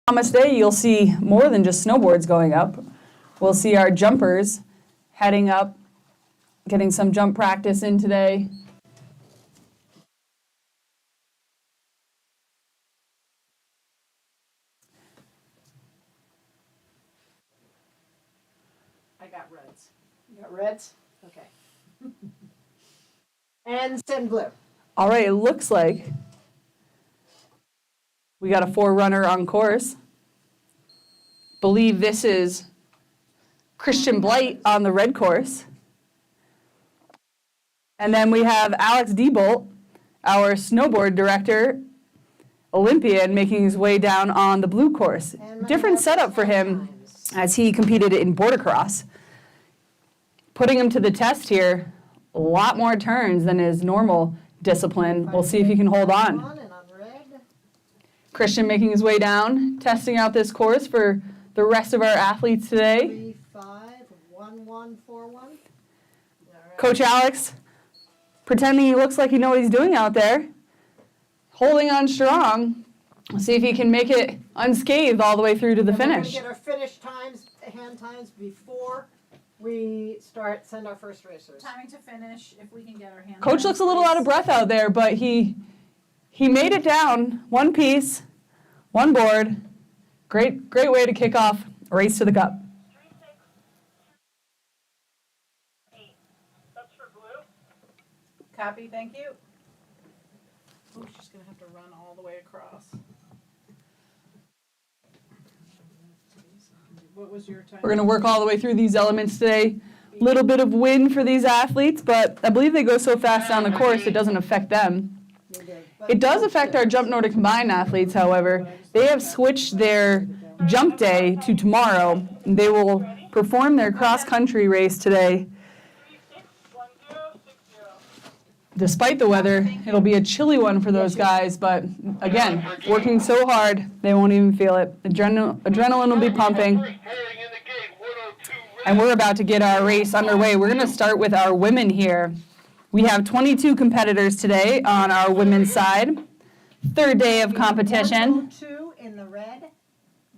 Thomas Day, you'll see more than just snowboards going up. We'll see our jumpers heading up, getting some jump practice in today. I got reds. You got reds? Okay. And send blue. All right, it looks like we got a forerunner on course. Believe this is Christian Blight on the red course. And then we have Alex Diebolt, our snowboard director, Olympian, making his way down on the blue course. Different setup for him as he competed in border cross. Putting him to the test here, a lot more turns than his normal discipline. We'll see if he can hold on. Christian making his way down, testing out this course for the rest of our athletes today. 3-5-1-1-4-1. Coach Alex, pretending he looks like he knows what he's doing out there, holding on strong. We'll see if he can make it unscathed all the way through to the finish. We're going to get our finish times, hand times before we send our first racers. Timing to finish, if we can get our hand. Coach looks a little out of breath out there, but he made it down. One piece, one board. Great way to kick off a race to the cup. 3-6-8. That's for blue. Copy, thank you. Oh, she's going to have to run all the way across. What was your time? We're going to work all the way through these elements today. Little bit of wind for these athletes, but I believe they go so fast down the course it doesn't affect them. It does affect our Jump Nordic Combined athletes, however. They have switched their jump day to tomorrow. They will perform their cross-country race today. 3-6-1-0-6-0. Despite the weather, it'll be a chilly one for those guys, but again, working so hard, they won't even feel it. Adrenaline will be pumping. And we're about to get our race underway. We're going to start with our women here. We have 22 competitors today on our women's side. Third day of competition. 102 in the red,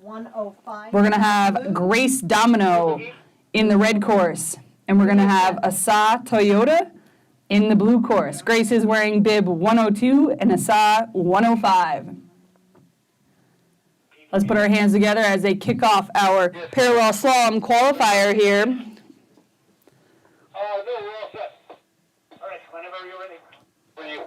105. We're going to have Grace Domino in the red course. And we're going to have Asa Toyota in the blue course. Grace is wearing bib 102 and Asa 105. Let's put our hands together as they kick off our parallel slalom qualifier here. No, we're all set. All right, whenever you're ready. For you.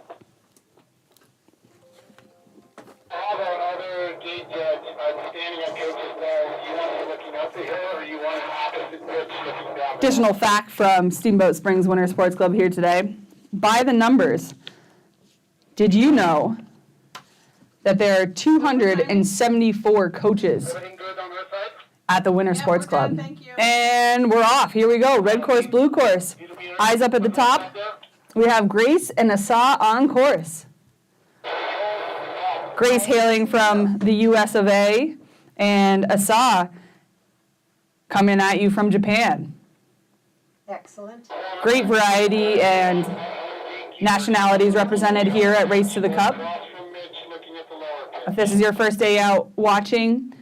How about other gate standing at coach's ball? You want to be looking up the hill or you want an opposite pitch looking down? Additional fact from Steamboat Springs Winter Sports Club here today. By the numbers, did you know that there are 274 coaches Everything good on that side? at the Winter Yeah, Sports we're Club? good, thank you. And we're off. Here we go. Red course, blue course. Eyes up at the top. We have Grace and Asa on course. Grace hailing from the US of A, and Asa coming at you from Japan. Excellent. Great variety and nationalities represented here at Race to the Cup. If this is your first day out watching,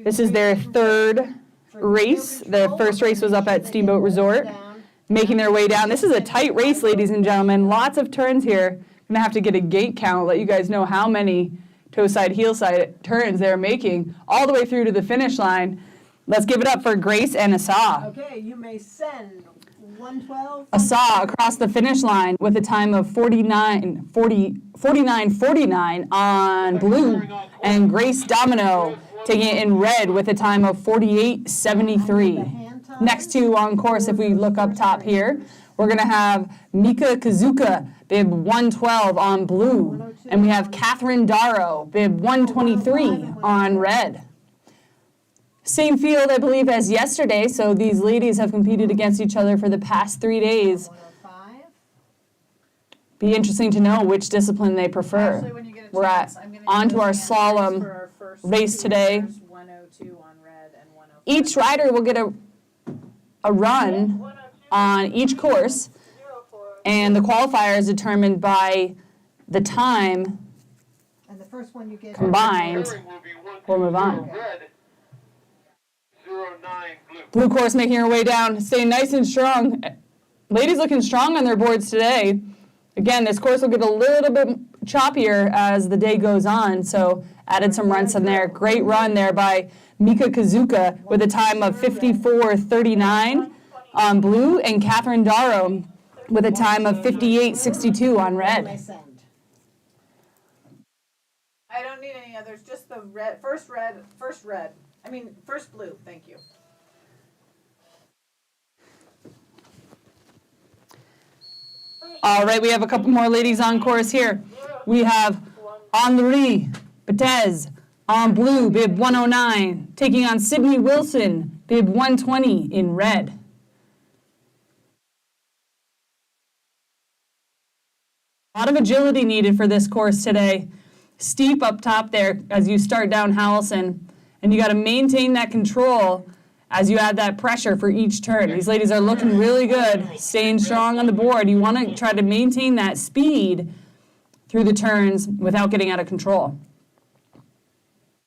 this is their third race. The first race was up at Steamboat Resort, making their way down. This is a tight race, ladies and gentlemen. Lots of turns here. I'm going to have to get a gate count, let you guys know how many toe side, heel side turns they're making all the way through to the finish line. Let's give it up for Grace and Asa. Okay, you may send 112. Asa across the finish line with a time of 49:49 on blue, and Grace Domino taking it in red with a time of 48:73. Next two on course, if we look up top here, we're going to have Mika Kazuka, bib 112 on blue, and we have Catherine Darrow, bib 123 on red. Same field, I believe, as yesterday, so these ladies have competed against each other for the past 3 days. 105. Be interesting to know which discipline they prefer. Actually, when you get a We're chance, at I'm gonna onto do our the hand race slalom for our first race two today. riders, 102 on red and 105. Each rider will get a run on each course, and the qualifier is determined by the time first one you get. Combined. Pairing will be 1, 2, We'll move on. 0 red, 0, 9 blue. Blue course making her way down, staying nice and strong. Ladies looking strong on their boards today. Again, this course will get a little bit choppier as the day goes on, so added some runs in there. Great run there by Mika Kazuka with a time of 54:39 on blue, and Catherine Darrow with a time of 58:62 on red. I don't need any others, just the red, first blue, thank you. All right, we have a couple more ladies on course here. We have Henri Betez on blue, bib 109, taking on Sydney Wilson, bib 120 in red. A lot of agility needed for this course today. Steep up top there as you start down Howelsen, and you got to maintain that control as you add that pressure for each turn. These ladies are looking really good, staying strong on the board. You want to try to maintain that speed through the turns without getting out of control.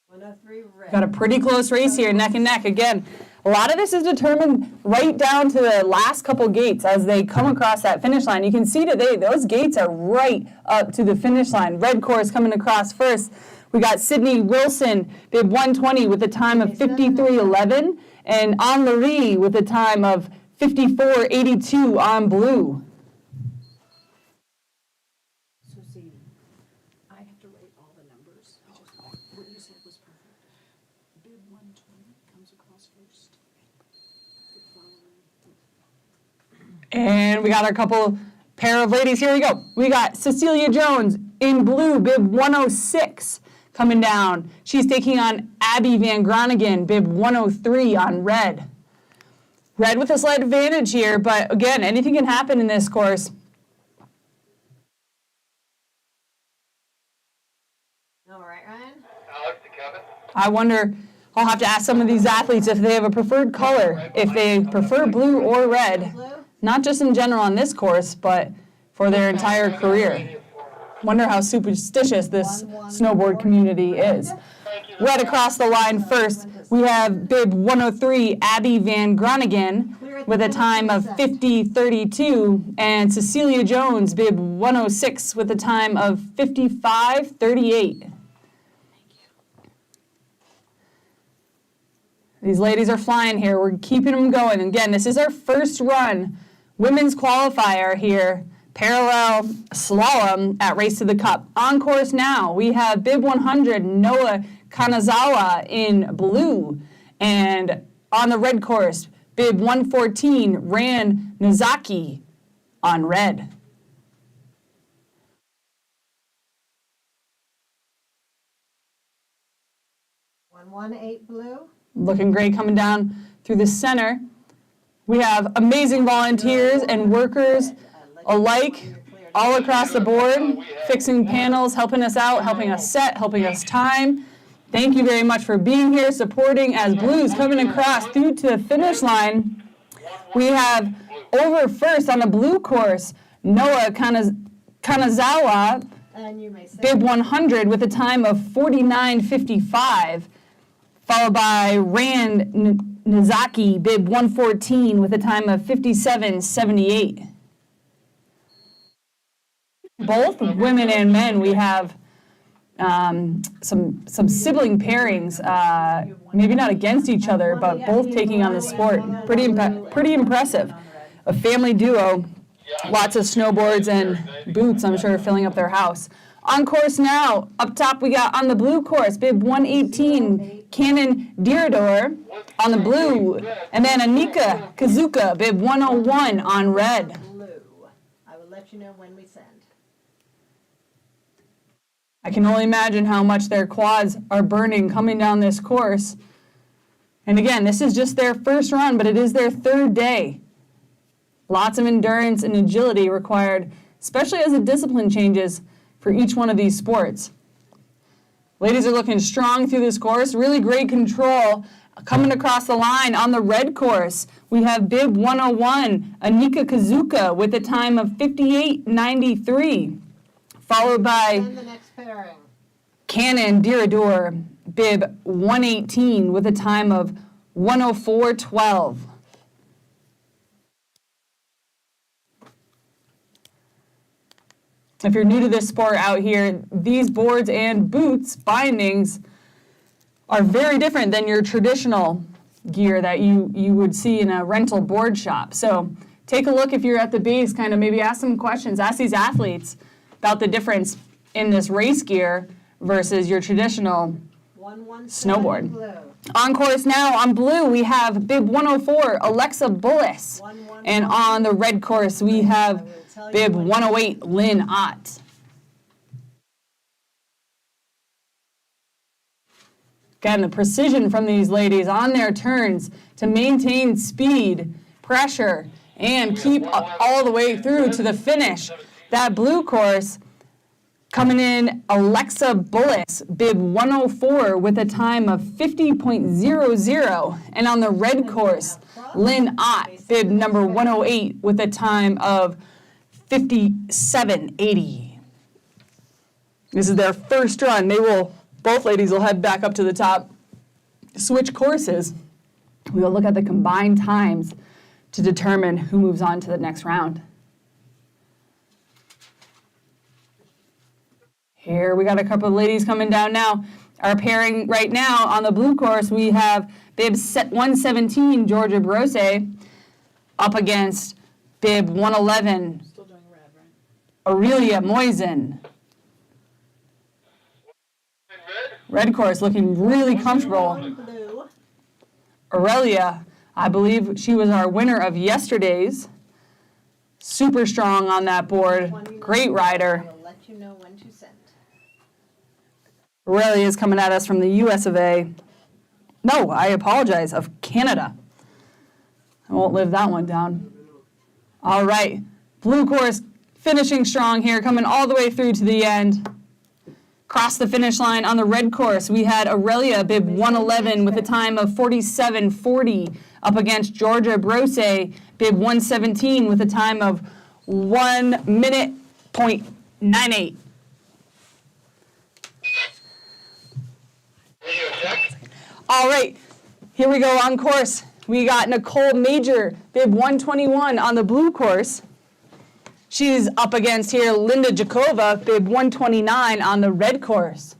103 red. Got a pretty close race here, neck and neck. Again, a lot of this is determined right down to the last couple gates as they come across that finish line. You can see today those gates are right up to the finish line. Red course coming across first. We got Sydney Wilson, bib 120 with a time of 53:11, and Anne-Marie with a time of 54:82 on blue. So see, I have to write all the numbers. What you said was perfect. Bib 120 comes across first. And we got our couple pair of ladies. Here we go. We got Cecilia Jones in blue, bib 106 coming down. She's taking on Abby Van Groningen, bib 103 on red. Red with a slight advantage here, but again, anything can happen in this course. All right, Ryan. Alex to Kevin. I wonder, I'll have to ask some of these athletes if they have a preferred color, if they prefer blue or red, Blue. not just in general on this course, but for their entire career. Wonder how superstitious this snowboard community is. Right across the line first, we have bib 103, Abby Van Groningen, with a time of 50:32, and Cecilia Jones, bib 106, with a time of 55:38. These ladies are flying here. We're keeping them going. Again, this is our first run women's qualifier here. Parallel slalom at Race to the Cup. On course now, we have bib 100, Noah Kanazawa in blue. And on the red course, bib 114, Ran Nozaki on red. One 8 blue. Looking great coming down through the center. We have amazing volunteers and workers alike all across the board, fixing panels, helping us out, helping us set, helping us time. Thank you very much for being here, supporting as blues coming across through to the finish line. We have over first on the blue course, Noah Kanazawa, And you may say. bib 100 with a time of 49:55, followed by Rand Nozaki, bib 114 with a time of 57:78. Both women and men, we have some sibling pairings, maybe not against each other, but both taking on the sport. Pretty impressive. A family duo, lots of snowboards and boots, I'm sure, filling up their house. On course now, up top we got on the blue course, bib 118, Cannon Deirdor on the blue, and then Anika Kazuka, bib 101 on red. Blue. I will let you know when we send. I can only imagine how much their quads are burning coming down this course. And again, this is just their first run, but it is their third day. Lots of endurance and agility required, especially as the discipline changes for each one of these sports. Ladies are looking strong through this course, really great control. Coming across the line on the red course, we have bib 101, Anika Kazuka, with a time of 58:93, followed by Send the next pairing. Cannon Dirador, bib 118 with a time of 104.12. If you're new to this sport out here, these boards and boots bindings are very different than your traditional gear that you would see in a rental board shop. So take a look if you're at the base, kind of maybe ask some questions, ask these athletes about the difference in this race gear versus your traditional 117 snowboard. blue. On course now, on blue, we have bib 104, Alexa Bullis. 111. And on the red course, we have bib 108, Lynn Ott. Again, the precision from these ladies on their turns to maintain speed, pressure, and keep all the way through to the finish. That blue course coming in, Alexa Bullis, bib 104 with a time of 50.00. And on the red course, Lynn Ott, bib number 108 with a time of 57.80. This is their first run. Both ladies will head back up to the top, switch courses. We will look at the combined times to determine who moves on to the next round. Here we got a couple of ladies coming down now. Our pairing right now on the blue course, we have bib 117, Georgia Brose, up against bib 111, Still doing red, right? Aurelia Moisen. Red course looking really comfortable. Blue. Aurelia, I believe she was our winner of yesterday's. Super strong on that board. 29. Great rider. I'll let you know when to send. Aurelia is coming at us from the US of A. No, I apologize, of Canada. I won't live that one down. All right, blue course finishing strong here, coming all the way through to the end. Cross the finish line on the red course. We had Aurelia, bib 111 with a time of 47.40 up against Georgia Brose, bib 117 with a time of 1 minute .98. All right, here we go on course. We got Nicole Major, bib 121 on the blue course. She's up against here Linda Jakova, bib 129 on the red course.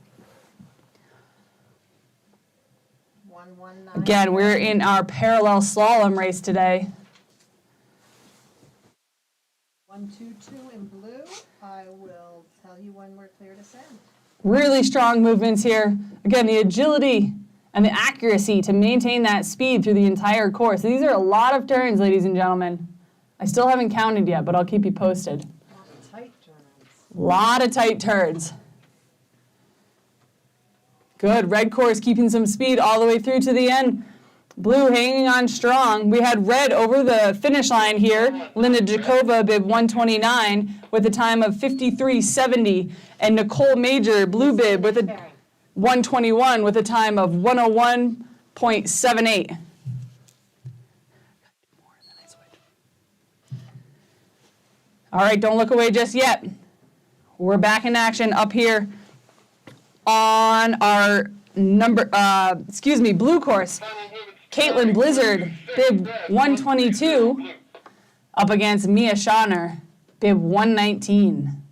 119. Again, we're in our parallel slalom race today. 122 in blue. I will tell you when we're clear to send. Really strong movements here. Again, the agility and the accuracy to maintain that speed through the entire course. These are a lot of turns, ladies and gentlemen. I still haven't counted yet, but I'll keep you posted. Tight turns. Lot of tight turns. Good, red course keeping some speed all the way through to the end. Blue hanging on strong. We had red over the finish line here. Linda Jakova, bib 129 with a time of 53.70. And Nicole Major, blue bib with a 121 with a time of 101.78. All right, don't look away just yet. We're back in action up here on our blue course. Caitlin Blizzard, bib 122, up against Mia Schauner, bib 119.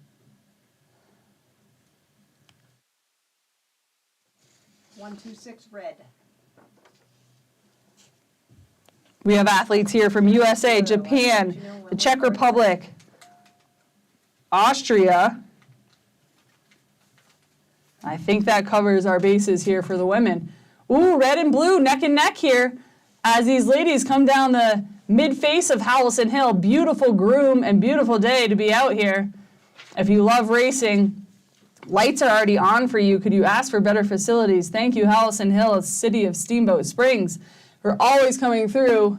One, 2, 6 red. We have athletes here from USA, Japan, the Czech Republic, Austria. I think that covers our bases here for the women. Ooh, red and blue, neck and neck here as these ladies come down the mid-face of Howelsen Hill. Beautiful groom and beautiful day to be out here. If you love racing, lights are already on for you. Could you ask for better facilities? Thank you, Howelsen Hill, city of Steamboat Springs. We're always coming through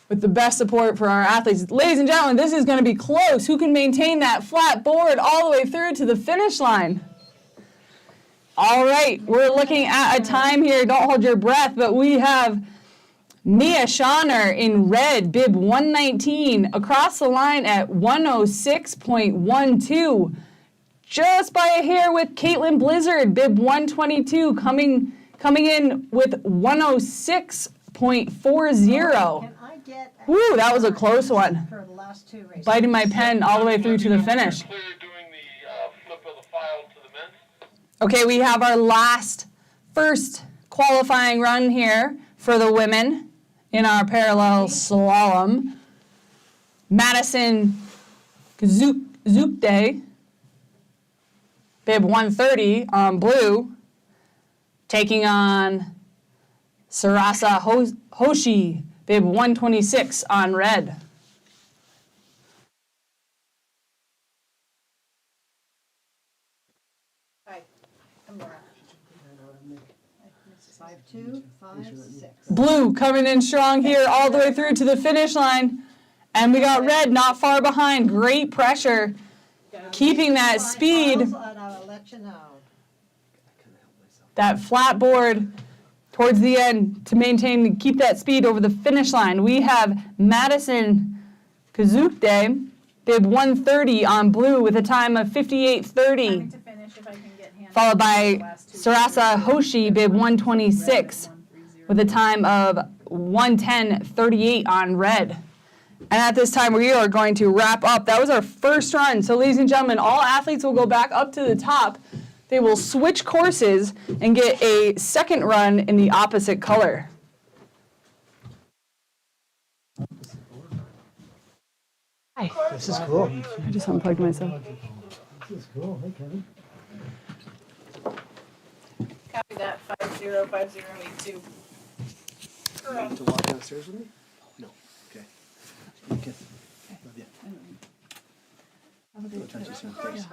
with the best support for our athletes. Ladies and gentlemen, this is going to be close. Who can maintain that flat board all the way through to the finish line? All right, we're looking at a time here. Don't hold your breath, but we have Mia Schauner in red, bib 119, across the line at 106.12. just by a hair with Caitlin Blizzard, bib 122, coming in with 106.40. Can I get? Woo, that was a close one. For the last two races. Biting my pen all the way through to the finish. Clear doing the flip of the file to the men's. Okay, we have our first qualifying run here for the women in our parallel slalom. Madison Kazukde, bib 130 on blue, taking on Sarasa Hoshi, bib 126 on red. Hi, I'm Laura. 5256. Blue coming in strong here all the way through to the finish line. And we got red not far behind. Great pressure. Keeping that speed. And I'll let you know. That flat board towards the end to keep that speed over the finish line. We have Madison Kazukde, bib 130 on blue with a time of 58:30. To finish if I can get hands. Followed by Sarasa Hoshi, bib 126 with a time of 110:38 on red. And at this time, we are going to wrap up. That was our first run. So, ladies and gentlemen, all athletes will go back up to the top. They will switch courses and get a second run in the opposite color. Hi. This is cool. I just unplugged myself. This is cool. Hey, Kevin. Copy that, 505082. You need to walk downstairs with me? No. Okay. Okay. Love you. Don't touch yourself, please.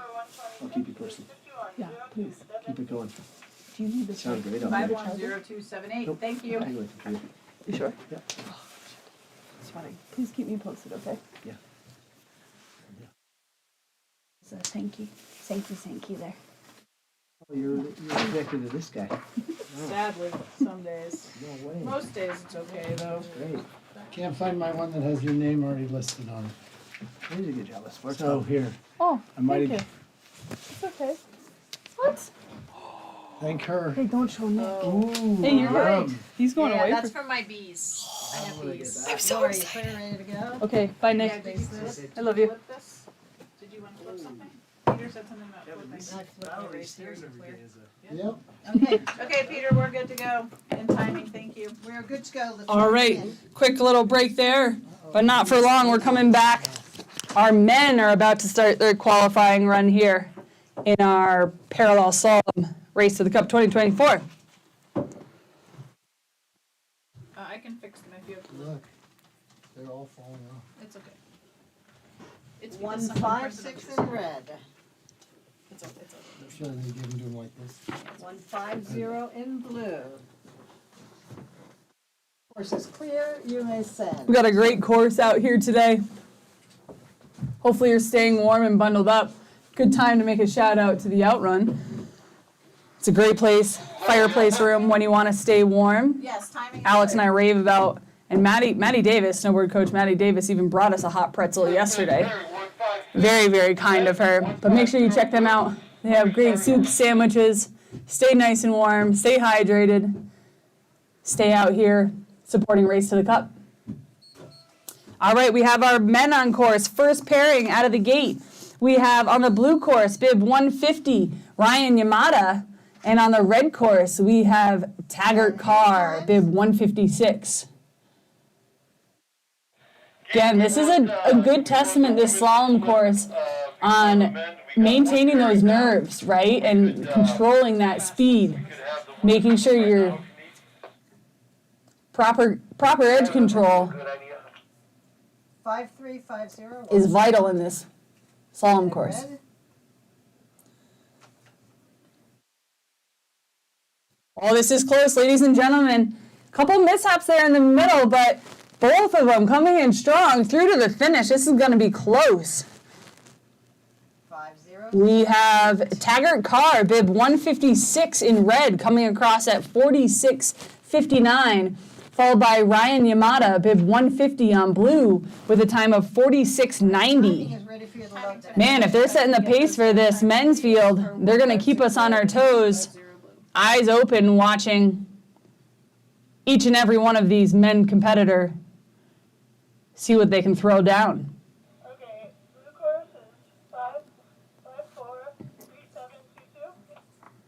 I'll keep you posted. Yeah, please. Keep it going. Do you need this? Sounds great. I'll get it. 510278. Nope. Thank you. I can wait for you. You sure? Yep. It's funny. Please keep me posted, okay? Yeah. So, thank you. Thank you there. Oh, you're connected to this guy. Sadly, some days. No way. Most days it's okay though. Great. Can't find my one that has your name already listed on it. You did a good job of sports. So here, Oh, I might thank have, you. It's okay. What? thank her. Hey, don't show Nick. Ooh, Hey, you're right. He's going Yeah, away that's for... from my bees. I have bees. I'm so Laura, you excited. clear, ready to go? Okay, bye, Nick. Yeah, did you flip? I love you. Flip this? Did you want to flip something? Peter said something about flipping. I flipped the race here, so clear. Yep. Okay, Okay, Peter, we're good to go. In timing, thank you. we're good to go. Let's All jump right, in. quick little break there, but not for long. We're coming back. Our men are about to start their qualifying run here in our parallel slalom race to the Cup 2024. I can fix them if you have to. Look, they're all falling off. It's okay. It's because someone printed 156 it. in red. It's okay. It's okay. I'm sure they give them to him like this. 150 in blue. Course is clear, you may send. We got a great course out here today. Hopefully you're staying warm and bundled up. Good time to make a shout out to the Outrun. It's a great place, fireplace room when you want to stay warm. Yes, timing. Alex and I rave about, and Maddie Davis, snowboard coach Maddie Davis, even brought us a hot pretzel yesterday. Very, very kind of her. But make sure you check them out. They have great soups, sandwiches. Stay nice and warm. Stay hydrated. Stay out here supporting Race to the Cup. All right, we have our men on course. First pairing out of the gate. We have on the blue course, bib 150, Ryan Yamada. And on the red course, we have Taggart Carr, bib 156. Again, this is a good testament, this slalom course, on maintaining those nerves, right? And controlling that speed, making sure you're proper edge control 5350. is vital in this slalom course. Red. Oh, this is close, ladies and gentlemen. Couple mishaps there in the middle, but both of them coming in strong through to the finish. This is going to be close. 50. We have Taggart Carr, bib 156 in red, coming across at 46.59, followed by Ryan Yamada, bib 150 on blue, with a time of 46.90. Is ready for you to load that. Man, if they're setting the pace for this men's field, they're going to keep us on our toes, eyes open, watching each and every one of these men competitor see what they can throw down. Okay, blue course is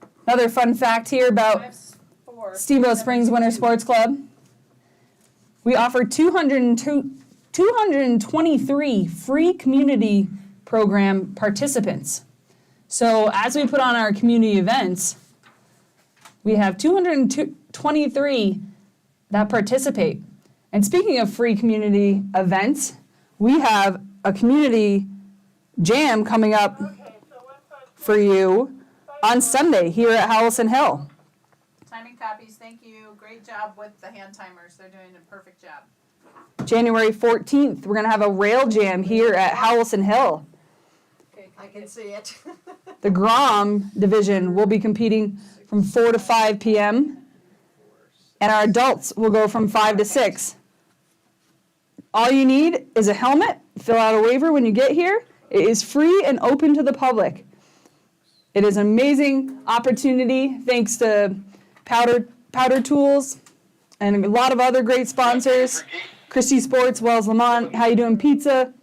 5543722. Another fun fact here about 5-4. Steamboat Springs Winter Sports Club. We offer 223 free community program participants. So as we put on our community events, we have 223 that participate. And speaking of free community events, we have a community jam coming up for you on Sunday here at Howelsen Hill. Timing copies, thank you. Great job with the hand timers. They're doing a perfect job. January 14th, we're going to have a rail jam here at Howelsen Hill. I can see it. The Grom division will be competing from 4 to 5 p.m. and our adults will go from 5 to 6. All you need is a helmet, fill out a waiver when you get here. It is free and open to the public. It is an amazing opportunity thanks to Powder Tools and a lot of other great sponsors. Christie Sports, Wells Lamont, How You Doing Pizza.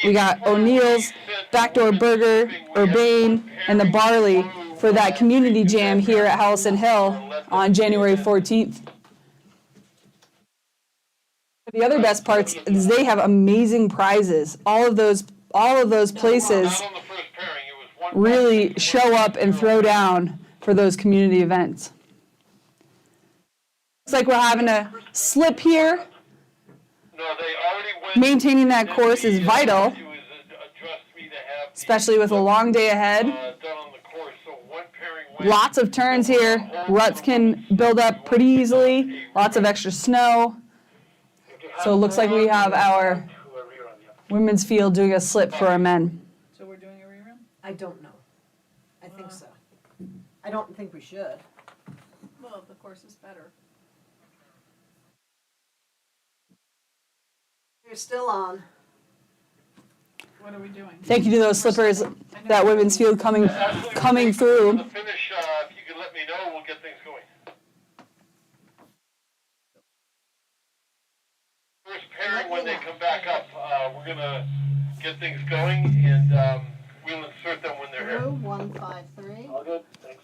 We got O'Neill's, Backdoor Burger, Urbane, and the Barley for that community jam here at Howelsen Hill on January 14th. The other best parts is they have amazing prizes. All of those places really show up and throw down for those community events. Looks like we're having a slip here. Maintaining that course is vital, especially with a long day ahead. Lots of turns here. Ruts can build up pretty easily. Lots of extra snow. So it looks like we have our women's field doing a slip for our men. So we're doing a rerun? I don't know. I think so. I don't think we should. Well, the course is better. You're still on. What are we doing? Thank you to those slippers, that women's field coming through. The finish, if you could let me know, we'll get things going. First pairing, when they come back up, we're gonna get things going, and we'll insert them when they're here. 153. All good, thanks.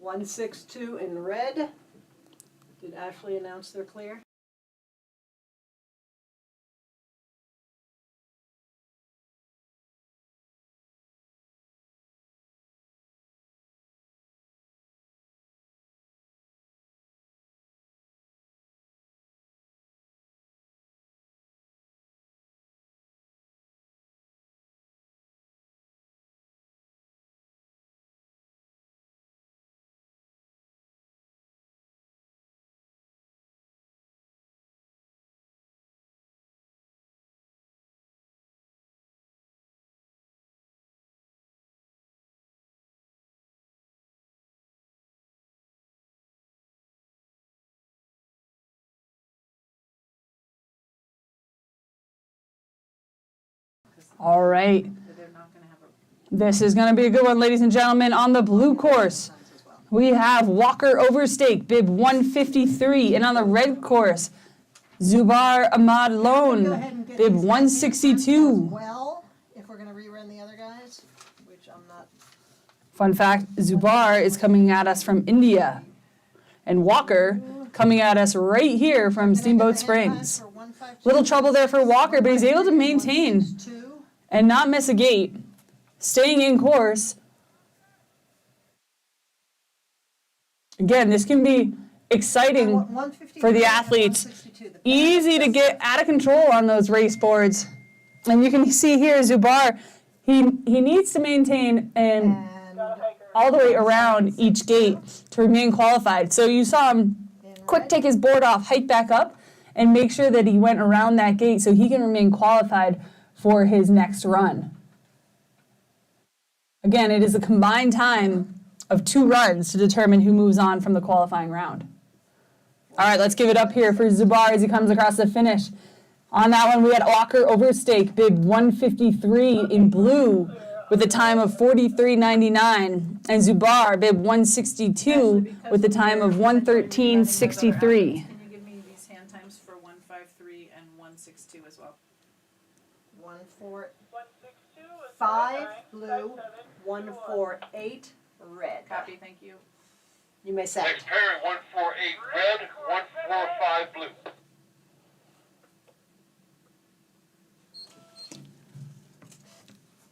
One 162 in red. Did Ashley announce they're clear? All right. They're not going to have a This is going to be a good one, ladies and gentlemen. On the blue course, we have Walker Overstake, bib 153. And on the red course, Zubar Ahmad Go Lone, ahead and get bib these guys 162. well, if we're going to rerun the other guys, which I'm not. Fun fact, Zubar is coming at us from India. And Walker coming at us right here from Steamboat Springs. Little trouble there for Walker, but he's able to maintain and not miss a gate. Staying in course. Again, this can be exciting for the athletes. Easy to get out of control on those race boards. And you can see here, Zubar, he needs to maintain and all the way around each gate to remain qualified. So you saw him quick take his board off, hike back up, and make sure that he went around that gate so he can remain qualified for his next run. Again, it is a combined time of 2 runs to determine who moves on from the qualifying round. All right, let's give it up here for Zubar as he comes across the finish. On that one, we had Walker Overstake, bib 153 in blue with a time of 43.99, and Zubar, bib 162 with a time of 113.63. Can you give me these hand times for 153 and 162 as well? 145 162 blue, 148 red. Copy, thank you. You may set. Next pairing, 148 red, 145 blue.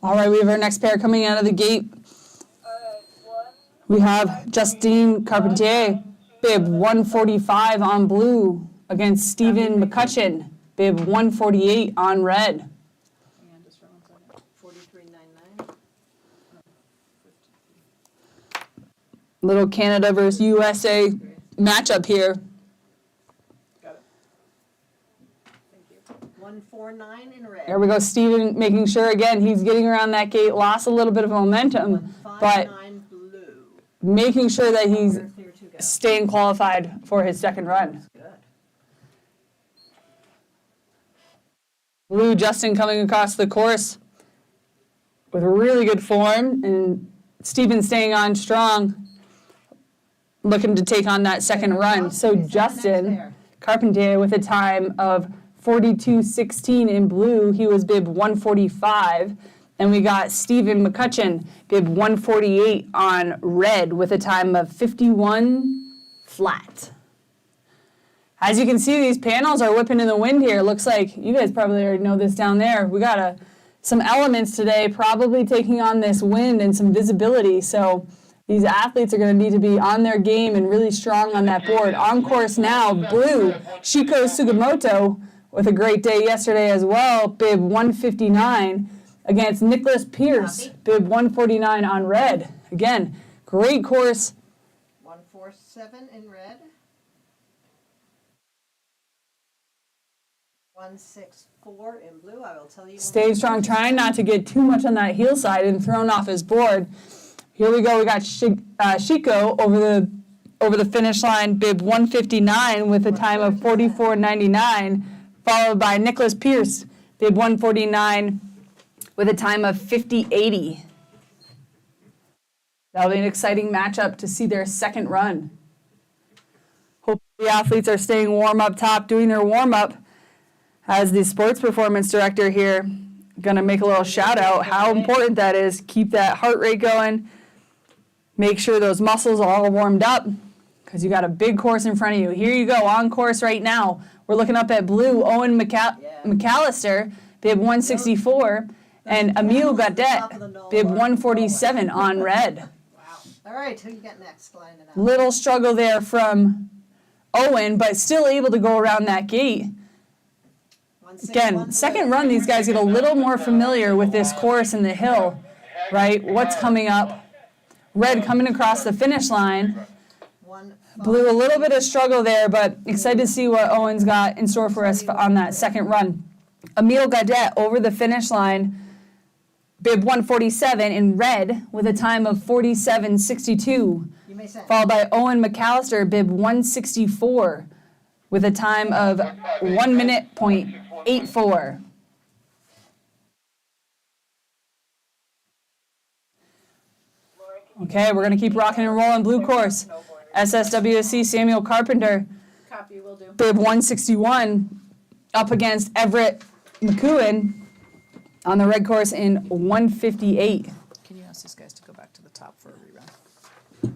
All right, we have our next pair coming out of the gate. Alright, 1, We have Justine Carpentier, bib 145 on blue against Stephen McCutcheon, bib 148 on red. Hang on just for 1 second. 43.99. Little Canada versus USA matchup here. Got it. Thank you. 149 in red. There we go, Stephen making sure again he's getting around that gate, lost a little bit of momentum, but 159 blue. making sure that he's Clear 2 go. staying qualified for his second run. Good. Blue Justin coming across the course with really good form, and Stephen staying on strong, looking to take on that second run. So Justin Carpentier with a time of 42.16 in blue. He was bib 145. And we got Stephen McCutcheon, bib 148 on red with a time of 51 flat. As you can see, these panels are whipping in the wind here. Looks like you guys probably already know this down there. We got some elements today probably taking on this wind and some visibility. So these athletes are going to need to be on their game and really strong on that board. On course now, blue, Shiko Sugimoto with a great day yesterday as well, bib 159 against Nicholas Pierce, bib 149 on red. Again, great course. 147 in red. 164 in blue. I will tell you. when Stay strong, trying not to get too much on that heel side and thrown off his board. Here we go. We got Shiko over the finish line, bib 159 with a time of 44.99, followed by Nicholas Pierce, bib 149 with a time of 50.80. That'll be an exciting matchup to see their second run. Hope the athletes are staying warm up top, doing their warm up. As the sports performance director here, gonna make a little shout out how important that is. Keep that heart rate going. Make sure those muscles are all warmed up because you got a big course in front of you. Here you go, on course right now. We're looking up at blue, Owen McAllister, bib 164, and Emil Gadet, bib 147 on red. All right, who you got next? Lining it up. Little struggle there from Owen, but still able to go around that gate. 161 Again, second run, these guys get a little more familiar with this course and the hill, right? What's coming up? Red coming across the finish line. Blue, a little bit of struggle there, but excited to see what Owen's got in store for us on that second run. Emil Gadet over the finish line, bib 147 in red with a time of 47.62, You may say. followed by Owen McAllister, bib 164 with a time of 1 minute point 84. Okay, we're going to keep rocking and rolling. Blue course, SSWC Samuel Carpenter, Copy, will do. bib 161, up against Everett McEwen on the red course in 158. Can you ask these guys to go back to the top for a rerun?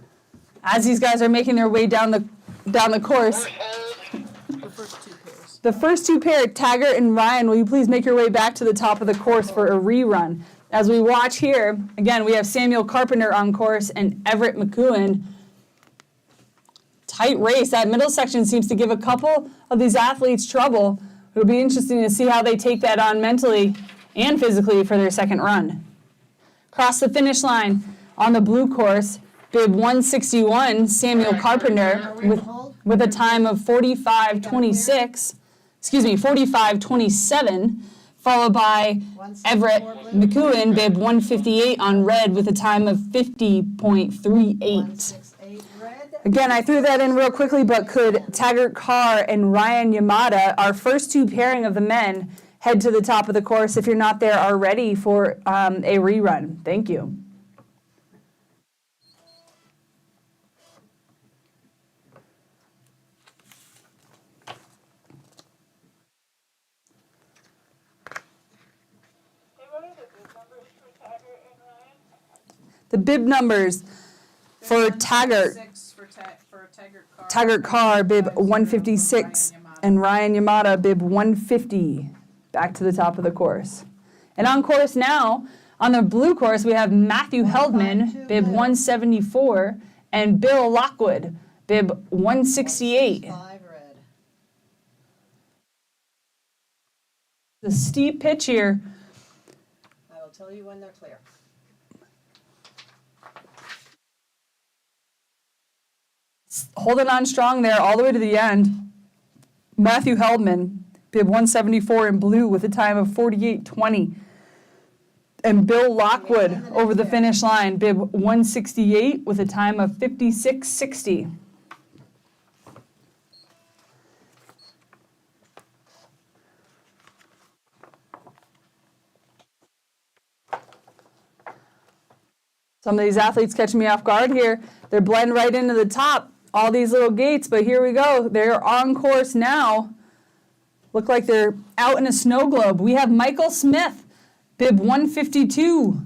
As these guys are making their way down the course, The first 2 pairs. the first 2 pair, Taggart and Ryan, will you please make your way back to the top of the course for a rerun? As we watch here, again, we have Samuel Carpenter on course and Everett McEwen. Tight race. That middle section seems to give a couple of these athletes trouble. It'll be interesting to see how they take that on mentally and physically for their second run. Across the finish line on the blue course, bib 161, Samuel Carpenter with a time of 45.27, followed by 164 Everett blue. McEwen, bib 158 on red with a time of 50.38. 168 red. Again, I threw that in real quickly, but could Taggart Carr and Ryan Yamada, our first two pairing of the men, head to the top of the course if you're not there already for a rerun? Thank you. Hey, what are the bid numbers for Taggart and Ryan? The bib numbers for Taggart. For Taggart Carr. Taggart Carr, bib 156, and Ryan Yamada, bib 150. Back to the top of the course. And on course now, on the blue course, we have Matthew Heldman, bib 174, and Bill Lockwood, bib 168. 5 red. The steep pitch here. I will tell you when they're clear. Holding on strong there all the way to the end. Matthew Heldman, bib 174 in blue with a time of 48.20. And Bill Lockwood over the finish line, bib 168 with a time of 56.60. Some of these athletes catching me off guard here. They're blend right into the top, all these little gates, but here we go. They're on course now. Look like they're out in a snow globe. We have Michael Smith, bib 152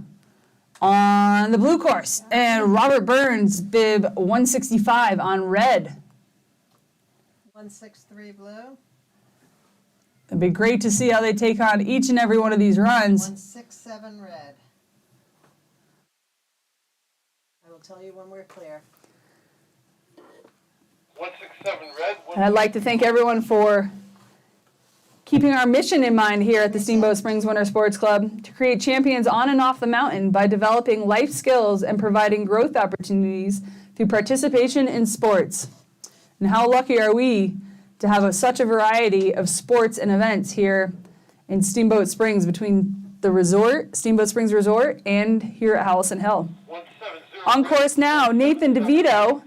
on the blue course, and Robert Burns, bib 165 on red. 163 blue. It'd be great to see how they take on each and every one of these runs. 167 red. I will tell you when we're clear. 167 red. And I'd like to thank everyone for keeping our mission in mind here at the Steamboat Springs Winter Sports Club to create champions on and off the mountain by developing life skills and providing growth opportunities through participation in sports. And how lucky are we to have such a variety of sports and events here in Steamboat Springs between the resort, Steamboat Springs Resort, and here at Howelsen Hill. 170. On course now, Nathan DeVito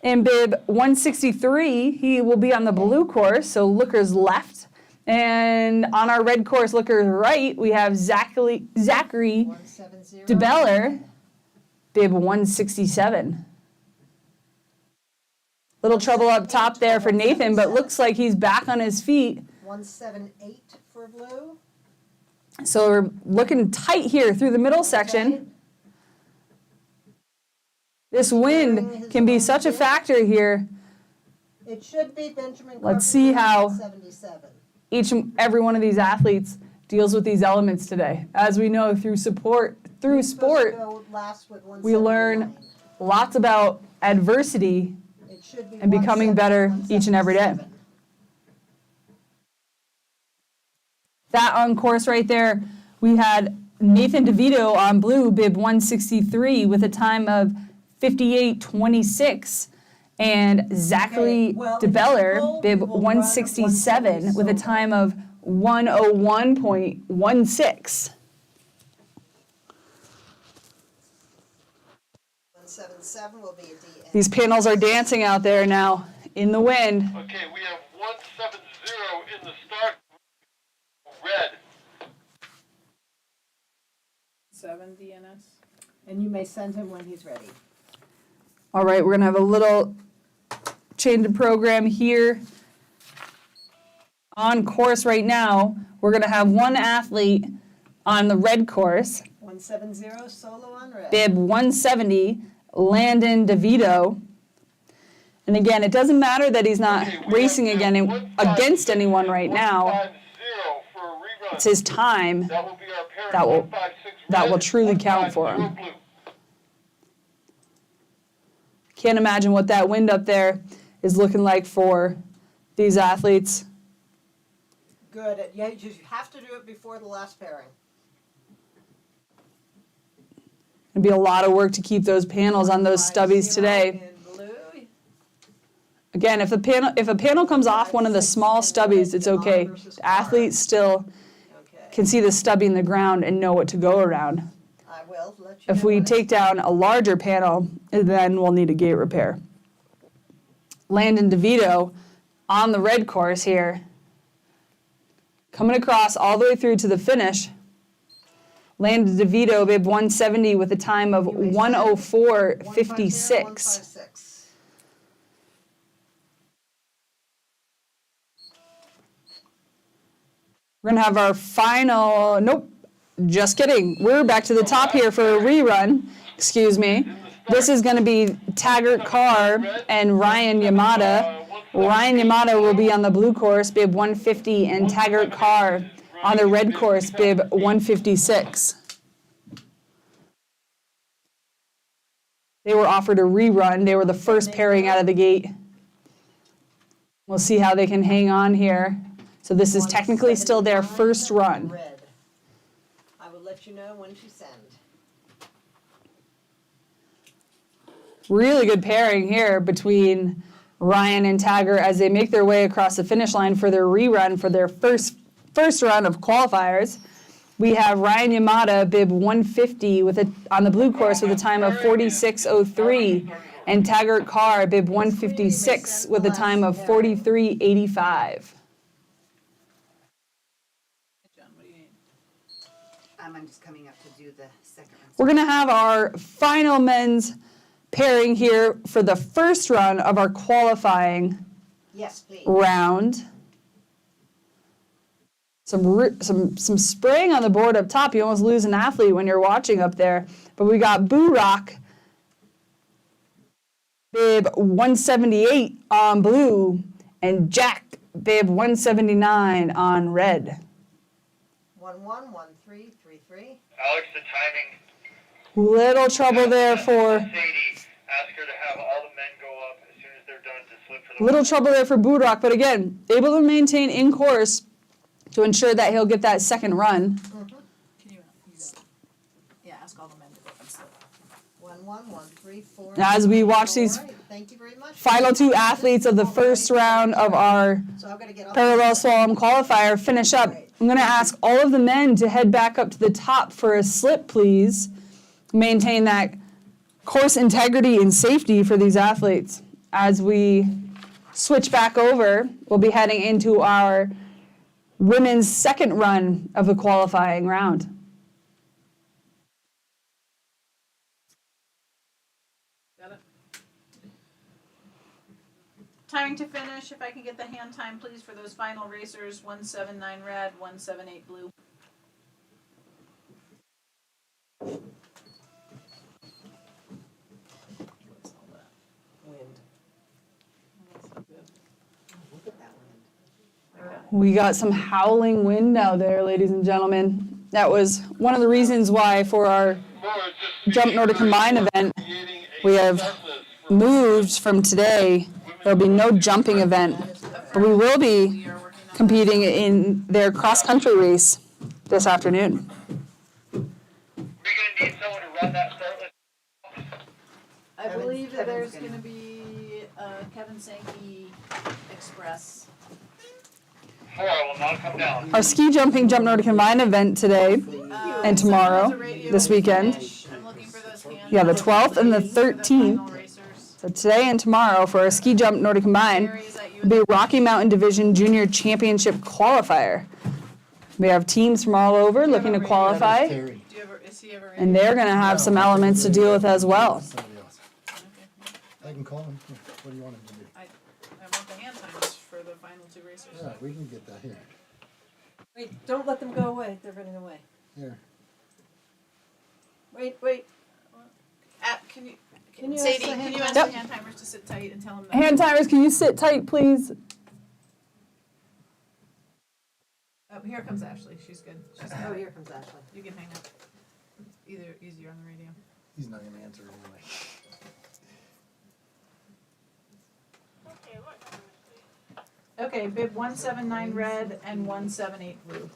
in bib 163. He will be on the blue course, so lookers left. And on our red course, lookers right, we have Zachary 170. DeBeller, bib 167. Little trouble up top there for Nathan, but looks like he's back on his feet. 178 for blue. So we're looking tight here through the middle section. This wind can be such a factor here. It should be Benjamin. Let's see how 177. each and every one of these athletes deals with these elements today. As we know, through sport, we learn lots about adversity and becoming better each and every day. That on course right there, we had Nathan DeVito on blue, bib 163 with a time of 58.26. And Zachary DeBeller, bib 167 with a time of 101.16. 177 will be a DN. These panels are dancing out there now in the wind. Okay, we have 170 in the start. Red. 7 DNS. And you may send him when he's ready. All right, we're going to have a little change of program here. On course right now, we're going to have one athlete on the red course, 170 solo on red. bib 170, Landon DeVito. And again, it doesn't matter that he's not racing against anyone right now. 150 for a rerun. It's his time That will be our pair. that will 156 that will red, truly count for 150 him. blue. Can't imagine what that wind up there is looking like for these athletes. Good. Yeah, you have to do it before the last pairing. It'd be a lot of work to keep those panels on those stubbies today. In blue. Again, if a panel comes off one of the small stubbies, it's okay. The athletes still can see the stubby in the ground and know what to go around. I will let you know. If we when it's- take down a larger panel, then we'll need a gate repair. Landon DeVito on the red course here, coming across all the way through to the finish. Landon DeVito, bib 170 with a time of 1:04.56. 156. We're gonna have our final, nope, just kidding. We're back to the top here for a rerun, excuse me. This is gonna be Taggart Carr and Ryan Yamada. Ryan Yamada will be on the blue course, bib 150, and Taggart Carr on the red course, bib 156. They were offered a rerun. They were the first pairing out of the gate. We'll see how they can hang on here. So this is technically still their first run. Red. I will let you know when to send. Really good pairing here between Ryan and Taggart as they make their way across the finish line for their rerun for their first run of qualifiers. We have Ryan Yamada, bib 150 on the blue course with a time of 46:03, and Taggart Carr, bib 156 with a time of 43:85. John, what do you need? I'm just coming up to do the second one. We're going to have our final men's pairing here for the first run of our qualifying Yes, please. round. Some spraying on the board up top. You almost lose an athlete when you're watching up there. But we got Boo Rock, bib 178 on blue, and Jack, bib 179 on red. 111333. Alex, the timing. Little trouble there for Sadie, ask her to have all the men go up as soon as they're done to slip for the little trouble there for Boo Rock, but again, able to maintain in course to ensure that he'll get that second run. Can you yeah, ask all the men to go up and slip. 11134. As we watch these All right, thank you very much. final two athletes of the first round of our So I'm gonna get off. parallel slalom qualifier finish up, I'm going to ask all of the men to head back up to the top for a slip, please. Maintain that course integrity and safety for these athletes. As we switch back over, we'll be heading into our women's second run of the qualifying round. Got it. Timing to finish, if I can get the hand time, please, for those final racers, 179 red, 178 blue. What's all that? Wind. That's so good. Look at that wind. Okay. We got some howling wind out there, ladies and gentlemen. That was one of the reasons why for our Jump Nordic Combine event, we have moved from today. There'll be no jumping event, but we will be We are working on competing in their cross-country race this afternoon. We're gonna need someone to run that start list. I believe that there's gonna be Kevin Sankey Express. 4 will not come down. Our ski jumping Jump Nordic Combine event today and tomorrow, this weekend. I'm looking for those hands. Yeah, the 12th and the For the 13th. final racers. So today and tomorrow for our ski jump Nordic Combine Areas that you will be a Rocky Mountain Division Junior Championship qualifier. We have teams from all over looking to qualify, Terry. Do you ever, is he ever in? and they're going to have some elements to deal with as well. Somebody else. I can call him. What do you want him to do? I want the hand times for the final two racers. Yeah, we can get that here. Wait, don't let them go away. They're running away. Here. Wait. Can you, Can you ask Sadie, the can hand you ask timers? the hand timers to sit tight and tell them that? Hand timers, can you sit tight, please? Oh, here comes Ashley. She's good. She's Oh, good. here comes Ashley. You can hang up. Either easier on the radio. He's not gonna answer anyway. Okay, what numbers, please? Okay, bib 179 red and 178 blue.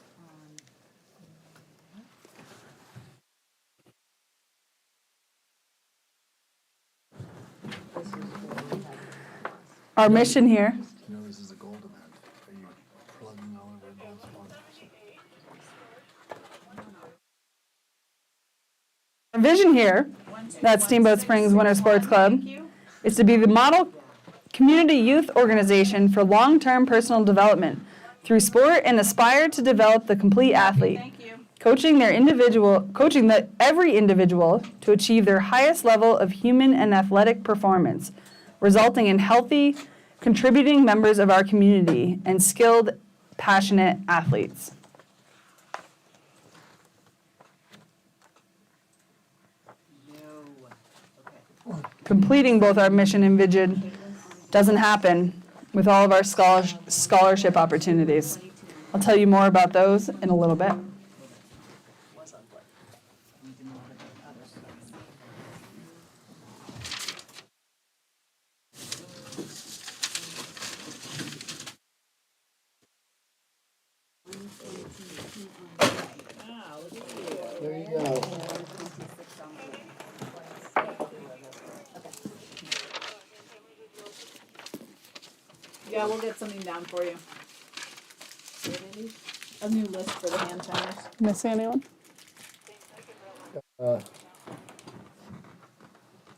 Our mission here. You know this is a gold event. Are you plugging all of our gold sponsors? vision here, that Steamboat Springs Winter Sports Club, is to be the model community youth organization for long-term personal development through sport and aspire to develop the complete athlete. Thank you. Coaching every individual to achieve their highest level of human and athletic performance, resulting in healthy, contributing members of our community and skilled, passionate athletes. Completing both our mission and vision doesn't happen with all of our scholarship opportunities. I'll tell you more about those in a little bit. There you go. Yeah, we'll get something down for you. A new list for the hand tenners. Miss anyone?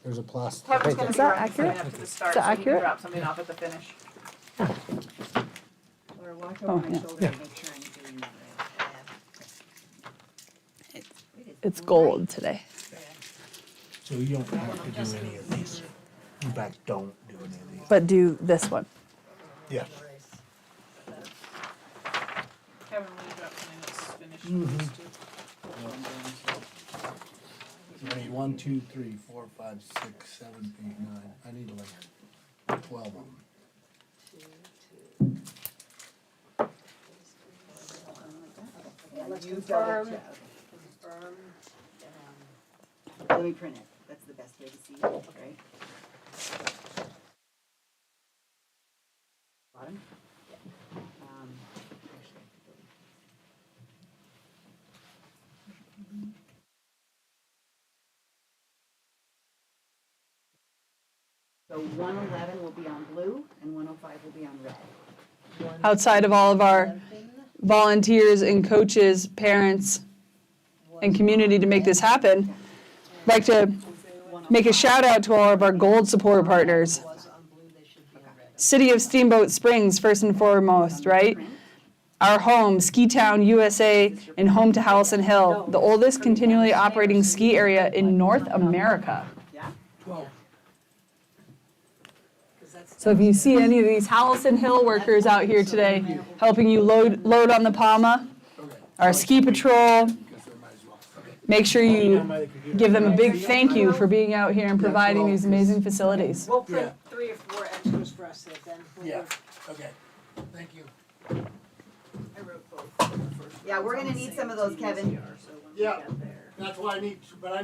There's a plastic. Kevin's gonna Is be that running something accurate? up to the start, Is that so you can accurate? drop something off at the finish. Or watch Oh, over my yeah. shoulder and make sure I'm doing that right. It's gold today. So you don't have to do any of these. In fact, don't do any of these. But do this one. Yeah. Kevin, will you drop something that's finished for us too? I need 1, 2, 3, 4, 5, 6, 7, 8, 9. I need like 12 of them. You double check. Let me print it. That's the best way to see it, right? Bottom? Yeah. So 111 will be on blue and 105 will be on red. Outside of all of our volunteers and coaches, parents, and community to make this happen, I'd like to make a shout out to all of our gold support partners. City of Steamboat Springs, first and foremost, right? Our home, Ski Town USA, and home to Howelsen Hill, the oldest continually operating ski area in North America. Yeah? So if you see any of these Howelsen Hill workers out here today helping you load on the Palma, our ski patrol, make sure you give them a big thank you for being out here and providing these amazing facilities. We'll print 3 or 4 extras for us then. Yeah, okay. Thank you. I wrote both. Yeah, we're gonna need some of those, Kevin. Yeah, that's why I need, but I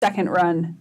second run.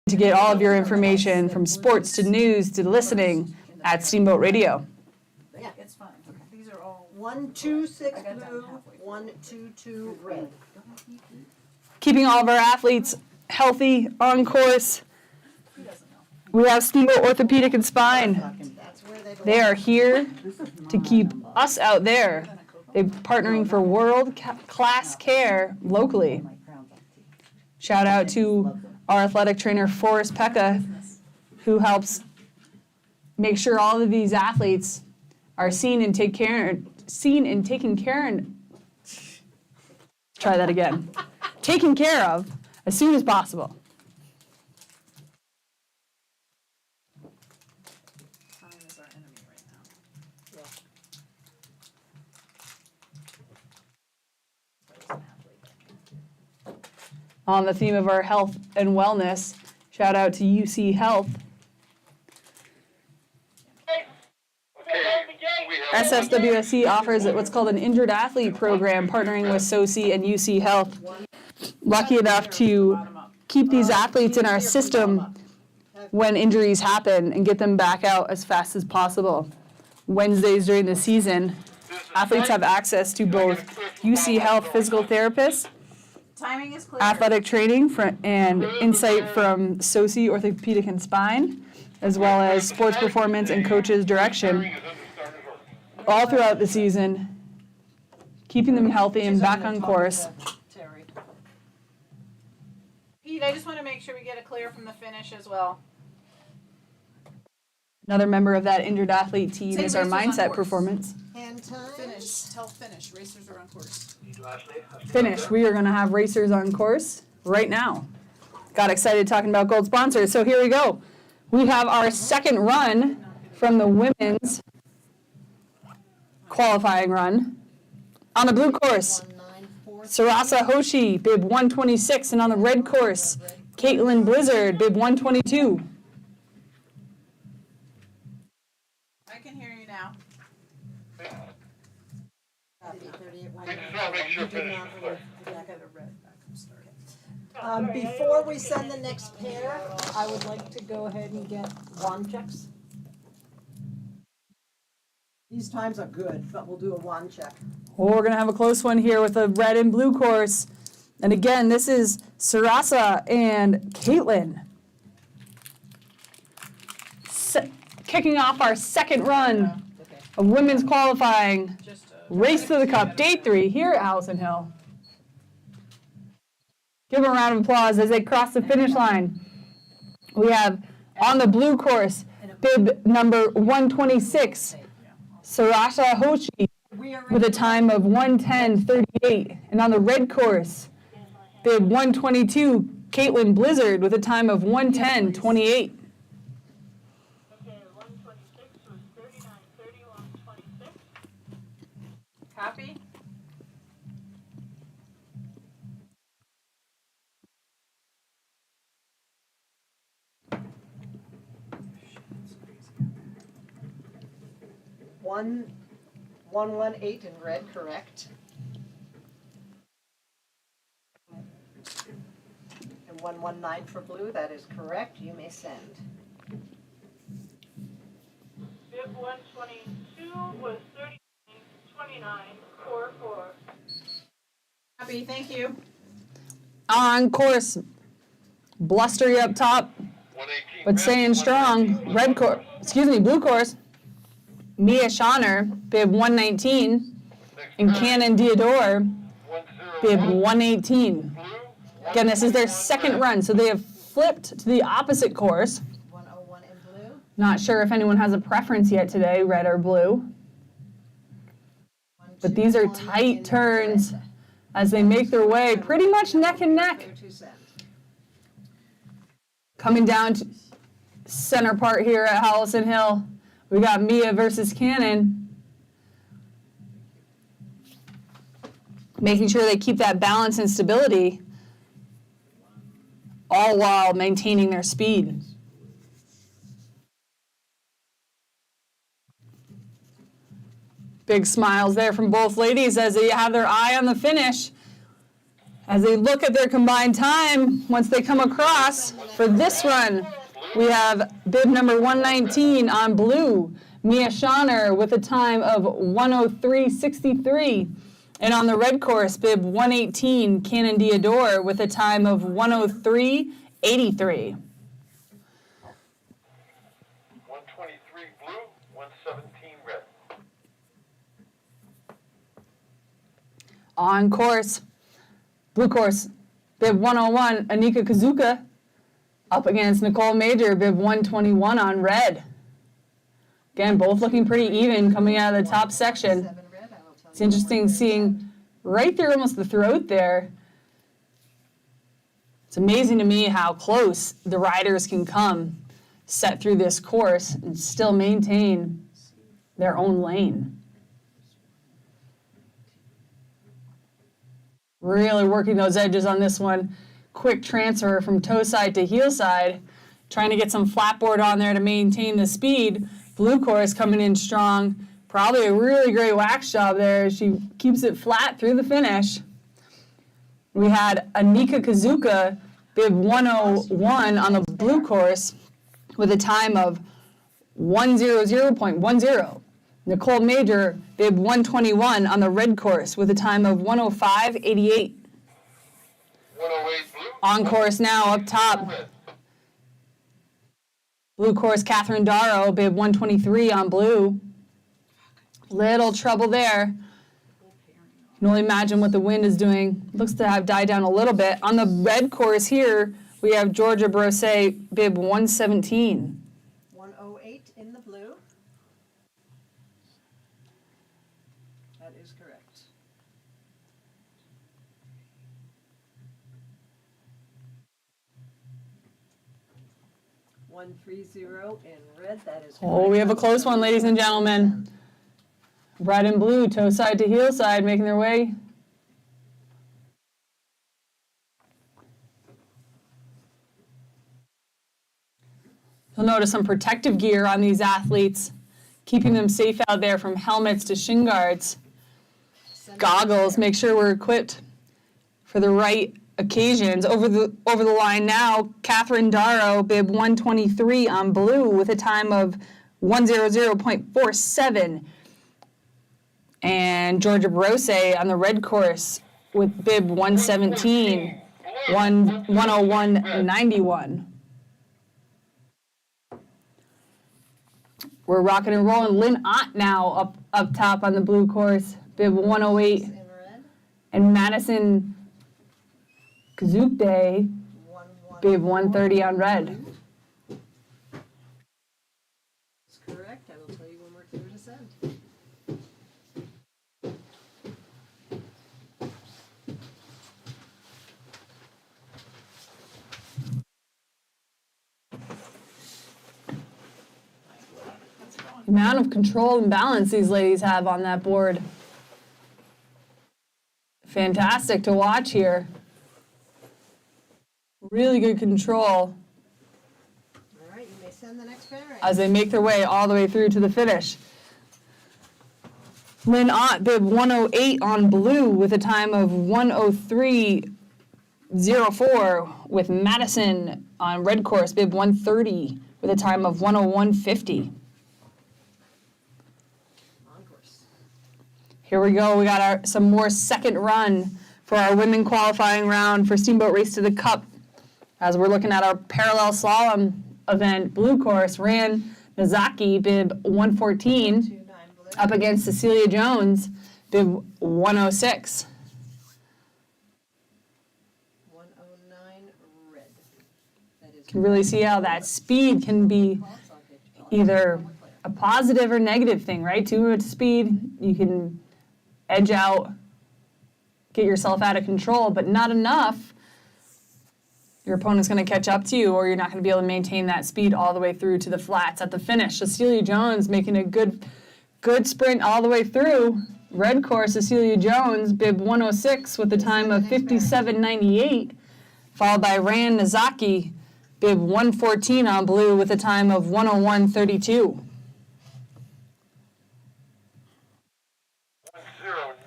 to get all of your information from sports to news to listening at Steamboat Radio. Yeah. It's fine. These are all. 126 I got done blue, halfway. 122 red. Keeping all of our athletes healthy on course. He doesn't know. We have Steamboat Orthopedic and Spine. That's where they belong. They are here to keep us out there. They're partnering for world-class care locally. Shout out to our athletic trainer, Forrest Pekka, who helps make sure all of these athletes are seen and taken care and try that again. Taken care of as soon as possible. Time is our enemy right now. That was an athlete. On the theme of our health and wellness, shout out to UC Health. SSWSC offers what's called an injured athlete program, partnering with SOCI and UC Health. Lucky enough to keep these athletes in our system when injuries happen and get them back out as fast as possible. Wednesdays during the season, athletes have access to both UC Health physical therapists, Timing is clear. athletic training and insight from SOCI Orthopedic and Spine, as well as sports performance and coaches direction all throughout the season, keeping them healthy and back on course. Terry. Pete, I just want to make sure we get it clear from the finish as well. Another member of that injured athlete team Say is our racers on mindset course. performance. Hand time. Finish. Tell finish. Racers are on course. Finish. We are going to have racers on course right now. Got excited talking about gold sponsors, so here we go. We have our second run from the women's qualifying run. On the blue course, 194. Sarasa Hoshi, bib 126, and on the red course, Caitlin Blizzard, bib 122. I can hear you now. Copy, 38, I just want to make sure finish is clear. I got a red back. I'm sorry. Before we send the next pair, I would like to go ahead and get wand checks. These times are good, but we'll do a wand check. Oh, we're going to have a close one here with the red and blue course. And again, this is Sarasa and Caitlin. Kicking off our second run Okay. of women's qualifying. Just Race to the Cup, day 3 here at Howelsen Hill. Give them a round of applause as they cross the finish line. We have on the blue course, bib number 126, Sarasha Hoshi with a time of 1:10:38. And on the red course, bib 122, Caitlin Blizzard with a time of 1:10:28. Okay, 126 was 39:31:26. copy. One, 118 in red, correct? And 119 for blue, that is correct. You may send. Bib 122 was 39:29:44. Copy. Thank you. On course, blustery up top, 118 but red, staying strong. 119 Blue course, Mia Schauner, bib 119, and Cannon Diodore, bib 118. blue, Again, this is their second run, so they have flipped to the opposite course. 101 in blue. Not sure if anyone has a preference yet today, red or blue. But these are 121 tight in turns red. as they make their way pretty much neck and neck. 02 send. Coming down to center part here at Howelsen Hill, we got Mia versus Cannon. Making sure they keep that balance and stability, all while maintaining their speed. Big smiles there from both ladies as they have their eye on the finish. As they look at their combined time, once they come across for this run, we have bib number 119 on blue, Mia Schauner with a time of 103.63. And on the red course, bib 118, Cannon Diodore with a time of 103.83. 123 blue, 117 red. On course, blue course, bib 101, Anika Kazuka up against Nicole Major, bib 121 on red. Again, both looking pretty even coming out of the top section. 7 red, I will tell It's you. interesting seeing right through almost the throat there. It's amazing to me how close the riders can come set through this course and still maintain their own lane. Really working those edges on this one. Quick transfer from toe side to heel side. Trying to get some flatboard on there to maintain the speed. Blue course coming in strong. Probably a really great wax job there. She keeps it flat through the finish. We had Anika Kazuka, bib 101 on the blue course with a time of 100.10. Nicole Major, bib 121 on the red course with a time of 105.88. 108 blue. On course now up top. Red. Blue course, Catherine Darrow, bib 123 on blue. Little trouble there. You can only imagine what the wind is doing. Looks to have died down a little bit. On the red course here, we have Georgia Brose, bib 117. 108 in the blue. That is correct. $130 in red, that is correct. Oh, we have a close one, ladies and gentlemen. Red and blue, toe side to heel side, making their way. You'll notice some protective gear on these athletes, keeping them safe out there from helmets to shin guards. Goggles, make sure we're equipped for the right occasions. Over the line now, Catherine Darrow, bib 123 on blue with a time of 100.47. And Georgia Brose on the red course with bib 117, 101.91. We're rocking and rolling. Lynn Ott now up top on the blue course, bib 108. In red, And Madison Kazukde, 114. bib 130 on red. That's correct. I will tell you when we're clear to send. The amount of control and balance these ladies have on that board. Fantastic to watch here. Really good control All right, you may send the next pairing. as they make their way all the way through to the finish. Lynn Ott, bib 108 on blue with a time of 103.04, with Madison on red course, bib 130 with a time of 101.50. On course. Here we go. We got some more second run for our women qualifying round for Steamboat Race to the Cup. As we're looking at our parallel slalom event, blue course, Ran Nizaki, bib 114, 29 blue. up against Cecilia Jones, bib 106. 109 red. That is You can really see how that speed can be either a positive or negative thing, right? Too much speed, you can edge out, get yourself out of control, but not enough. Your opponent's going to catch up to you, or you're not going to be able to maintain that speed all the way through to the flats at the finish. Cecilia Jones making a good sprint all the way through. Red course, Cecilia Jones, bib 106 with a time of 57.98, followed by Ran Nizaki, bib 114 on blue with a time of 101.32.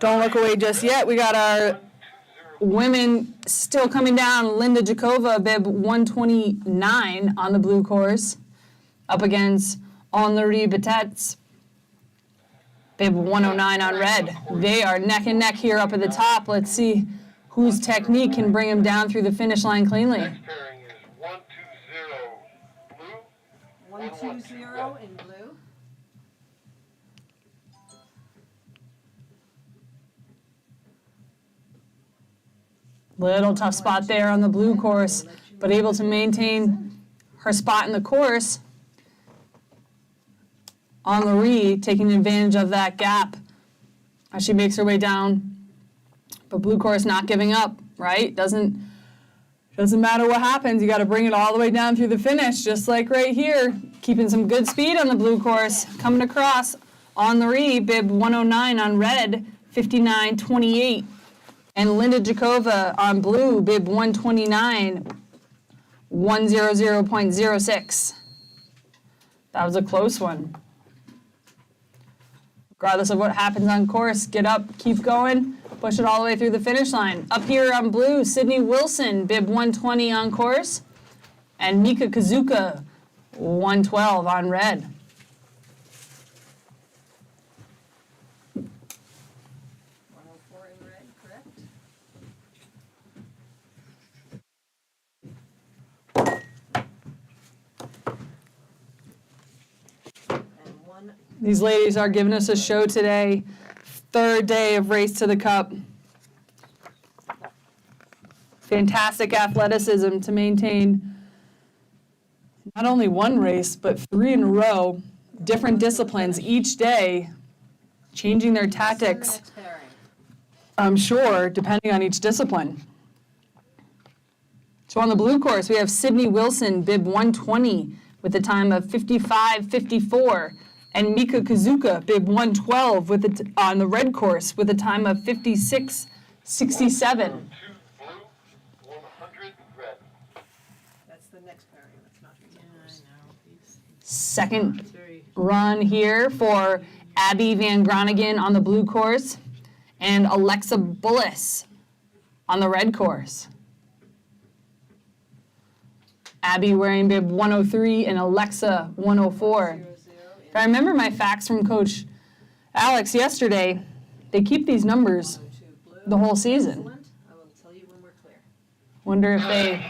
Don't look away just yet. We got our women still coming down. Linda Jakova, bib 129 on the blue course, up against Henri Betets, bib 109 on red. They are neck and neck here up at the top. Let's see whose technique can bring them down through the finish line cleanly. Next pairing is 120 blue. 120 in blue. Little tough spot there on the blue course, but able to maintain her spot in the course. Henri taking advantage of that gap as she makes her way down. But blue course not giving up, right? Doesn't matter what happens. You got to bring it all the way down through the finish, just like right here. Keeping some good speed on the blue course. Coming across Henri, bib 109 on red, 59.28. And Linda Jakova on blue, bib 129, 100.06. That was a close one. Regardless of what happens on course, get up, keep going, push it all the way through the finish line. Up here on blue, Sydney Wilson, bib 120 on course, and Mika Kazuka, 112 on red. 104 in red, correct? And one. These ladies are giving us a show today. Third day of Race to the Cup. Fantastic athleticism to maintain not only one race, but 3 in a row. Different disciplines each day, changing their tactics, Next pairing. I'm sure, depending on each discipline. So on the blue course, we have Sydney Wilson, bib 120, with a time of 55.54. And Mika Kazuka, bib 112, on the red course with a time of 56.67. 2 blue, 100 red. That's the next pairing. That's not your numbers. Second run here for Abby Van Groningen on the blue course and Alexa Bullis on the red course. Abby wearing bib 103 and Alexa 104. If I remember my facts from Coach Alex yesterday, they keep these numbers the whole season. Excellent. I will tell you when we're clear. Wonder if they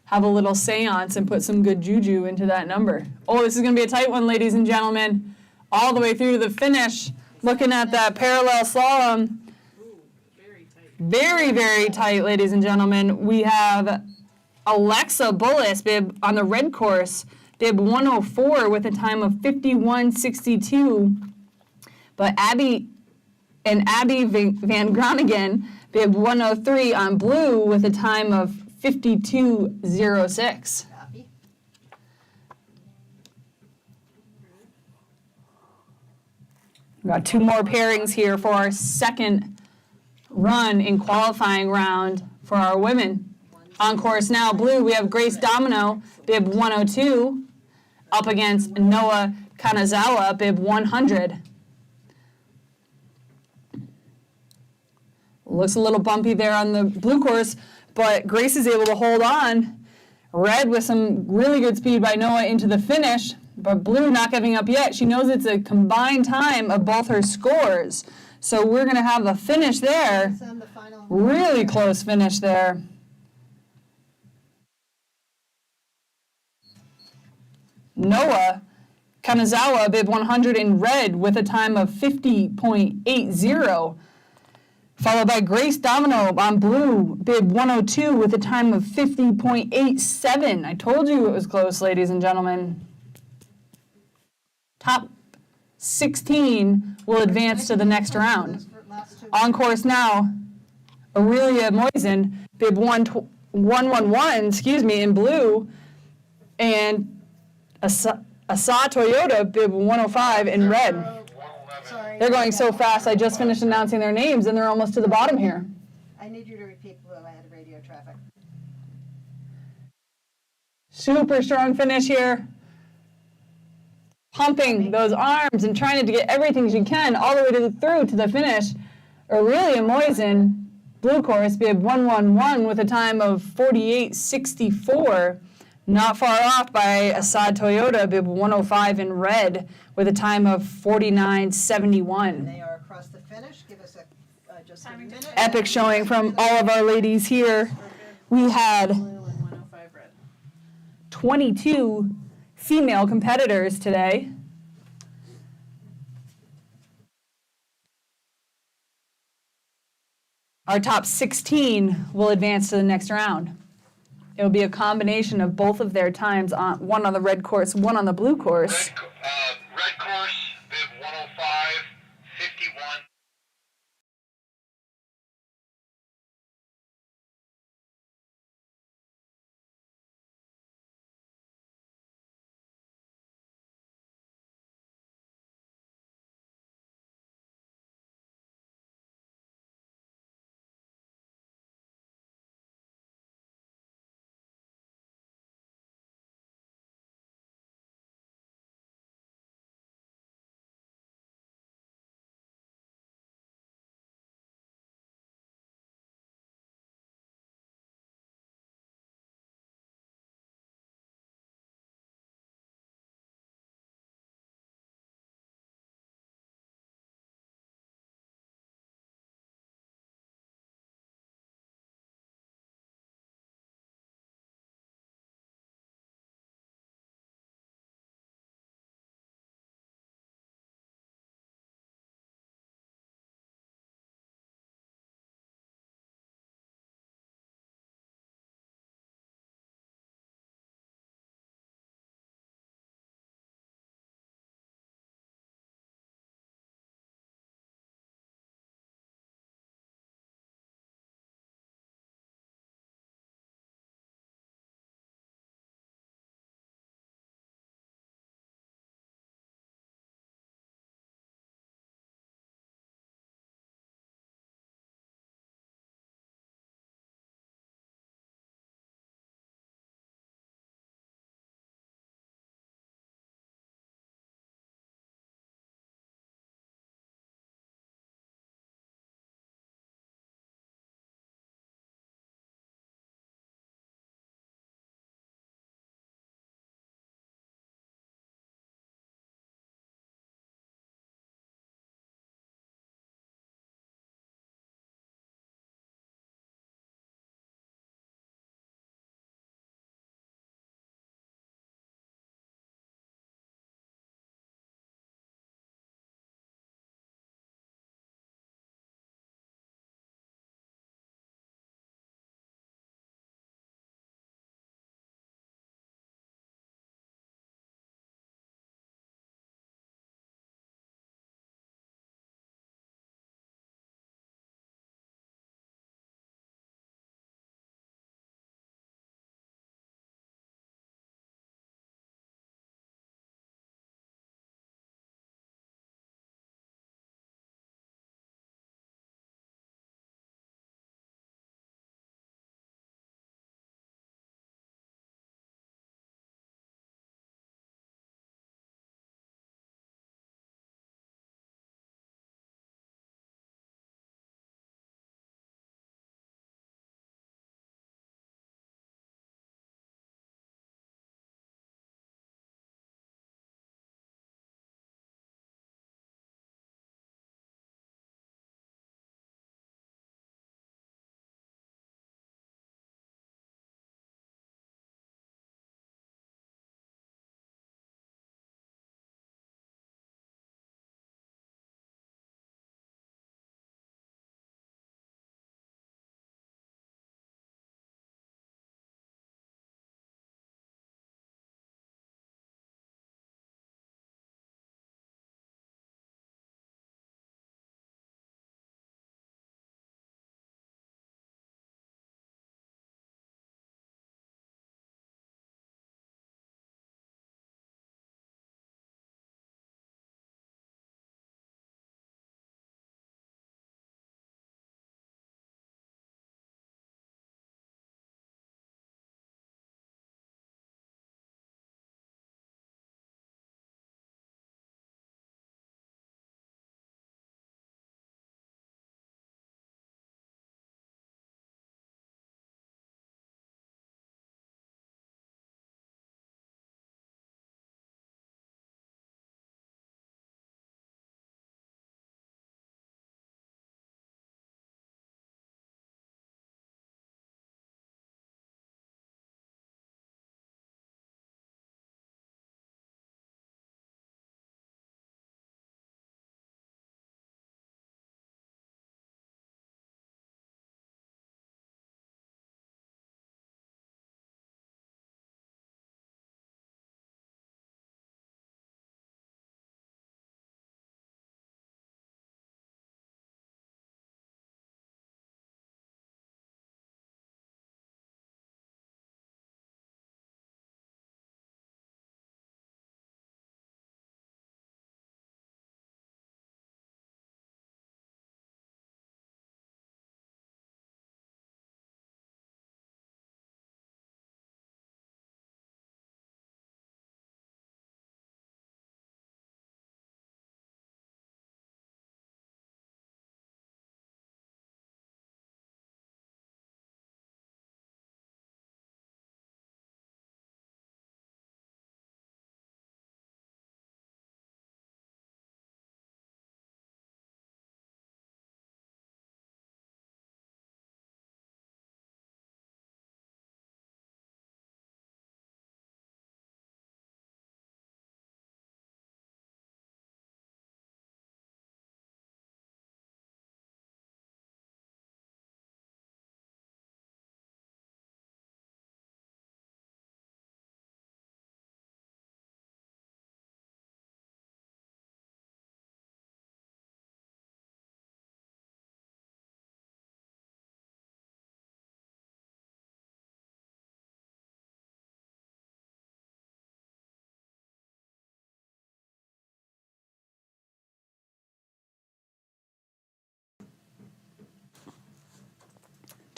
have a little seance and put some good juju into that number. Oh, this is going to be a tight one, ladies and gentlemen. All the way through to the finish. Looking at that parallel slalom. Very, very tight, ladies and gentlemen. We have Alexa Bullis, bib on the red course, bib 104 with a time of 51.62. But Abby Van Groningen, bib 103 on blue with a time of 52.06. Copy. We've got 2 more pairings here for our second run in qualifying round for our women. On course now, blue, we have Grace Domino, bib 102, up against Noah Kanazawa, bib 100. Looks a little bumpy there on the blue course, but Grace is able to hold on. Red with some really good speed by Noah into the finish, but blue not giving up yet. She knows it's a combined time of both her scores. So we're going to have a finish there. Send the final. Really close finish there. Noah Kanazawa, bib 100 in red with a time of 50.80. Followed by Grace Domino on blue, bib 102 with a time of 50.87. I told you it was close, ladies and gentlemen. Top 16 will advance to the next round. On course now, Aurelia Moisen, bib 111, in blue, and Asa Toyota, bib 105 in red. Sorry. They're going so fast, I just finished announcing their names, and they're almost to the bottom here. I need you to repeat blue. I had radio traffic. Super strong finish here. Pumping those arms and trying to get everything she can all the way through to the finish. Aurelia Moisen Blue course, bib 111 with a time of 48.64. Not far off by Assad Toyota, bib 105 in red with a time of And 49.71. they are across the finish. Give us just a Timing to minute. Epic showing from all of our ladies here. We had Blue and 105 red. 22 female competitors today. Our top 16 will advance to the next round. It will be a combination of both of their times, one on the red course, one on the blue course. Red course, bib 105, 51.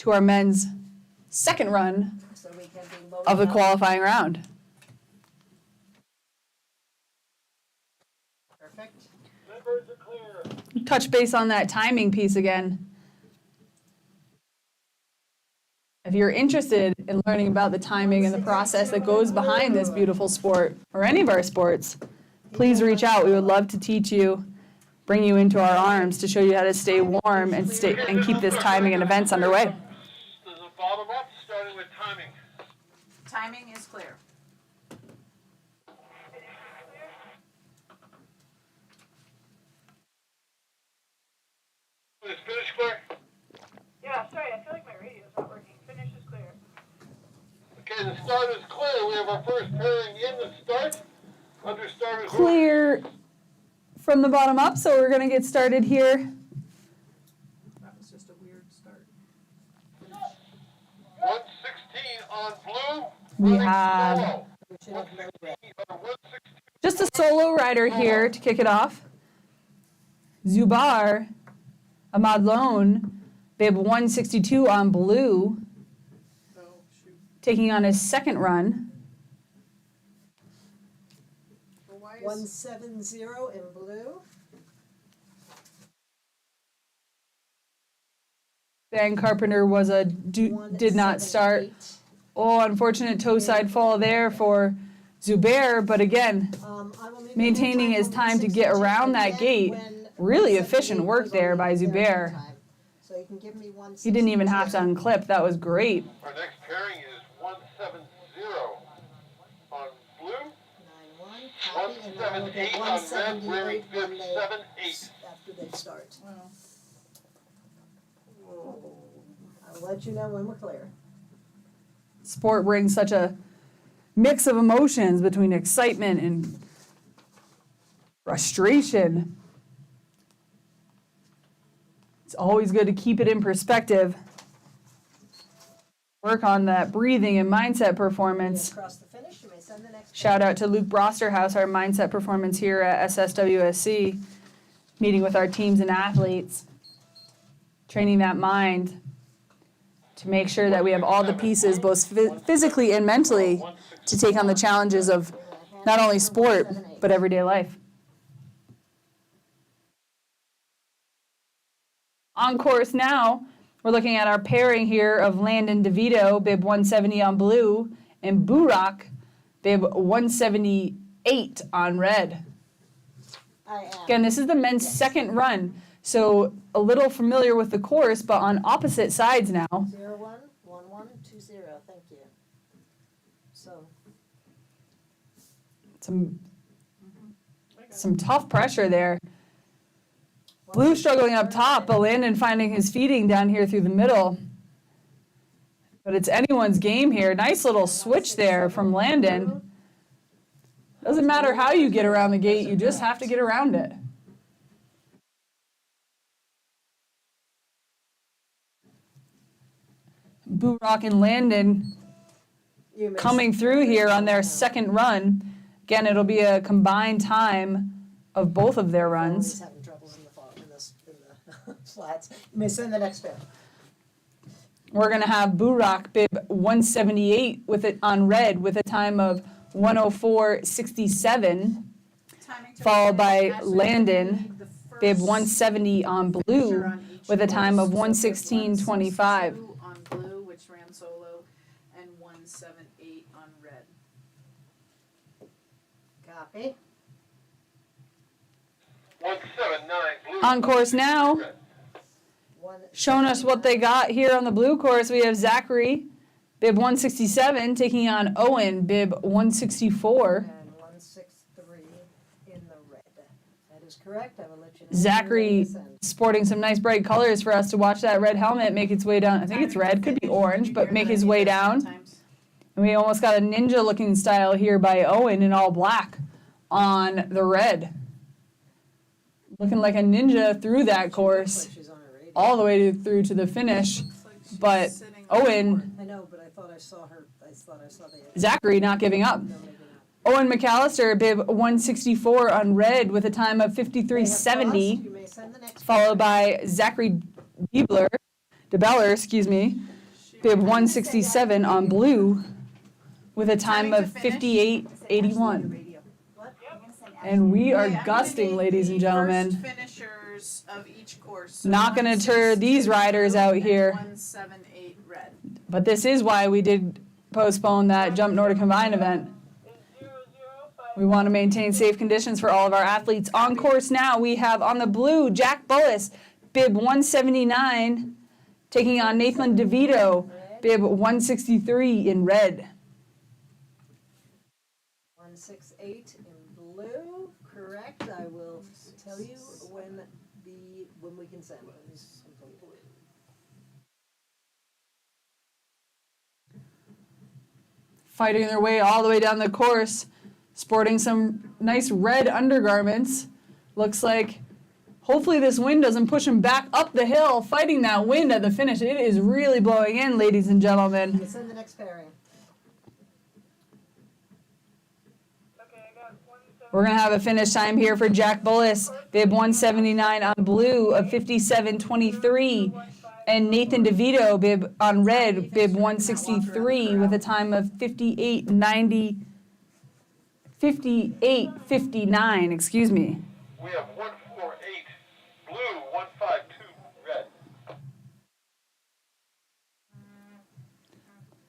to our men's second run So we can be loaded of the up. qualifying round. Perfect. Members are clear. Touch base on that timing piece again. If you're interested in learning about the timing and the process that goes behind this beautiful sport, or any of our sports, please reach out. We would love to teach you, bring you into our arms to show you how to stay warm and keep this timing and events underway. Does it bottom up, starting with timing? Timing is clear. Is finish clear? Yeah, sorry, I feel like my radio's not working. Finish is clear. Okay, the start is clear. We have our first pairing in the start. Under start is Clear from the bottom up, so we're going to get started here. That was just a weird start. 116 on blue. We running have solo. We should have loaded up. 116. just a solo rider here to kick it off. Zubar Amadlone, bib 162 on blue, Oh, shoot. taking on his second run. Well, why is 170 in blue. Van Carpenter was did not start. 178. Oh, unfortunate toe side fall there for Zubair, but again, I will make maintaining his time to get around that gate. Really efficient work there by Zubair. So you can give me 162. He didn't even have to unclip. That was great. Our next pairing is 170 on blue. 91, copy, and then I will get 178 on red, 178 wearing when bib they, 78. after they start. well, I'll let you know when we're clear. Sport brings such a mix of emotions between excitement and frustration. It's always good to keep it in perspective. Work on that breathing and mindset performance. Across the finish, you may send the next. Shout out to Luke Brosterhouse, our mindset performance here at SSWSC, meeting with our teams and athletes, training that mind to make sure that we have all the pieces, both physically and mentally, to take on the challenges of not only sport, but everyday life. On course now, we're looking at our pairing here of Landon DeVito, bib 170 on blue, and Burak, bib 178 on red. I am. Again, this is the men's second run, so a little familiar with the course, but on opposite sides now. 011120, thank you. So, Some tough pressure there. Blue struggling up top, but Landon finding his feeding down here through the middle. But it's anyone's game here. Nice little switch there from Landon. Doesn't matter how you get around the gate, you just have to get around it. Burak and Landon you may coming through here on their second run. Again, it'll be a combined time of both of their Always runs. having troubles in the flats. You may send the next pair. We're going to have Burak bib 178 with it on red with a time of 104.67, timing to followed by finish. Actually, Landon we need the bib first 170 on finisher blue on each with a time of course. So bib 116.25. 162 on blue, which ran solo, and 178 on red. Copy. 179 blue. On course now, showing us what they got here on the blue course, we have Zachary, bib 167, taking on Owen, bib 164. And 163 in the red. That is correct. I will let you know. Zachary sporting some nice bright colors for us to watch that red helmet make its way down. I think it's red, could be orange, but make his way down. Sometimes. And we almost got a ninja looking style here by Owen in all black on the red. Looking like a ninja through that course, She's on her radio. all the way through to the finish. Looks like she's But sitting on Owen, I know, but I thought I saw her. I thought I saw the. Zachary not giving up. No, maybe not. Owen McAllister, bib 164 on red with a time of They have 53.70. crossed. You may send the next Followed pair. by Zachary Diebler, DeBeller, excuse me, bib 167 on blue with a time of 58.81. And we are gusting, ladies and gentlemen. First finishers of each course. So Not going to deter these riders out here. 178 red. But this is why we did postpone that Jump Nordic Combined event. We want to maintain safe conditions for all of our athletes. On course now, we have on the blue, Jack Bullis, bib 179, taking on Nathan DeVito, bib 163 in red. 168 in blue, correct. I will tell you when we can send it. Fighting their way all the way down the course, sporting some nice red undergarments. Looks like hopefully this wind doesn't push them back up the hill, fighting that wind at the finish. It is really blowing in, ladies and gentlemen. Let's send the next pairing. We're going to have a finish time here for Jack Bullis, bib 179 on blue of 57.23. And Nathan DeVito, bib on red, bib 163 with a time of 58.59, excuse me. We have 148 blue, 152 red.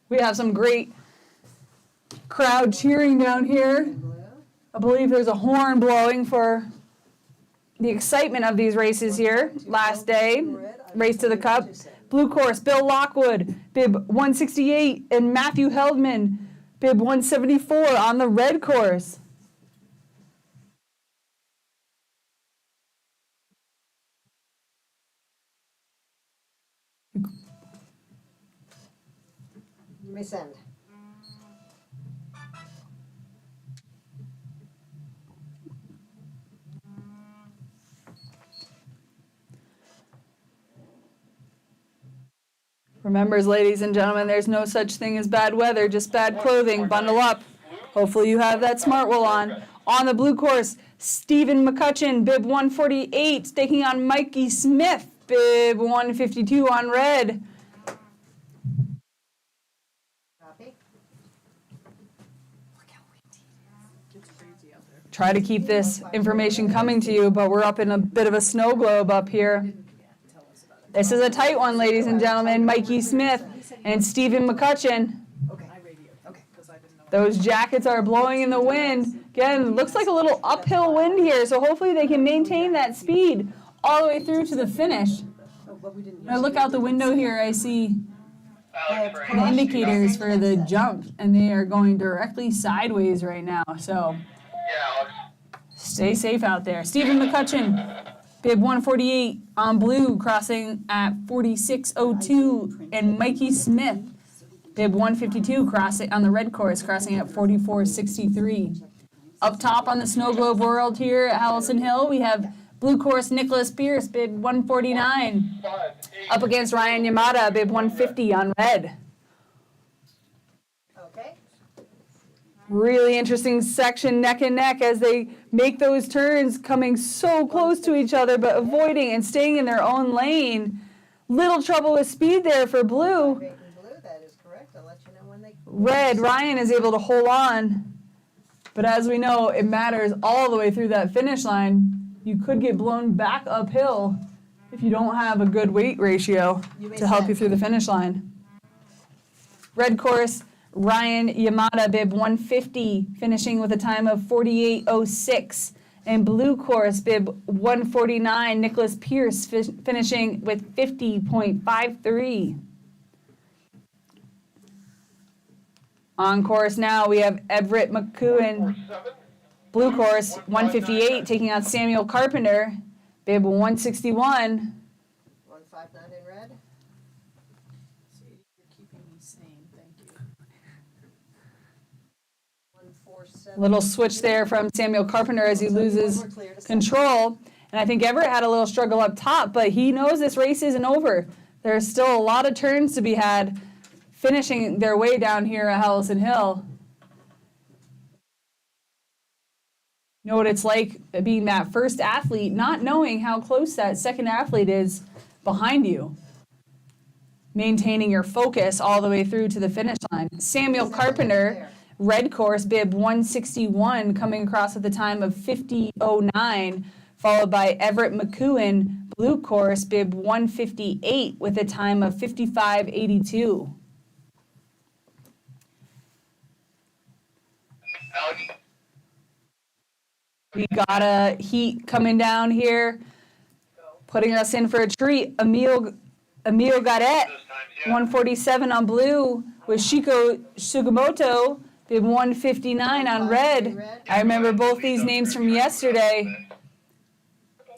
We have some great crowd cheering down here. Blue. I believe there's a horn blowing for the excitement of these races here. Last day, race to the cup. Blue course, Bill Lockwood, bib 168, and Matthew Heldman, bib 174 on the red course. You may send. Remembers, ladies and gentlemen, there's no such thing as bad weather, just bad clothing. Bundle up. Hopefully you have that smart wool on. On the blue course, Stephen McCutcheon, bib 148, taking on Mikey Smith, bib 152 on red. Copy. Try to keep this information coming to you, but we're up in a bit of a snow globe up here. This is a tight one, ladies and gentlemen. Mikey Smith and Stephen McCutcheon. Okay. Those jackets are blowing in the wind. Again, looks like a little uphill wind here, so hopefully they can maintain that speed all the way through to the finish. Oh, but we didn't When I look out the window here, I see Alex, the indicators for the jump, and they are going directly sideways right now. So yeah, Alex. stay safe out there. Stephen McCutcheon, bib 148 on blue, crossing at 46.02, and Mikey Smith, bib 152, crossing on the red course, crossing at 44.63. Up top on the snow globe world here at Howelsen Hill, we have blue course Nicholas Pierce, bib 149, 5, 8. up against Ryan Yamada, bib 150 on red. Okay. Really interesting section, neck and neck, as they make those turns, coming so close to each other, but avoiding and staying in their own lane. Little trouble with speed there for blue. Great in blue, that is correct. I'll let you know when they. Red, Ryan is able to hold on. But as we know, it matters all the way through that finish line. You could get blown back uphill if you don't have a good weight ratio to help you through the finish line. Red course, Ryan Yamada, bib 150, finishing with a time of 48.06. And blue course, bib 149, Nicholas Pierce, finishing with 50.53. On course now, we have Everett McCoon, 7. blue course, 158, taking on Samuel Carpenter, bib 161. 159 in red. See, you're keeping me sane, thank you. 147. Little switch there from Samuel Carpenter as he loses control. And I think Everett had a little struggle up top, but he knows this race isn't over. There's still a lot of turns to be had, finishing their way down here at Howelsen Hill. You know what it's like being that first athlete, not knowing how close that second athlete is behind you. maintaining your focus all the way through to the finish line. Samuel Carpenter, red course, bib 161, coming across at the time of 50:09, followed by Everett McEwen, blue course, bib 158, with a time of 55:82. Alex, We got a heat coming down here, putting us in for a treat. Emil Gaudet, those times, yeah. 147 on blue, with Shiko Sugimoto, bib 159 on red. I remember both these names from yesterday.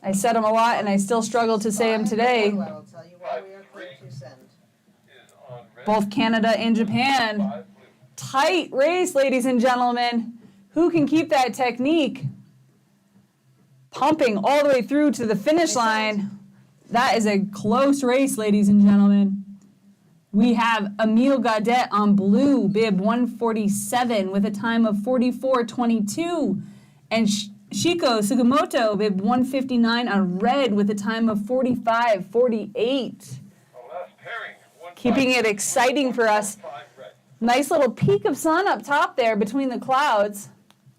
I said them a lot, and I still struggle to say them today. I will tell you why we are clear to send. Is on red. Both Canada and Japan. Tight race, ladies and gentlemen. Who can keep that technique? Pumping all the way through to the finish line. That is a close race, ladies and gentlemen. We have Emil Gaudet on blue, bib 147, with a time of 44:22. And Shiko Sugimoto, bib 159 on red, with a time of 45:48. Last pairing. Keeping it exciting for us. Nice little peak of sun up top there between the clouds.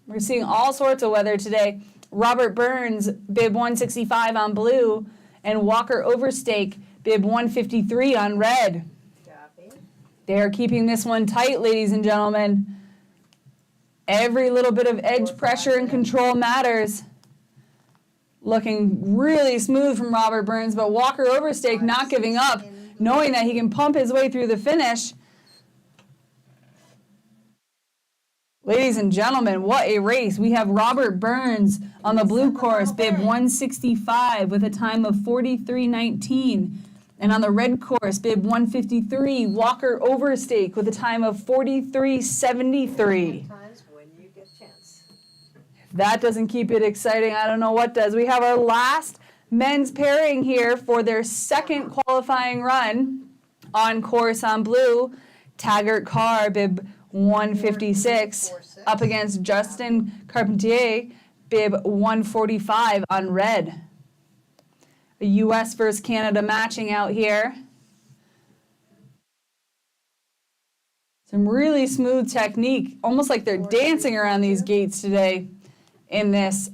We're seeing all sorts of weather today. Robert Burns, bib 165 on blue, and Walker Overstake, bib 153 on red. Copy. They are keeping this one tight, ladies and gentlemen. Every little bit of edge pressure and control matters. Looking really smooth from Robert Burns, but Walker Overstake not giving up, knowing that he can pump his way through the finish. Ladies and gentlemen, what a race. We have Robert Burns on the blue course, bib 165, with a time of 43:19. And on the red course, bib 153, Walker Overstake, with a time of 43:73. Times when you get a chance. If that doesn't keep it exciting, I don't know what does. We have our last men's pairing here for their second qualifying run on course on blue. Taggart Carr, bib 156, up against Justin Carpentier, bib 145 on red. A U.S. versus Canada matching out here. Some really smooth technique, almost like they're dancing around these gates today in this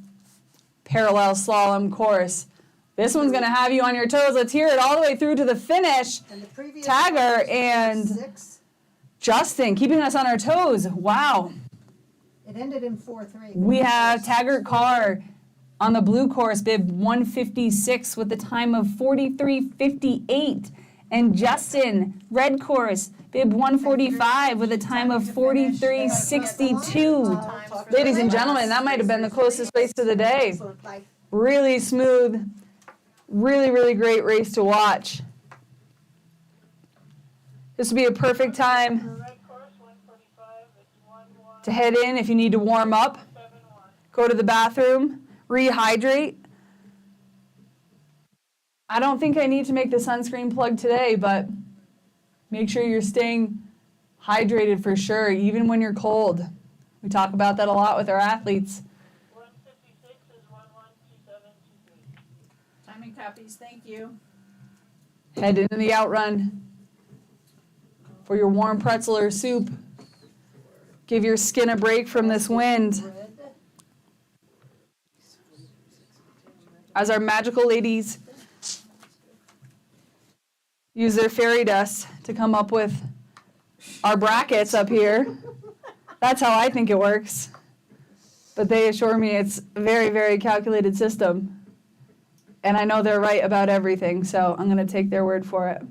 parallel slalom course. This one's going to have you on your toes. Let's hear it all the way through to the finish. And the previous Tagger one was and 6. Justin keeping us on our toes. Wow. It ended in 4-3. We have Taggart Carr on the blue course, bib 156, with a time of 43:58. And Justin, red course, bib 145, with a time of 43:62. Ladies and gentlemen, that might have been the closest race of the day. Excellent. Like, Really smooth, really, really great race to watch. This would be a perfect time Red course, 145, it's 1-1, to head in if you need to warm up, 7-1. go to the bathroom, rehydrate. I don't think I need to make the sunscreen plug today, but make sure you're staying hydrated for sure, even when you're cold. We talk about that a lot with our athletes. 156 is 112723. Timing copies, thank you. Head into the outrun for your warm pretzel or soup. Give your skin a break from this wind. red. As our magical ladies use their fairy dust to come up with our brackets up here. That's how I think it works. But they assure me it's a very, very calculated system. And I know they're right about everything, so I'm going to take their word for it.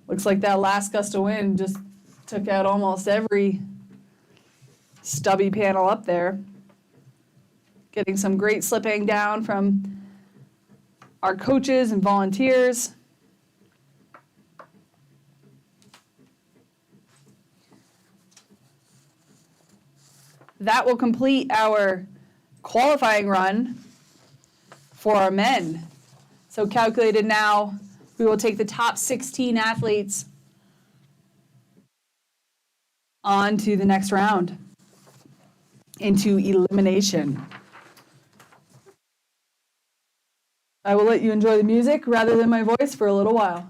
Looks like that last gust of wind just took out almost every stubby panel up there. Getting some great slipping down from our coaches and volunteers. That will complete our qualifying run for our men. So calculated now, we will take the top 16 athletes on to the next round into elimination. I will let you enjoy the music rather than my voice for a little while.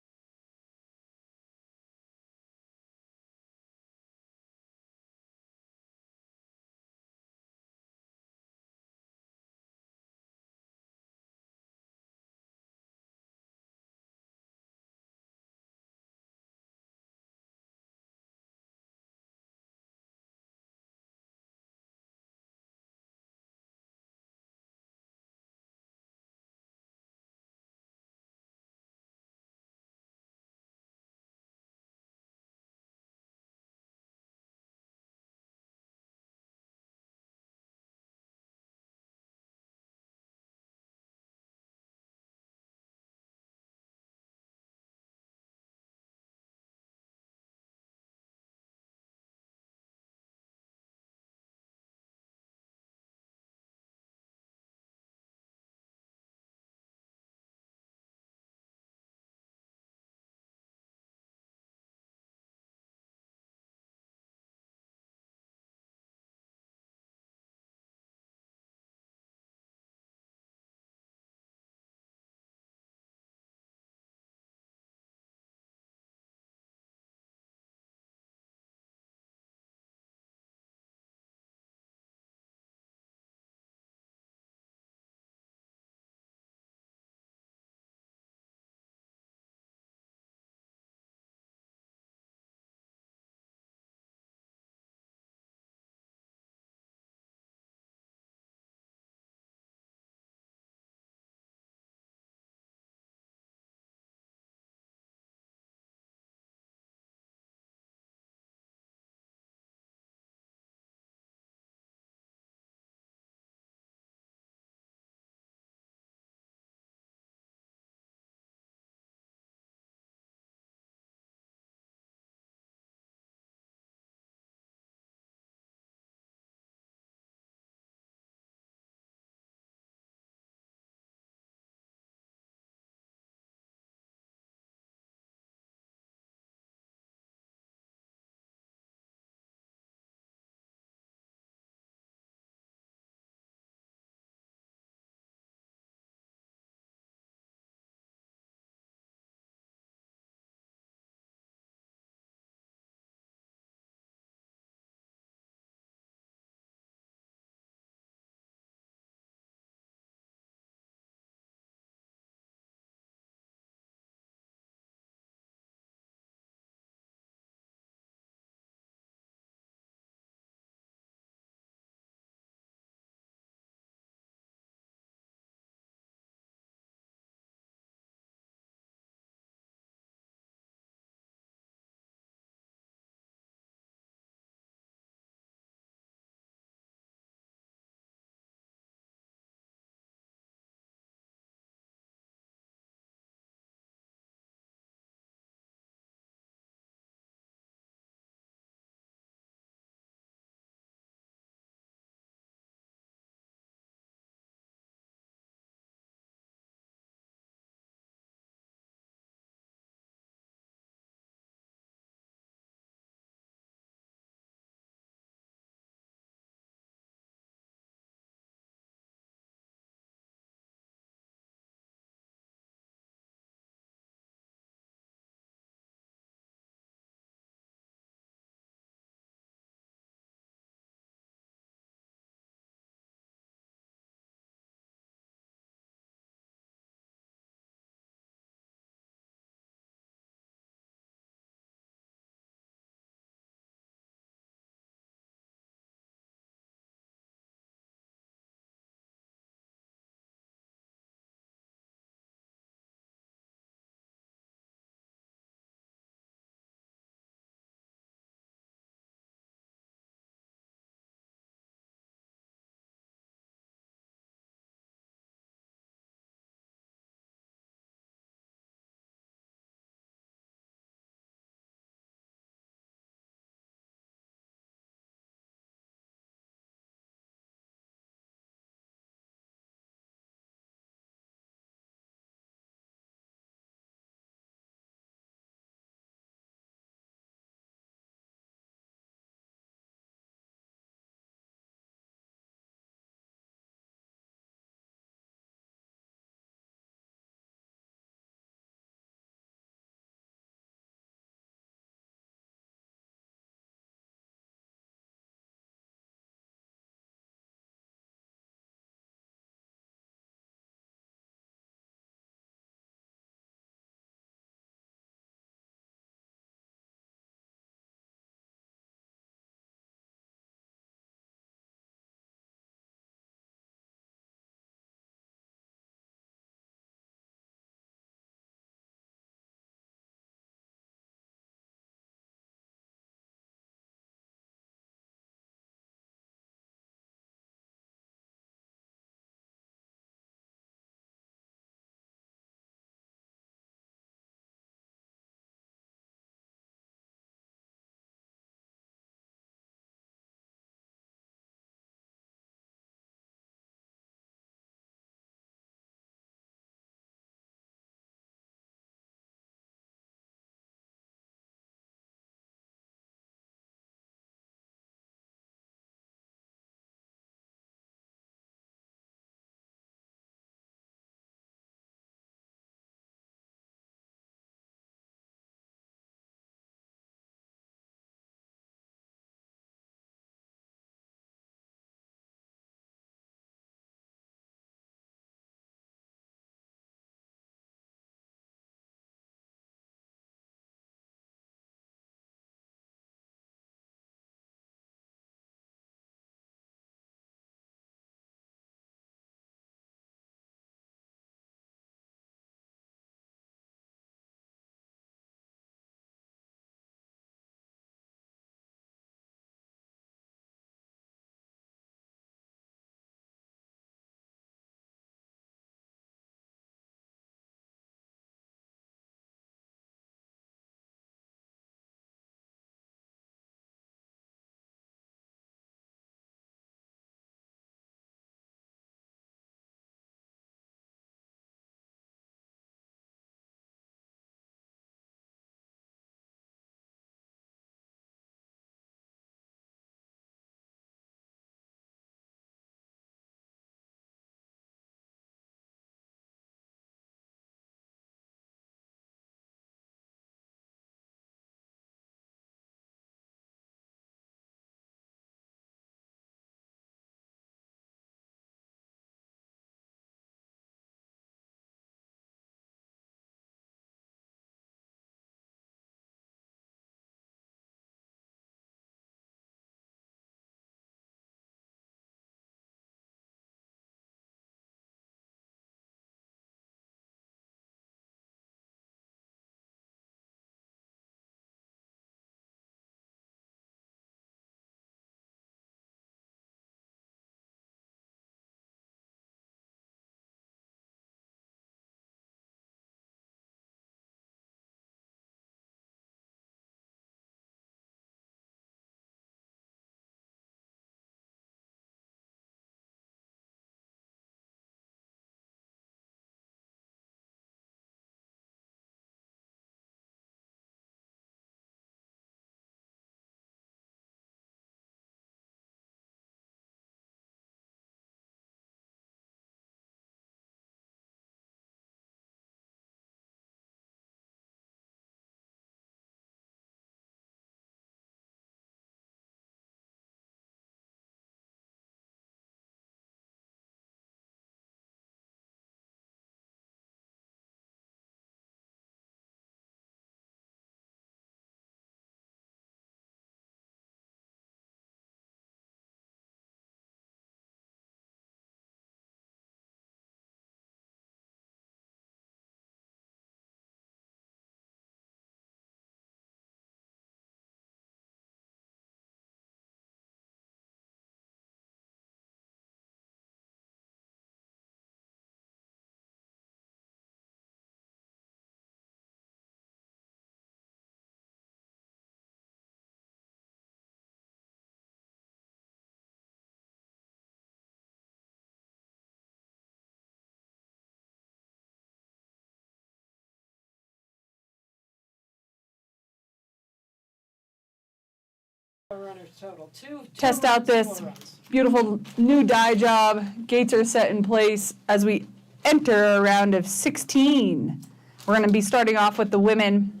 Runners total, two Test out runs, this 4 runs. beautiful new dye job. Gates are set in place as we enter a round of 16. We're going to be starting off with the women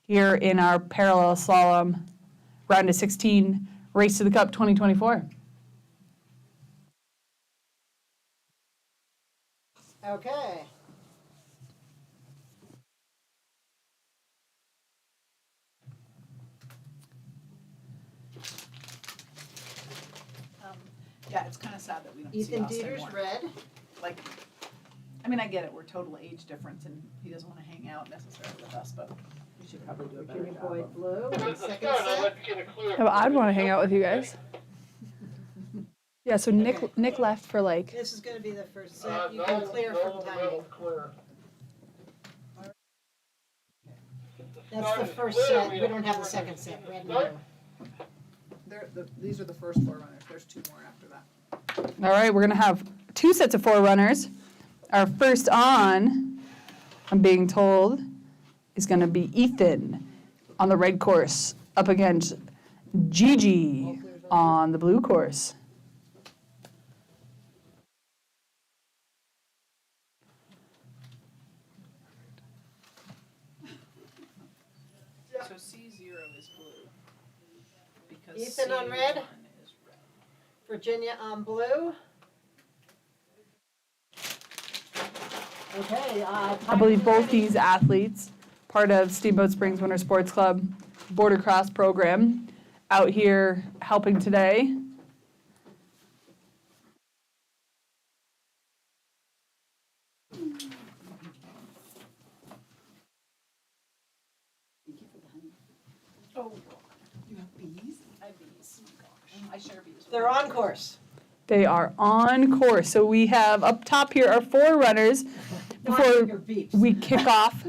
here in our parallel slalom round of 16 Race to the Cup 2024. Okay. Yeah, it's kind of sad that we don't see Ethan us Dieter's anymore. red. Like, I mean, I get it, we're total age difference and he doesn't want to hang out necessarily with us, but we should probably do a better Jimmy job. Boyd of- blue. Let's And start. second I'll set. let you get a clue. I'd want to hang out with you guys. Yeah, so Okay. Nick left for like, This is going to be the first set. You can clear from timing. Clear. That's the first set. We don't have the second set. Red and blue. These are the first 4 runners, there's 2 more after that. all right, we're going to have 2 sets of 4 runners. Our first on, I'm being told, is going to be Ethan on the red course up against Gigi on the blue course. So C0 is blue. Because Ethan on red? C1 is red. Virginia on blue. Okay. I believe both these athletes, part of Steamboat Springs Winter Sports Club Border Cross program, out here helping today. Oh, you have bees? I have bees. Oh my gosh. I share bees. with They're my on kids. course. They are on course. So we have up top here our 4 runners. Before we kick off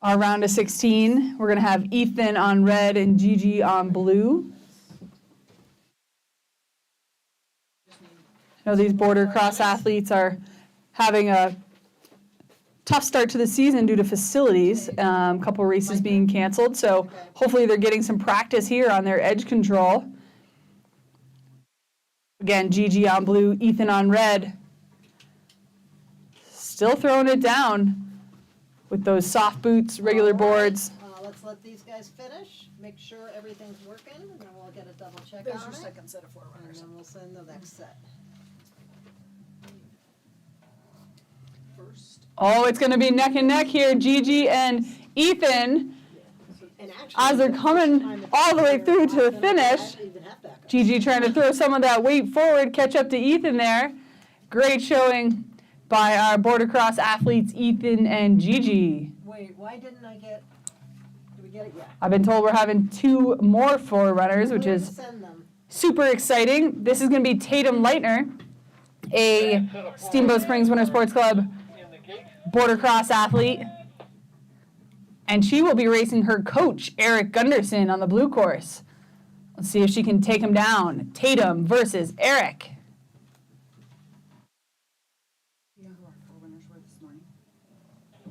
our round of 16, we're going to have Ethan on red and Gigi on blue. I know these border cross athletes are having a tough start to the season due to facilities, a couple races being canceled. So hopefully they're getting some practice here on their edge control. Again, Gigi on blue, Ethan on red. Still throwing it down with those soft boots, regular boards. Let's let these guys finish. Make sure everything's working, and then we'll get a double check There's on your it. second set of 4 And runners. then we'll send the next set. First. Oh, it's going to be neck and neck here, Gigi and Ethan. And actually, As they're coming all the way through to the finish, Gigi trying to throw some of that weight forward, catch up to Ethan there. Great showing by our border cross athletes, Ethan and Gigi. Wait, why didn't I get? Did we get it yet? I've been told we're having 2 more 4 runners, which Where to is send them? super exciting. This is going to be Tatum Leitner, a Steamboat Springs Winter Sports Club In the gate. border cross athlete. And she will be racing her coach, Eric Gunderson, on the blue course. Let's see if she can take him down. Tatum versus Eric. You know who our 4 winners were this morning?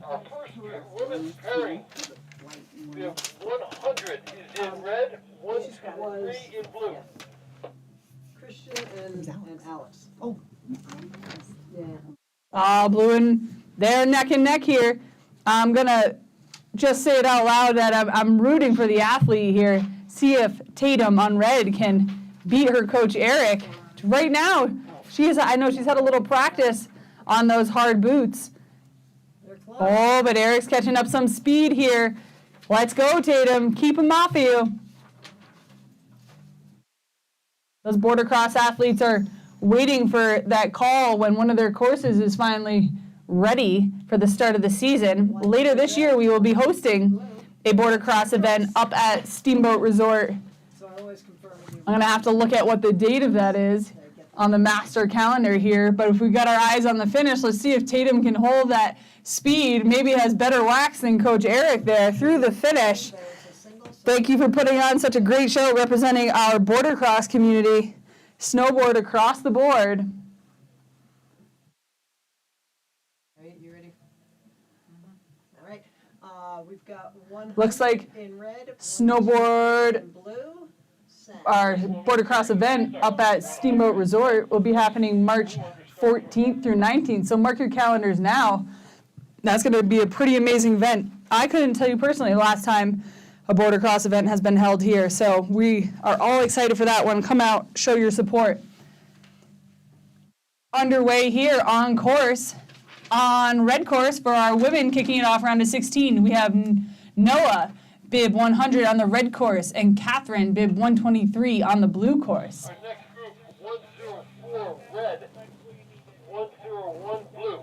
Our first women's pairing. White and We white. have 100 is in red, 123 in blue. Christian and Alex. Oh. Yeah. Blue and they're neck and neck here. I'm going to just say it out loud that I'm rooting for the athlete here. See if Tatum on red can beat her coach Eric. Right now, I know she's had a little practice on those hard boots. They're close. Oh, but Eric's catching up some speed here. Let's go, Tatum. Keep him off of you. Those border cross athletes are waiting for that call when one of their courses is finally ready for the start of the season. Later this year, we will be hosting a border cross event up at Steamboat Resort. So I always confirm with you. I'm going to have to look at what the date of that is on the master calendar here. But if we got our eyes on the finish, let's see if Tatum can hold that speed. Maybe has better wax than Coach Eric there through the finish. There's a single Thank you for putting on such a great show representing our border cross community. Snowboard across the board. All right, you ready? All right. We've got 100 Looks like in red, snowboard, in blue, send. our border cross event up at Steamboat Resort will be happening March 14th through 19th. So mark your calendars now. That's going to be a pretty amazing event. I couldn't tell you personally the last time a border cross event has been held here. So we are all excited for that one. Come out, show your support. Underway here on course, on red course for our women kicking it off round of 16. We have Noah, bib 100 on the red course, and Catherine, bib 123 on the blue course. Our next group, 104 red, 101 blue.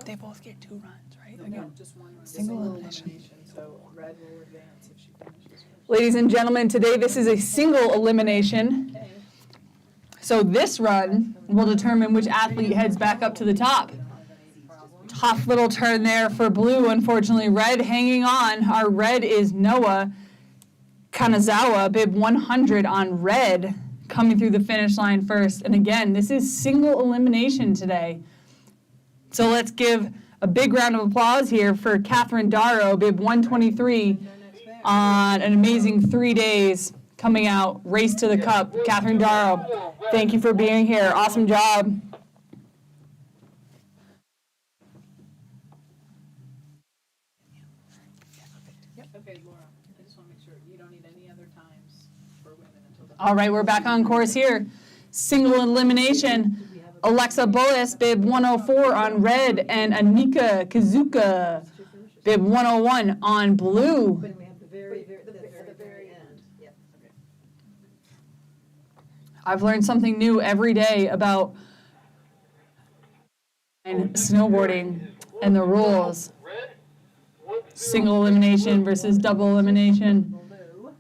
They both get 2 runs, right? No, just one run. Single elimination. So red will advance if she finishes first. Ladies and gentlemen, today this is a single elimination. So this run will determine which athlete heads back up to the top. Tough little turn there for blue, unfortunately. Red hanging on. Our red is Noah Kanazawa, bib 100 on red, coming through the finish line first. And again, this is single elimination today. So let's give a big round of applause here for Catherine Darrow, bib 123, on an amazing 3 days coming out, race to the cup. Catherine Darrow, thank you for being here. Awesome job. Okay, Laura, I just want to make sure you don't need any other times for women until the. All right, we're back on course here. Single elimination. Alexa Boas, bib 104 on red, and Anika Kazuka, bib 101 on blue. When we have the very end. Yep. I've learned something new every day about snowboarding and the rules. Single elimination versus double elimination. Blue,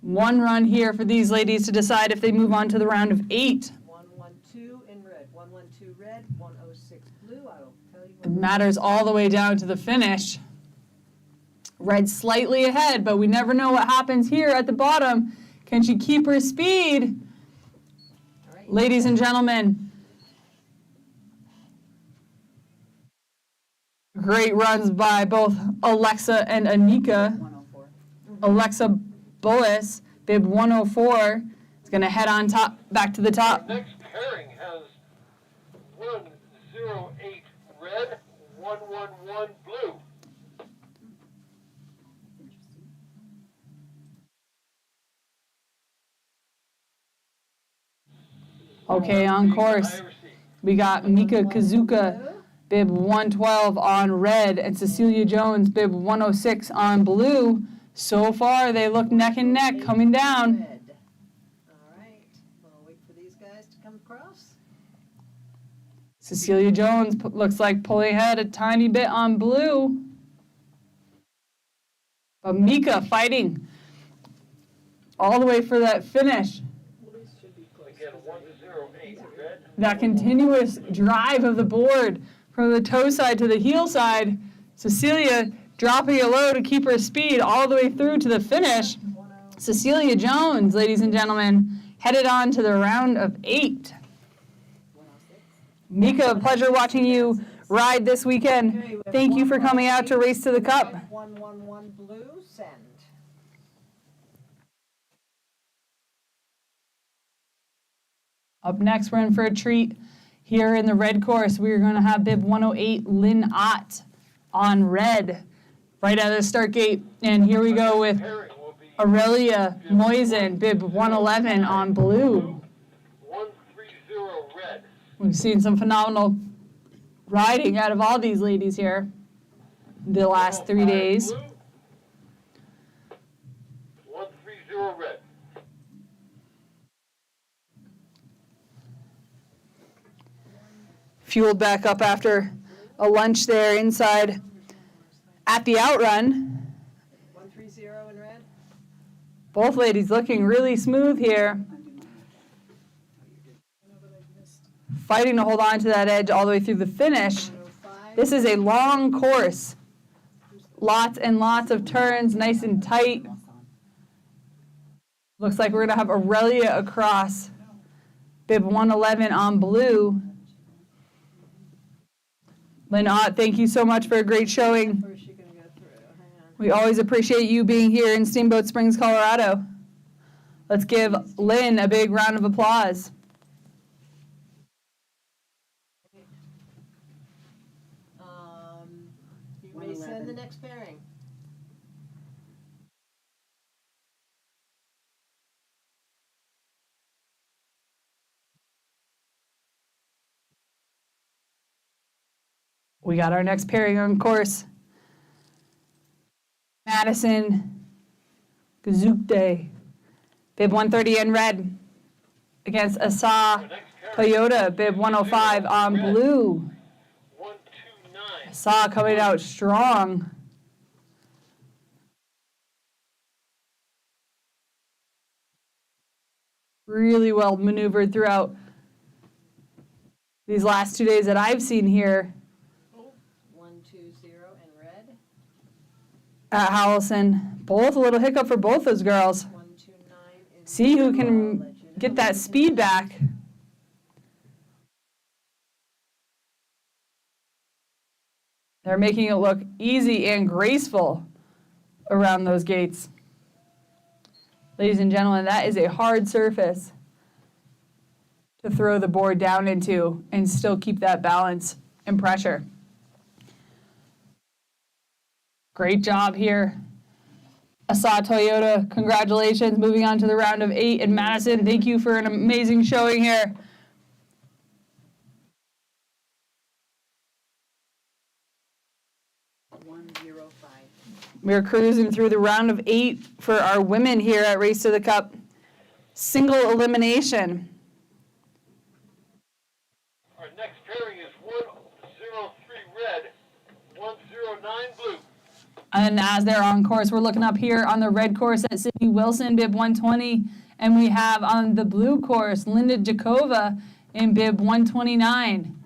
1 run here for these ladies to decide if they move on to the round of 8. 112 in red, 112 red, 106 blue. I will tell you It what. matters all the way down to the finish. Red slightly ahead, but we never know what happens here at the bottom. Can she keep her speed? All right. Ladies and gentlemen, great runs by both Alexa and Anika. 104. Alexa Boas, bib 104, is going to head on top, back to the top. Next pairing has 108 red, 111 blue. Okay, on course. We got Mika Kazuka, bib 112 on red, and Cecilia Jones, bib 106 on blue. So far, they look neck and neck coming down. Red. All right. We'll wait for these guys to come across. Cecilia Jones looks like pulling ahead a tiny bit on blue. But Mika fighting all the way for that finish. Again, 108 red. That continuous drive of the board from the toe side to the heel side. Cecilia dropping it low to keep her speed all the way through to the finish. Cecilia Jones, ladies and gentlemen, headed on to the round of 8. Mika, a pleasure watching you ride this weekend. Thank you for coming out to Race to the Cup. 111 blue, send. Up next, we're in for a treat. Here in the red course, we're going to have bib 108, Lynn Ott, on red, right out of the start gate. And here we go with Pairing will be Aurelia Moisen, bib 111 on blue. 130 red. We've seen some phenomenal riding out of all these ladies here the last 3 days. 130 red. Fueled back up after a lunch there inside at the outrun. 130 in red. Both ladies looking really smooth here. Fighting to hold on to that edge all the way through the finish. 105. This is a long course. Lots and lots of turns, nice and tight. Looks like we're going to have Aurelia across. Bib 111 on blue. Lynn Ott, thank you so much for a great showing. Where's she gonna go through? Hang on. We always appreciate you being here in Steamboat Springs, Colorado. Let's give Lynn a big round of applause. You may send the next pairing. We got our next pairing on course. Madison Gazukde, bib 130 in red, against Asa Toyota, bib 105 on blue. 129. Asa coming out strong. Really well maneuvered throughout these last 2 days that I've seen here 120 in red. at Howelsen. Both a little hiccup for both those girls. 129 in See who blue. I'll can let you know. get that speed back. They're making it look easy and graceful around those gates. Ladies and gentlemen, that is a hard surface to throw the board down into and still keep that balance and pressure. Great job here. Asa Toyota, congratulations. Moving on to the round of 8. And Madison, thank you for an amazing showing here. We're cruising through the round of 8 for our women here at Race to the Cup. Single elimination. Our next pairing is 103 red, 109 blue. And as they're on course, we're looking up here on the red course at Sydney Wilson, bib 120. And we have on the blue course, Linda Jakova in bib 129.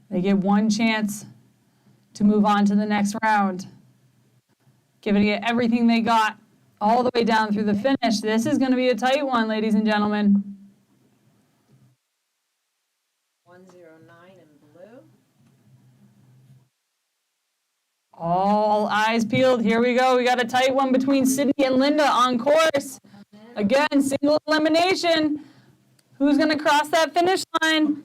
They get one chance to move on to the next round. Giving it everything they got all the way down through the finish. This is going to be a tight one, ladies and gentlemen. 109 in blue. All eyes peeled. Here we go. We got a tight one between Sydney and Linda on course. Again, single elimination. Who's going to cross that finish line?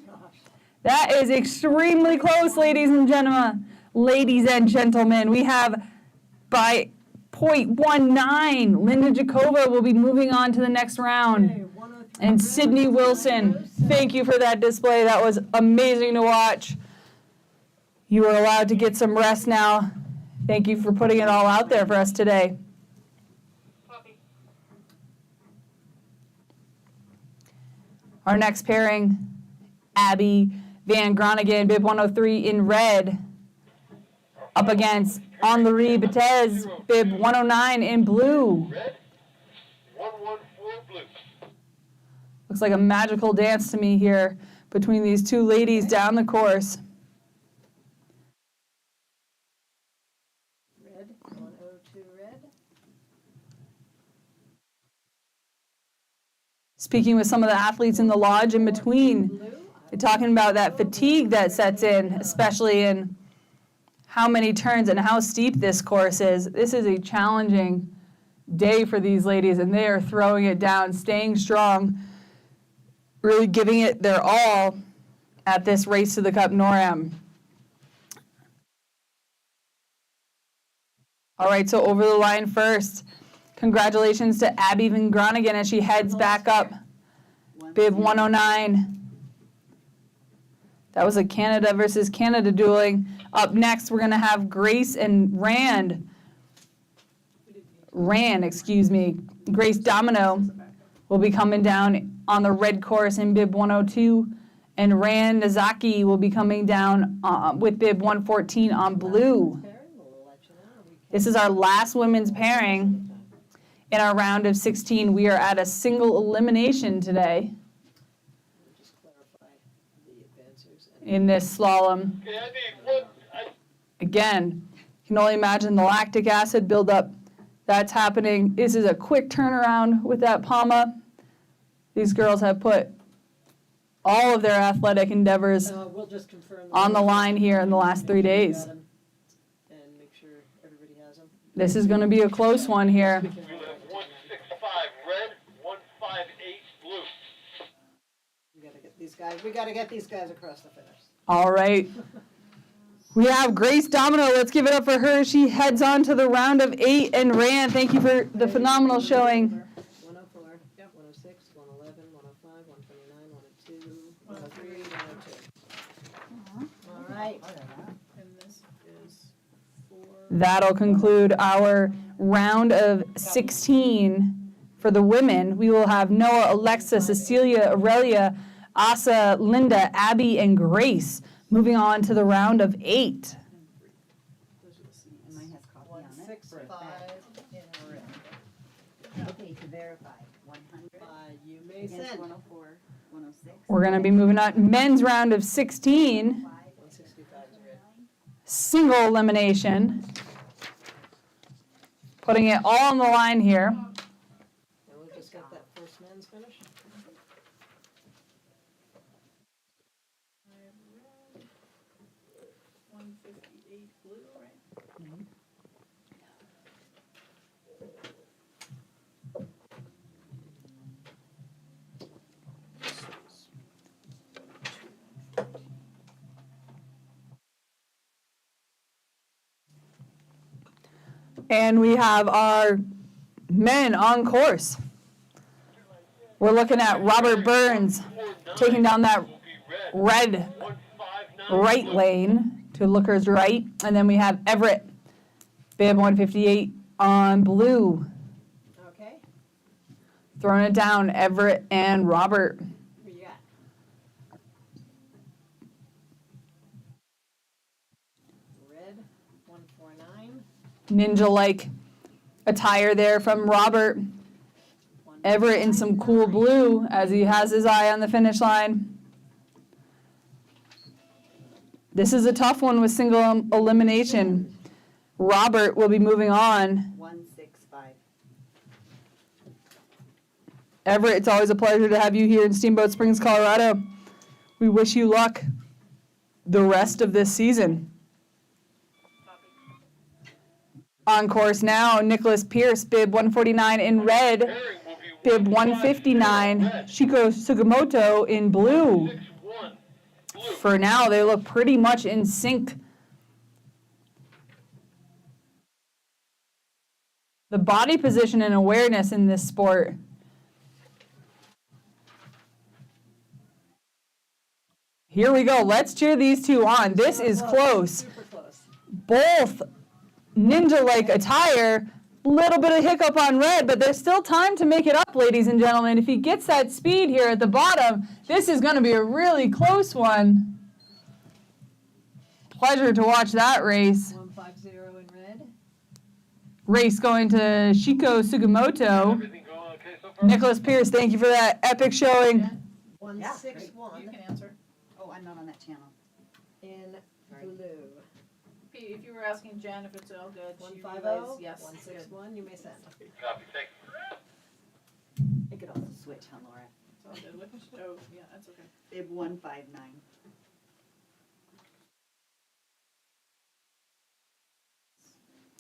That is extremely close, ladies and gentlemen. Ladies and gentlemen, we have by 0.19, Linda Jakova will be moving on to the next round. Okay, 103 And red, Sydney Wilson, 107. thank you for that display. That was amazing to watch. You are allowed to get some rest now. Thank you for putting it all out there for us today. Copy. Our next pairing, Abby Van Groningen, bib 103 in red, up against Henri Betez, bib 109 in blue. Red, 114 blue. Looks like a magical dance to me here between these two ladies down the course. Red, 102 red. Speaking with some of the athletes in the lodge in between, Blue. they're talking about that fatigue that sets in, especially in how many turns and how steep this course is. This is a challenging day for these ladies, and they are throwing it down, staying strong, really giving it their all at this Race to the Cup NorAm. All right, so over the line first. Congratulations to Abby Van Groningen as she heads back up. Bib 109. That was a Canada versus Canada dueling. Up next, we're going to have Grace and Rand, Grace Domino will be coming down on the red course in bib 102. And Rand Nazaki will be coming down with bib 114 on blue. Pairing, we'll let you know. This is our last women's pairing in our round of 16. We are at a single elimination today Just clarify the advancers. in this slalom. Okay, I need one. Again, you can only imagine the lactic acid buildup that's happening. This is a quick turnaround with that PAMA. These girls have put all of their athletic endeavors We'll just confirm. on the line here in the last 3 Make sure you days. got 'em, and make sure everybody has them. This is going to be a close one here. We have 165 red, 158 blue. We gotta get these guys across the finish. All right. We have Grace Domino. Let's give it up for her. She heads on to the round of 8 and ran. Thank you for the phenomenal showing. 104, 106, 111, 105, 129, 102, 103, 102. All right. And this is for. That'll conclude our round of 16 for the women. We will have Noah, Alexa, Cecilia, Aurelia, Asa, Linda, Abby, and Grace moving on to the round of 8. Those are the seeds. And mine has coffee on it. 165 in red. Okay, to verify, 100 You may against send. 104, 106. We're going to be moving on. Men's round of 16, 165 is red. single elimination. Putting it all on the line here. And we'll just get that first men's finish. I have red, 158 blue, right? And we have our men on course. We're looking at Robert Burns taking down that red 159 right lane to Looker's right. And then we have Everett, bib 158 on blue. Okay, Throwing it down, Everett and Robert. who you got? Red, 149. Ninja-like attire there from Robert. Everett in some cool blue as he has his eye on the finish line. This is a tough one with single elimination. Robert will be moving on. 165. Everett, it's always a pleasure to have you here in Steamboat Springs, Colorado. We wish you luck the rest of this season. On course now, Nicholas Pierce, bib 149 in red, Pairing will be bib 159, Shiko Sugimoto in blue. 61 blue. For now, they look pretty much in sync. The body position and awareness in this sport. Here we go. Let's cheer these two on. This is close. Super close. Both ninja-like attire. Little bit of hiccup on red, but there's still time to make it up, ladies and gentlemen. If he gets that speed here at the bottom, this is going to be a really close one. Pleasure to watch that race. 150 in red. Race going to Shiko Sugimoto. Everything going okay so far? Nicholas Pierce, thank you for that epic showing. 161 You can answer. Oh, I'm not on that channel. in Sorry. blue. Pete, if you were asking Jen if it's all good, she 150, realized yes. 161, you may send. Copy, thank you. I could also switch, huh, Laura? It's all good. Oh, yeah, that's okay. Bib 159.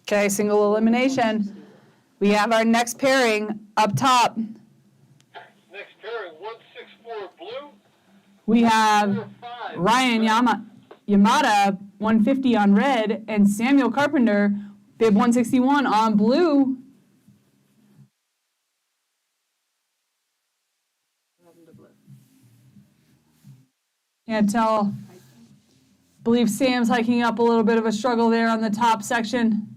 Okay, single elimination. We have our next pairing up top. Next pairing, 164 blue, We have 45. Ryan Yamada, 150 on red, and Samuel Carpenter, bib 161 on blue. Can't tell. Believe Sam's hiking up a little bit of a struggle there on the top section.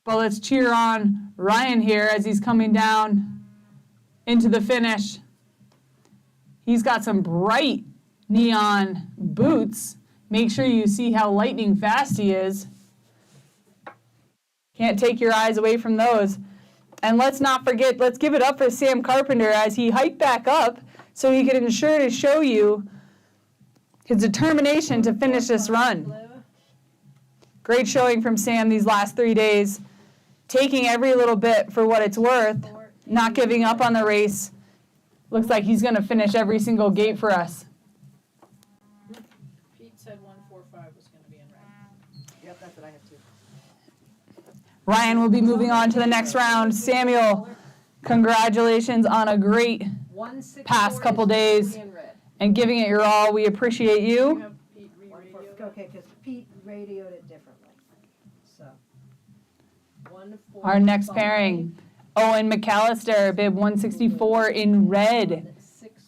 But let's cheer on Ryan here as he's coming down into the finish. He's got some bright neon boots. Make sure you see how lightning fast he is. Can't take your eyes away from those. And let's not forget, let's give it up for Sam Carpenter as he hiked back up so he could ensure to show you his determination to finish this run. Blue. Great showing from Sam these last 3 days, taking every little bit for what it's worth, not giving up on the race, Looks like he's going to finish every single gate for us. Pete said 145 was gonna be in red. Yep, that's what I have too. Ryan will be moving on to the next round. Samuel, congratulations on a great 164 past couple is days totally in red. and giving it your all. We appreciate You you. have Pete re-radio. Okay, because Pete radioed it differently. So. 145. Our next pairing, Owen McAllister, bib 164 in red,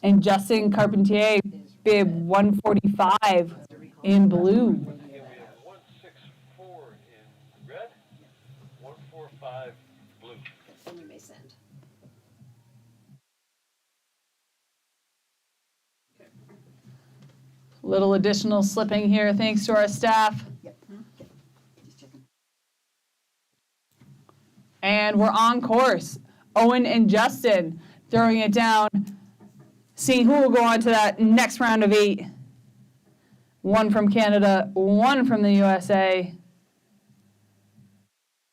and Justin Carpentier, bib 145 in blue. Okay, we have 164 in red, 145 blue. And you may send. Little additional slipping here thanks to our staff. Yep. Just checking. And we're on course. Owen and Justin throwing it down, seeing who will go on to that next round of 8. One from Canada, one from the USA.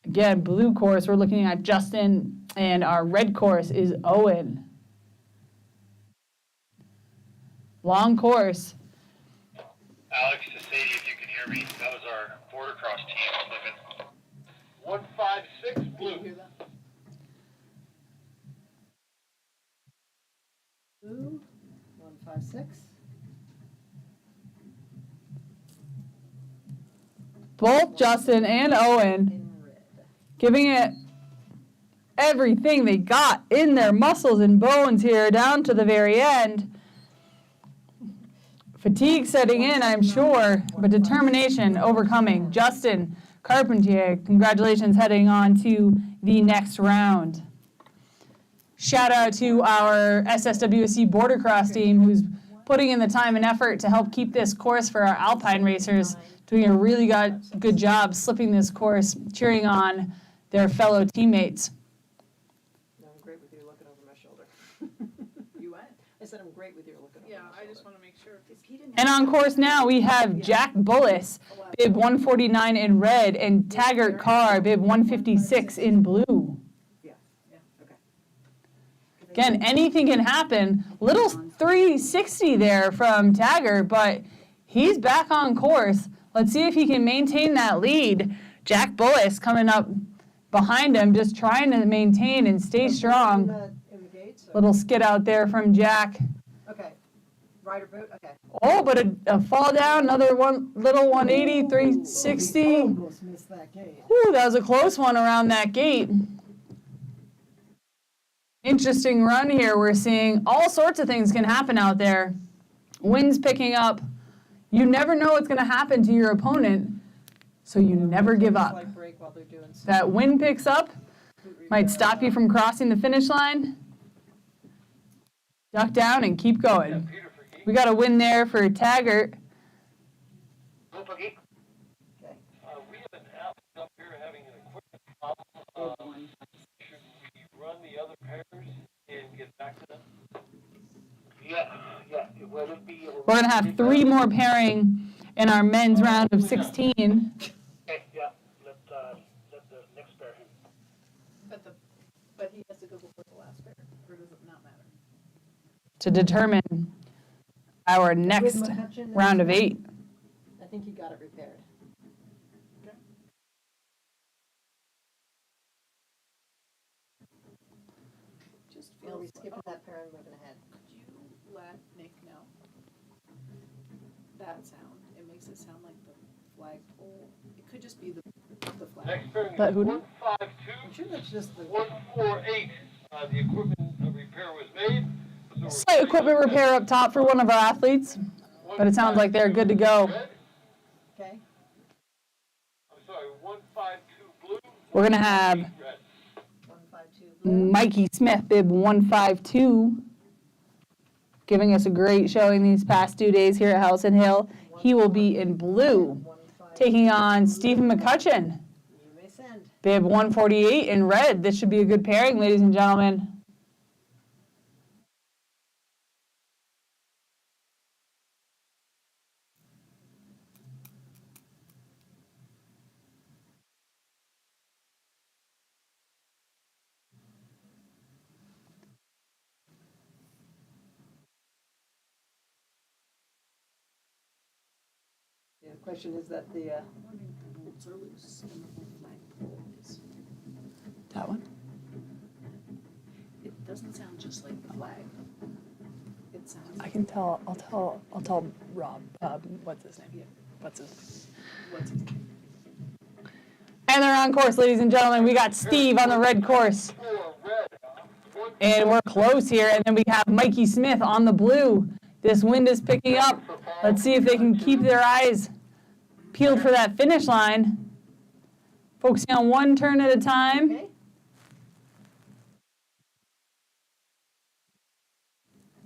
Again, blue course, we're looking at Justin, and our red course is Owen. Long course. Alex, to Sadie, if you can hear me, that was our border cross team living. 156 You blue. hear that? Blue, 156. Both Justin and Owen In red. giving it everything they got in their muscles and bones here down to the very end. Fatigue setting in, I'm sure, but determination overcoming. Justin Carpentier, congratulations heading on to the next round. Shout out to our SSWC Border Cross team who's putting in the time and effort to help keep this course for our Alpine racers, doing a really good job slipping this course, cheering on their fellow teammates. No, I'm great with you looking over my shoulder. You what? I said I'm great with you looking over Yeah, my shoulder. I just wanna make sure. And on course now, we have Jack Bullis, bib 149 in red, and Taggart Carr, bib 156 in blue. Yeah, okay. Again, anything can happen. Little 360 there from Taggart, but he's back on course. Let's see if he can maintain that lead. Jack Bullis coming up behind him, just trying to maintain and stay strong. In the gates? Little skid out there from Jack. Okay. Rider boot, okay. Oh, but a fall down, another one, little 180, 360. Almost missed that gate. Whew, that was a close one around that gate. Interesting run here. We're seeing all sorts of things can happen out there. Winds picking up. You never know what's going to happen to your opponent, so you never give up. Slight break while they're doing some That wind picks up, boot might repair. stop you from crossing the finish line. Duck down and keep going. We got a win there for Taggart. Blue buggy. Okay. We have an Alex up here having an equipment problem. Should we run the other pairs and get back to them? Yeah. Will it be? We're going to have 3 more pairing in our men's round of 16 Okay, yeah. Let the next pair him. But he has to go before the last pair, or does it not matter? to determine our next With McCutcheon, round of 8. I think he got it repaired. Just Are feels. we skipping that pair and moving ahead? Could you let Nick know? That sound, it makes it sound like the flagpole. It could just be the flag. Next pairing But is who- 152, I'm sure that's just the. 148. The equipment repair was made. So we're Slight equipment repair up top for one of our athletes, but it sounds like they're good to go. Red. Okay. I'm sorry, 152 blue. We're going to have 148 red. 152 blue. Mikey Smith, bib 152, giving us a great showing these past 2 days here at Howelsen Hill. He will be in blue, 152. taking on Stephen McCutcheon, You may send. bib 148 in red. This should be a good pairing, ladies and gentlemen. Question is that the, Holds or loose, and the whole flagpole is, That one? it doesn't sound just like the flag. It sounds I like, can tell, I'll tell Rob, what's his name? What's his what's his name? And they're on course, ladies and gentlemen. We got Steve on the red course. And we're close here. And then we have Mikey Smith on the blue. This wind is picking up. Let's see if they can keep their eyes peeled for that finish line. Focusing on one turn at a time. okay.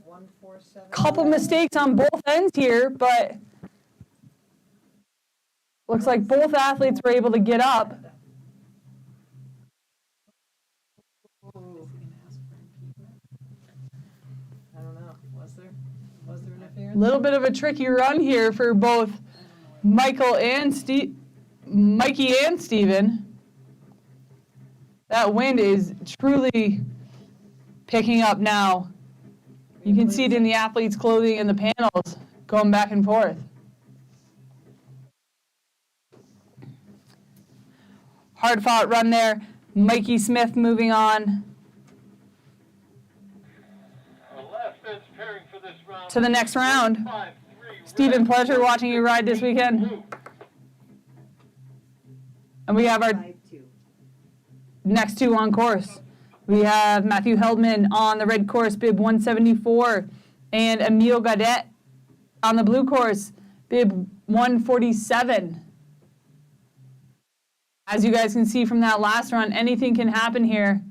147. Couple mistakes on both ends here, but looks like both athletes were able to get up. Ooh, I don't know. Was there interference? A little bit of a tricky run here for both Mikey and Steven. That wind is truly picking up now. You can see it in the athletes' clothing and the panels going back and forth. Hard fought run there. Mikey Smith moving on Our last men's pairing for this round. to the next round. 5-3 Stephen, red. pleasure watching you ride this weekend. Blue. And we have our 5-2. next two on course. We have Matthew Heldman on the red course, bib 174, and Emile Gaudet on the blue course, bib 147. As you guys can see from that last run, anything can happen here.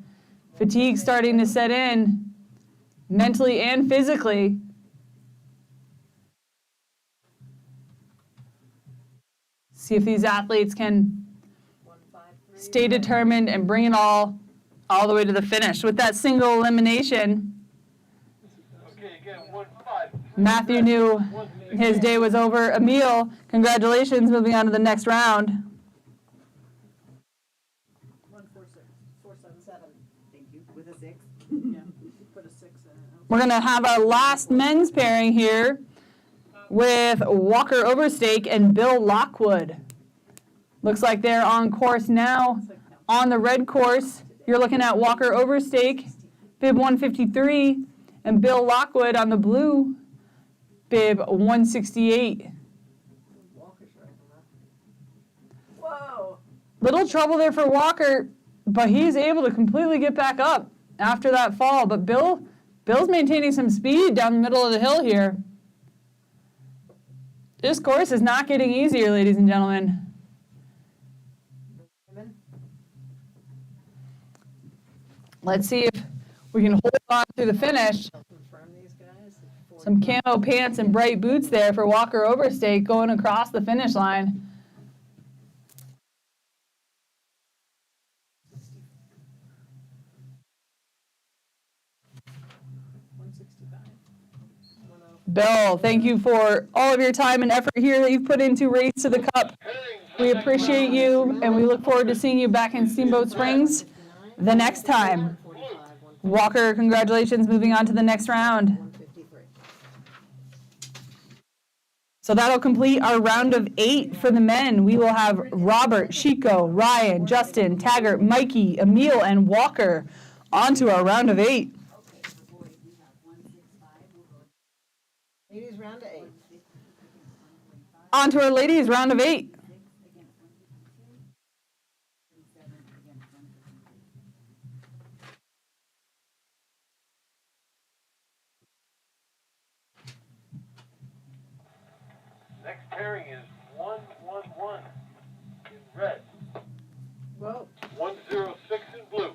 Fatigue starting to set in, mentally and physically. See if these athletes can 153. stay determined and bring it all the way to the finish. With that single elimination, Okay, again, 1-5. Matthew knew his day was over. Emile, congratulations, moving on to the next round. 146. 477. Thank you. With a 6. Yeah, you put a 6 in it. We're going to have our last men's pairing here with Walker Overstake and Bill Lockwood. Looks like they're on course now. On the red course, you're looking at Walker Overstake, bib 153, and Bill Lockwood on the blue, bib 168. Walker's right now. Whoa. Little trouble there for Walker, but he's able to completely get back up after that fall. But Bill's maintaining some speed down the middle of the hill here. This course is not getting easier, ladies and gentlemen. Women. Let's see if we can hold on through the finish. Confirm these guys. Some camo pants and bright boots there for Walker Overstake going across the finish line. Bill, thank you for all of your time and effort here that you've put into Race to the Cup. We appreciate you, and we look forward to seeing you back in Steamboat Springs the next time. 145. Walker, congratulations, moving on to the next round. 153. So that'll complete our round of 8 for the men. We will have Robert, Chico, Ryan, Justin, Taggart, Mikey, Emile, and Walker on to our round of 8. Ladies round to 8. On to our ladies' round of 8. Next pairing is 1-1-1 in red. Whoa. 106 in blue.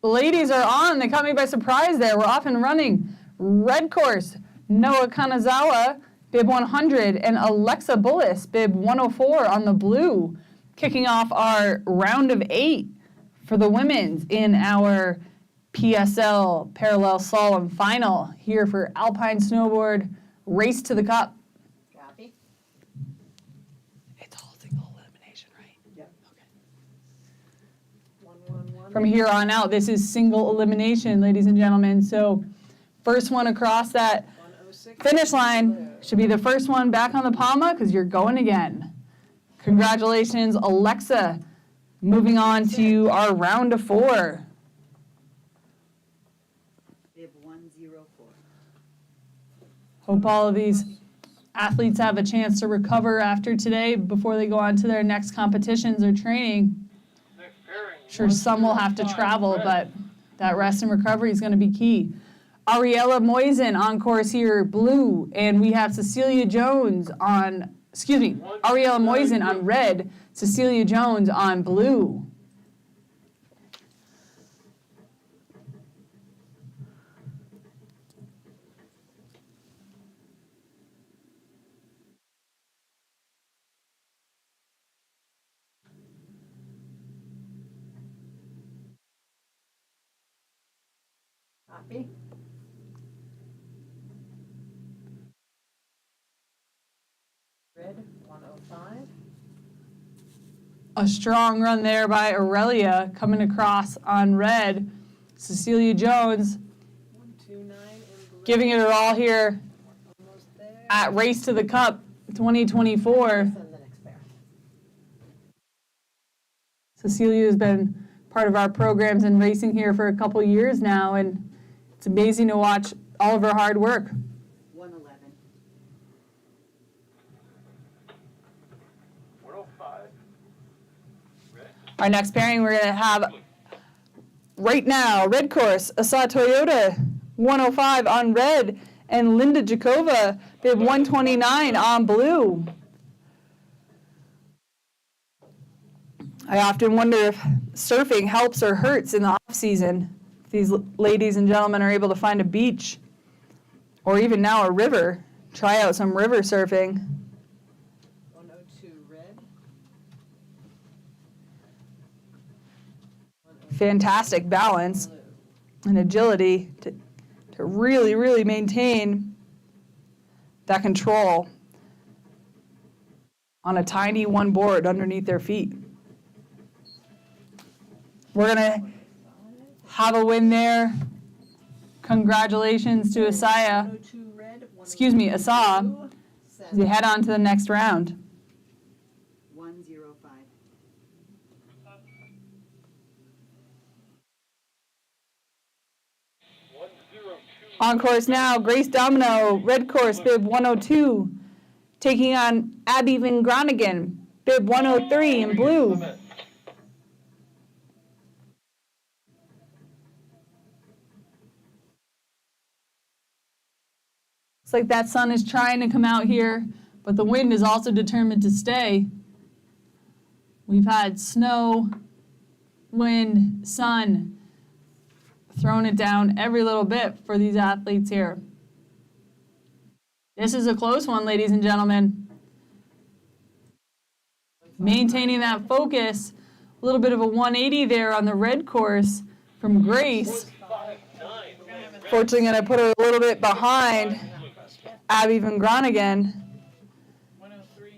The ladies are on. They caught me by surprise there. We're off and running. Red course, Noah Kanazawa, bib 100, and Alexa Bullis, bib 104 on the blue, kicking off our round of 8 for the women's in our PSL parallel slalom final here for Alpine Snowboard Race to the Cup. Copy. It's all single elimination, right? Yep. Okay. 111. From here on out, this is single elimination, ladies and gentlemen. So first one across that finish line should be the first one back on the Palma because you're going again. Congratulations, Alexa. Moving on to our round of 4. Bib 104. Hope all of these athletes have a chance to recover after today before they go on to their next competitions or training. Next pairing. Sure, some will have to travel, but that rest and recovery is going to be key. Ariella Moisen on course here, blue, and we have Cecilia Jones on, Ariella Moisen on red, Cecilia Jones on blue. Copy. Red, 105. A strong run there by Aurelia coming across on red. Cecilia Jones 129 in blue. giving it her all here Almost there. at Race to the Cup 2024. Send the next pair. Cecilia has been part of our programs and racing here for a couple years now, and it's amazing to watch all of her hard work. 111. 105. Red. Our next pairing we're going to have right now, red course, Asa Toyota 105 on red, and Linda Jakova, bib 129 on blue. I often wonder if surfing helps or hurts in the off season. If these ladies and gentlemen are able to find a beach or even now a river, try out some river surfing. 102 red. Fantastic balance Blue. and agility to really, really maintain that control on a tiny one board underneath their feet. We're going to have a win there. Congratulations to Asaya. 102 red. Asa, Blue. as we head on to the next round. 105. On course now, Grace Domino, red course, bib 102, taking on Abby Van Groningen, bib 103 in blue. Looks like that sun is trying to come out here, but the wind is also determined to stay. We've had snow, wind, sun, throwing it down every little bit for these athletes here. This is a close one, ladies and gentlemen. Maintaining that focus, a little bit of a 180 there on the red course from Grace. Fortunately, going to put her a little bit behind Abby Van Groningen.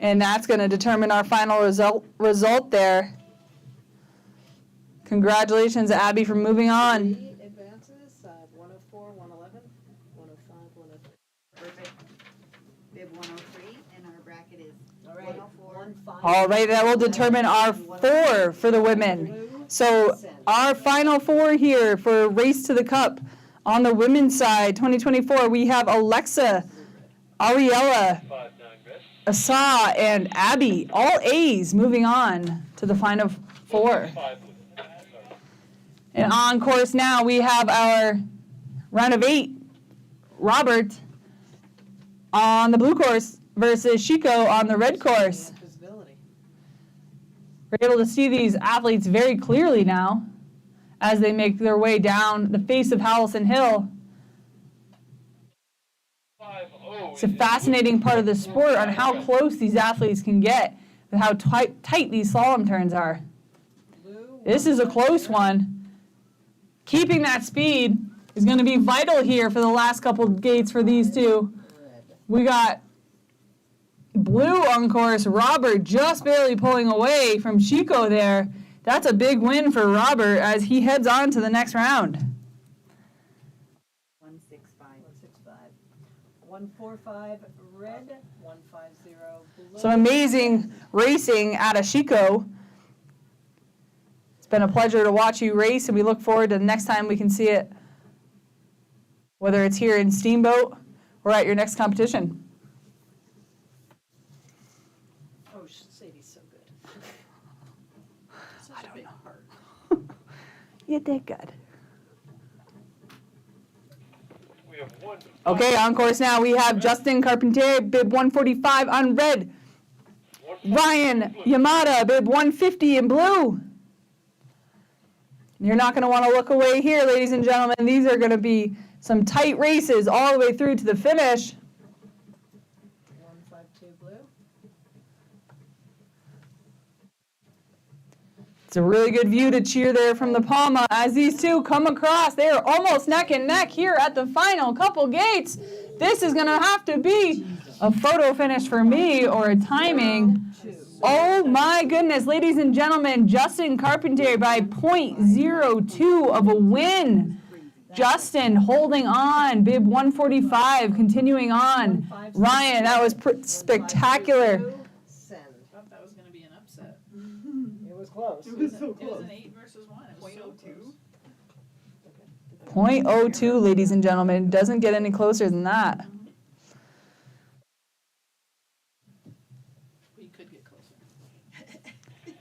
And that's going to determine our final result there. Congratulations, Abby, for moving on. 3 advances. 104, 111, 105, 103. Perfect. Bib 103, and our bracket is All right. 104. 15. All right, that will determine our 4 for the women. So our final 4 here for Race to the Cup. On the women's side, 2024, we have Alexa, Ariella, 59 red. Asa, and Abby, all A's, moving on to the final 4. 5 blue. And on course now, we have our round of 8, Robert on the blue course versus Chico on the red course. Visibility. We're able to see these athletes very clearly now as they make their way down the face of Howelsen Hill. 5-0. It's a fascinating part of the sport on how close these athletes can get and how tight these slalom turns are. Blue. This is a close one. Keeping that speed is going to be vital here for the last couple of gates for these two. Red. We got blue on course, Robert just barely pulling away from Chico there. That's a big win for Robert as he heads on to the next round. 165. 165. 145 red, 150 blue. Some amazing racing out of Chico. It's been a pleasure to watch you race, and we look forward to the next time we can see it, whether it's here in Steamboat or at your next competition. Oh, Sadie's so good. Such a big heart. You did good. We have one. Okay, on course now, we have Justin Carpentier, bib 145 on red. Ryan Yamada, bib 150 in blue. You're not going to want to look away here, ladies and gentlemen. These are going to be some tight races all the way through to the finish. 152 blue. It's a really good view to cheer there from the Palma as these two come across. They are almost neck and neck here at the final couple gates. This is going to have to be a photo finish for me or a timing. Oh my goodness, ladies and gentlemen, Justin Carpentier by .02 of a win. Justin holding on, bib 145, continuing on. Ryan, that was spectacular. Send. I thought that was going to be an upset. It was close. It was an 8 versus 1. It was so close. .02, ladies and gentlemen, doesn't get any closer than that. We could get closer.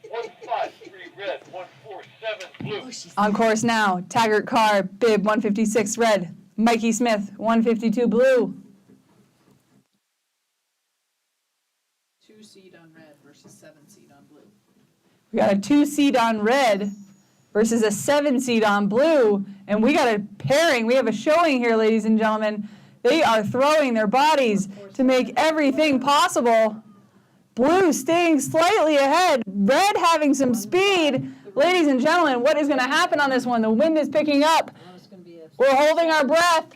153 red, 147 blue. On course now, Taggart Carr, bib 156 red. Mikey Smith, 152 blue. 2 seed on red versus 7 seed on blue. We got a 2 seed on red versus a 7 seed on blue. And we got a pairing. We have a showing here, ladies and gentlemen. They are throwing their bodies to make everything possible. Blue staying slightly ahead. Red having some speed. Ladies and gentlemen, what is going to happen on this one? The wind is picking up. Now it's going to be a We're holding our breath.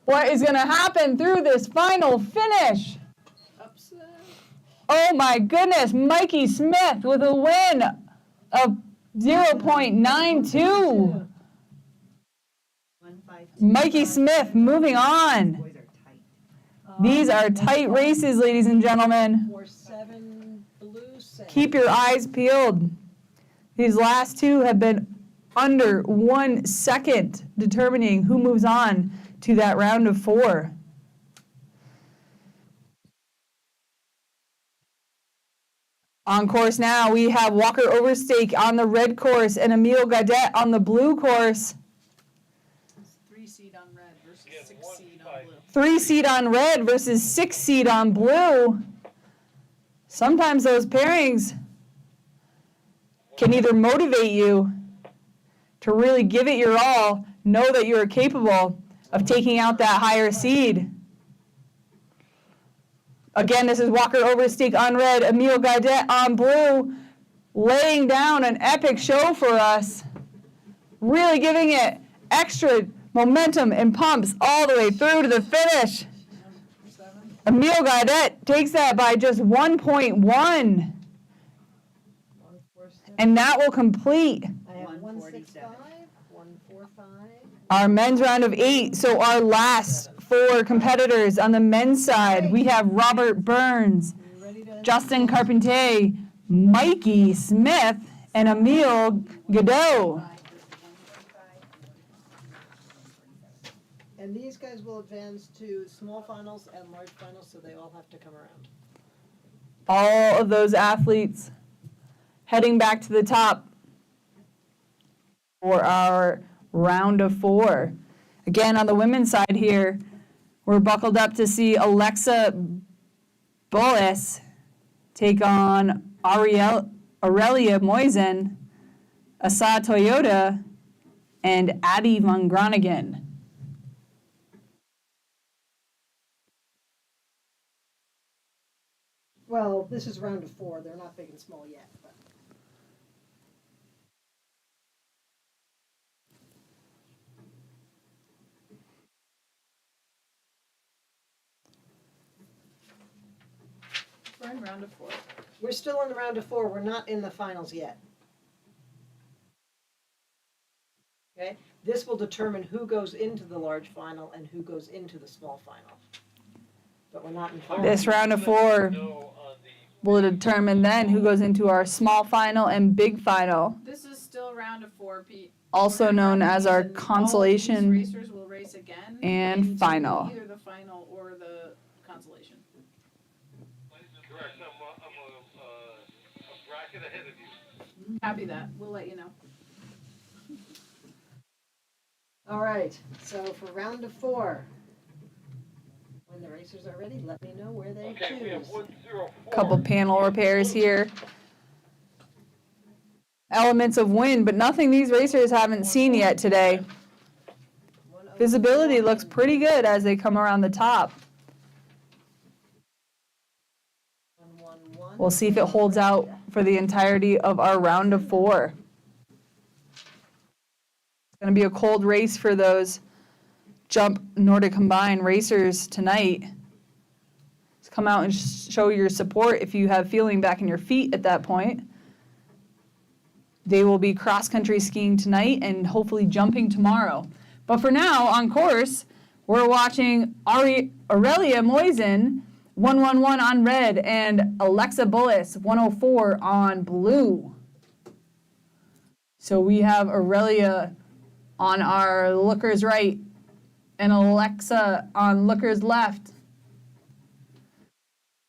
What is going to happen through this final finish? Upset. Oh my goodness, Mikey Smith with a win of 0.92. 152. Mikey Smith moving on. Boys are tight. These are tight races, ladies and gentlemen. 47 blue. Send. Keep your eyes peeled. These last two have been under 1 second, determining who moves on to that round of 4. On course now, we have Walker Overstake on the red course and Emile Gaudet on the blue course. 3 seed on red versus 6 seed on blue. 3 seed on red versus 6 seed on blue. Sometimes those pairings can either motivate you to really give it your all, know that you are capable of taking out that higher seed. Again, this is Walker Overstake on red, Emile Gaudet on blue, laying down an epic show for us. Really giving it extra momentum and pumps all the way through to the finish. 7. Emile Gaudet takes that by just 1.1. And that will complete I have 147. 165, 145. our men's round of 8. So our last 4 competitors on the men's side, we have Robert Burns, You ready to? Justin Carpentier, Mikey Smith, and Emile Gaudet. And these guys will advance to small finals and large finals, so they all have to come around. All of those athletes heading back to the top for our round of 4. Again, on the women's side here, we're buckled up to see Alexa Boas take on Aurelia Moisen, Asa Toyota, and Addie Von Groningen. Well, this is round of 4. They're not big and small yet, but. We're in round of 4. We're still in the round of 4. We're not in the finals yet. Okay? This will determine who goes into the large final and who goes into the small final. But we're not in final. This round of 4 No, on the will determine then who goes into our small final and big final, This is still round of 4, Pete. also We're gonna known run as these our and all consolation these racers will race again and into final. Either the final or the consolation. correct, I'm a bracket ahead of you. Copy that. We'll let you know. All right, so for round of 4, when the racers are ready, let me know where they Okay, we have choose. 104. Couple panel repairs here. Elements of wind, but nothing these racers haven't seen yet today. 104 Visibility looks and pretty good as they come around the top. 111. We'll see if it holds out for the entirety of our round of 4. It's going to be a cold race for those jump Nordic combined racers tonight. Just come out and show your support if you have feeling back in your feet at that point. They will be cross-country skiing tonight and hopefully jumping tomorrow. But for now, on course, we're watching Aurelia Moisen, 111 on red, and Alexa Bullis, 104 on blue. So we have Aurelia on our looker's right and Alexa on looker's left.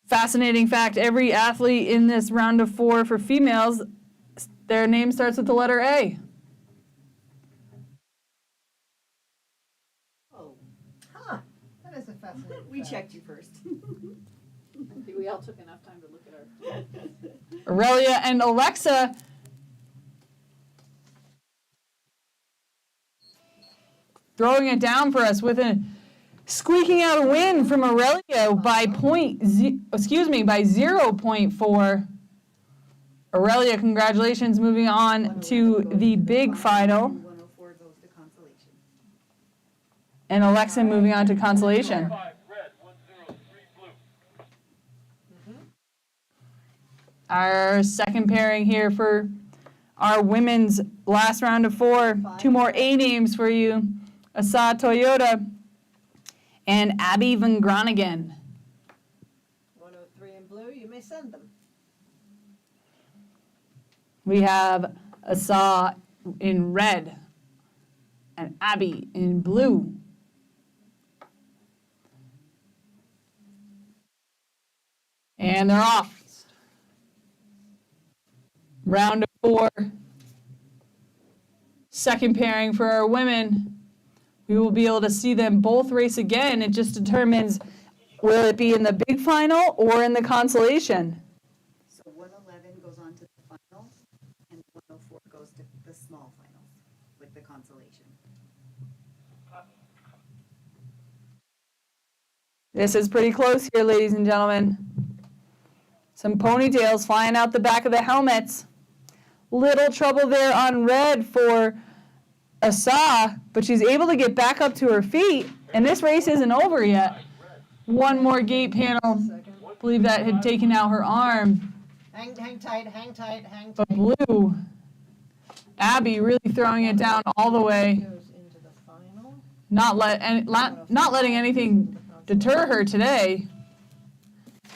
Fascinating fact, every athlete in this round of 4 for females, their name starts with the letter A. Oh, huh, that is a fascinating We fact. checked you first. I think we all took enough time to look at our. Aurelia and Alexa throwing it down for us with a squeaking out a win from Aurelia by 0.4. Aurelia, congratulations, moving on to the big final. 104 goes to consolation. And Alexa moving on to consolation. 5 red, 103 blue. Our second pairing here for our women's last round of 4. 2 more A names for you. Asa Toyota and Abby Van Groningen. 103 in blue, you may send them. We have Asa in red and Abby in blue. And they're off. Round of 4. Second pairing for our women. We will be able to see them both race again. It just determines will it be in the big final or in the consolation. So 111 goes on to the finals, and 104 goes to the small finals with the consolation. This is pretty close here, ladies and gentlemen. Some ponytails flying out the back of the helmets. Little trouble there on red for Asa, but she's able to get back up to her feet, and this race isn't over yet. One more gate panel. I believe that had taken out her arm. Hang tight, hang tight, hang But tight. blue, Abby really throwing it down all the way. Goes into the final. Not letting anything deter her today.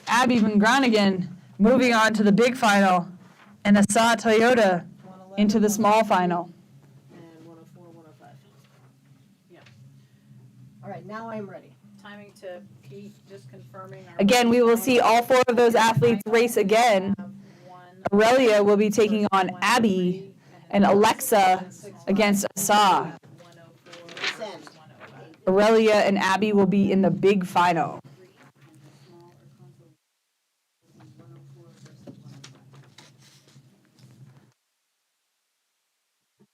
Abby Van Groningen moving on to the big final, and Asa Toyota 111, into the small final. And 104, 105. Yeah. All right, now I'm ready. Timing to Pete, just confirming. Our Again, we will see all 4 of those athletes race again. Have one, Aurelia will be taking on Abby, and Alexa against Asa. 104, Send. 105. Aurelia and Abby will be in the big final.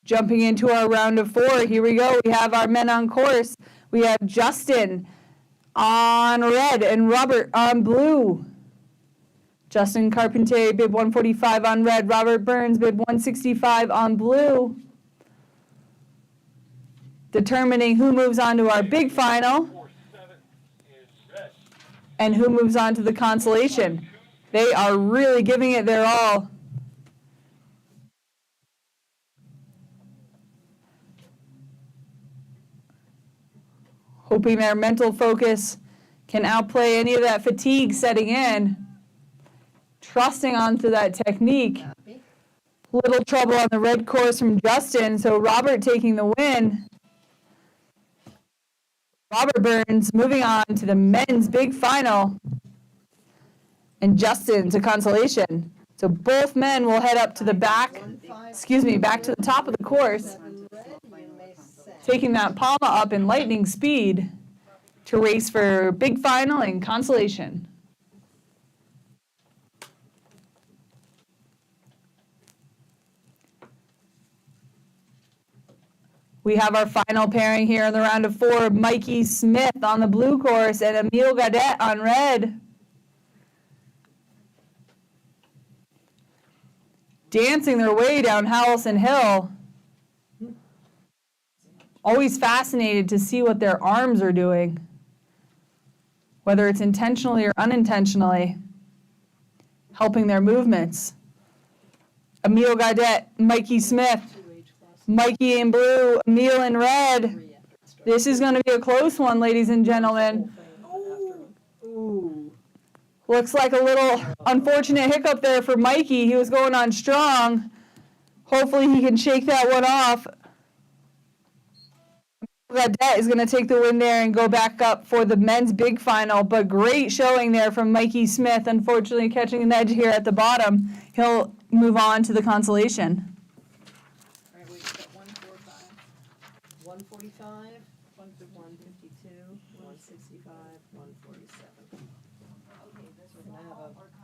Jumping into our round of 4, here we go. We have our men on course. We have Justin on red and Robert on blue. Justin Carpentier, bib 145 on red. Robert Burns, bib 165 on blue. Determining who moves on to our big final 47 is red. and who moves on to the consolation. They are really giving it their all. Hoping their mental focus can outplay any of that fatigue setting in, trusting onto that technique. Happy? Little trouble on the red course from Justin, so Robert taking the win. Robert Burns moving on to the men's big final, and Justin to consolation. So both men will head up to the back, back to the top of the course, Seven red, you may send. taking that Palma up in lightning speed to race for big final and consolation. We have our final pairing here in the round of 4, Mikey Smith on the blue course and Emile Gadet on red. Dancing their way down Howelsen Hill. Always fascinated to see what their arms are doing, whether it's intentionally or unintentionally, helping their movements. Emile Gadet, Mikey Smith, Mikey in blue, Emile in red. This is going to be a close one, ladies and gentlemen. Ooh. Looks like a little unfortunate hiccup there for Mikey. He was going on strong. Hopefully he can shake that one off. Gadet is going to take the win there and go back up for the men's big final, but great showing there from Mikey Smith. Unfortunately catching an edge here at the bottom. He'll move on to the consolation. All right, we just got 145, 145, 152, 165, 147. we're gonna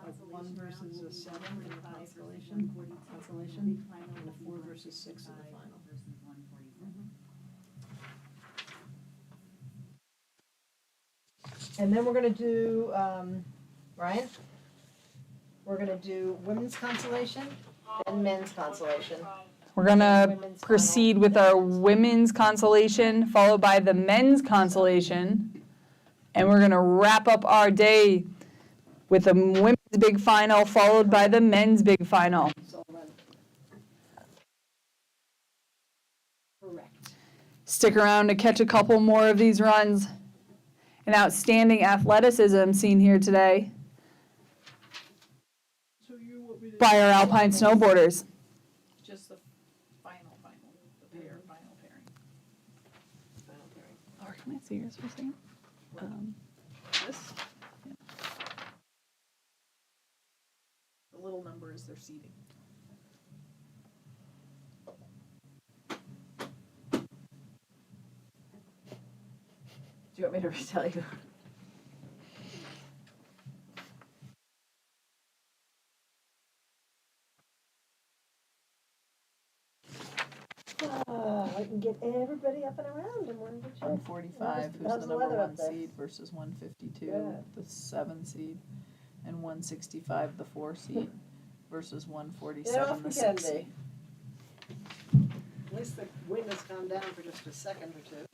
have a 1 versus a 7 in the consolation, and a 4 versus 6 in the final. And then we're gonna do, Ryan? We're gonna do women's consolation and men's consolation. We're going to proceed with our women's consolation, followed by the men's consolation. And we're going to wrap up our day with the women's big final, followed by the men's big final. So then. Correct. Stick around to catch a couple more of these runs. An outstanding athleticism seen here today by our alpine snowboarders. Just the final, the pair, final pairing. Final pairing. Laura, can I see yours for a second? This? Yeah. The little number is their seating. Do you want me to retell you? I can get everybody up and around in one good shape. 145, who's How's the the number weather 1 up there? seed, versus 152, Good. the 7 seed, and 165, the 4 seed, versus 147, the 6 seed. At least the wind has calmed down for just a second or two.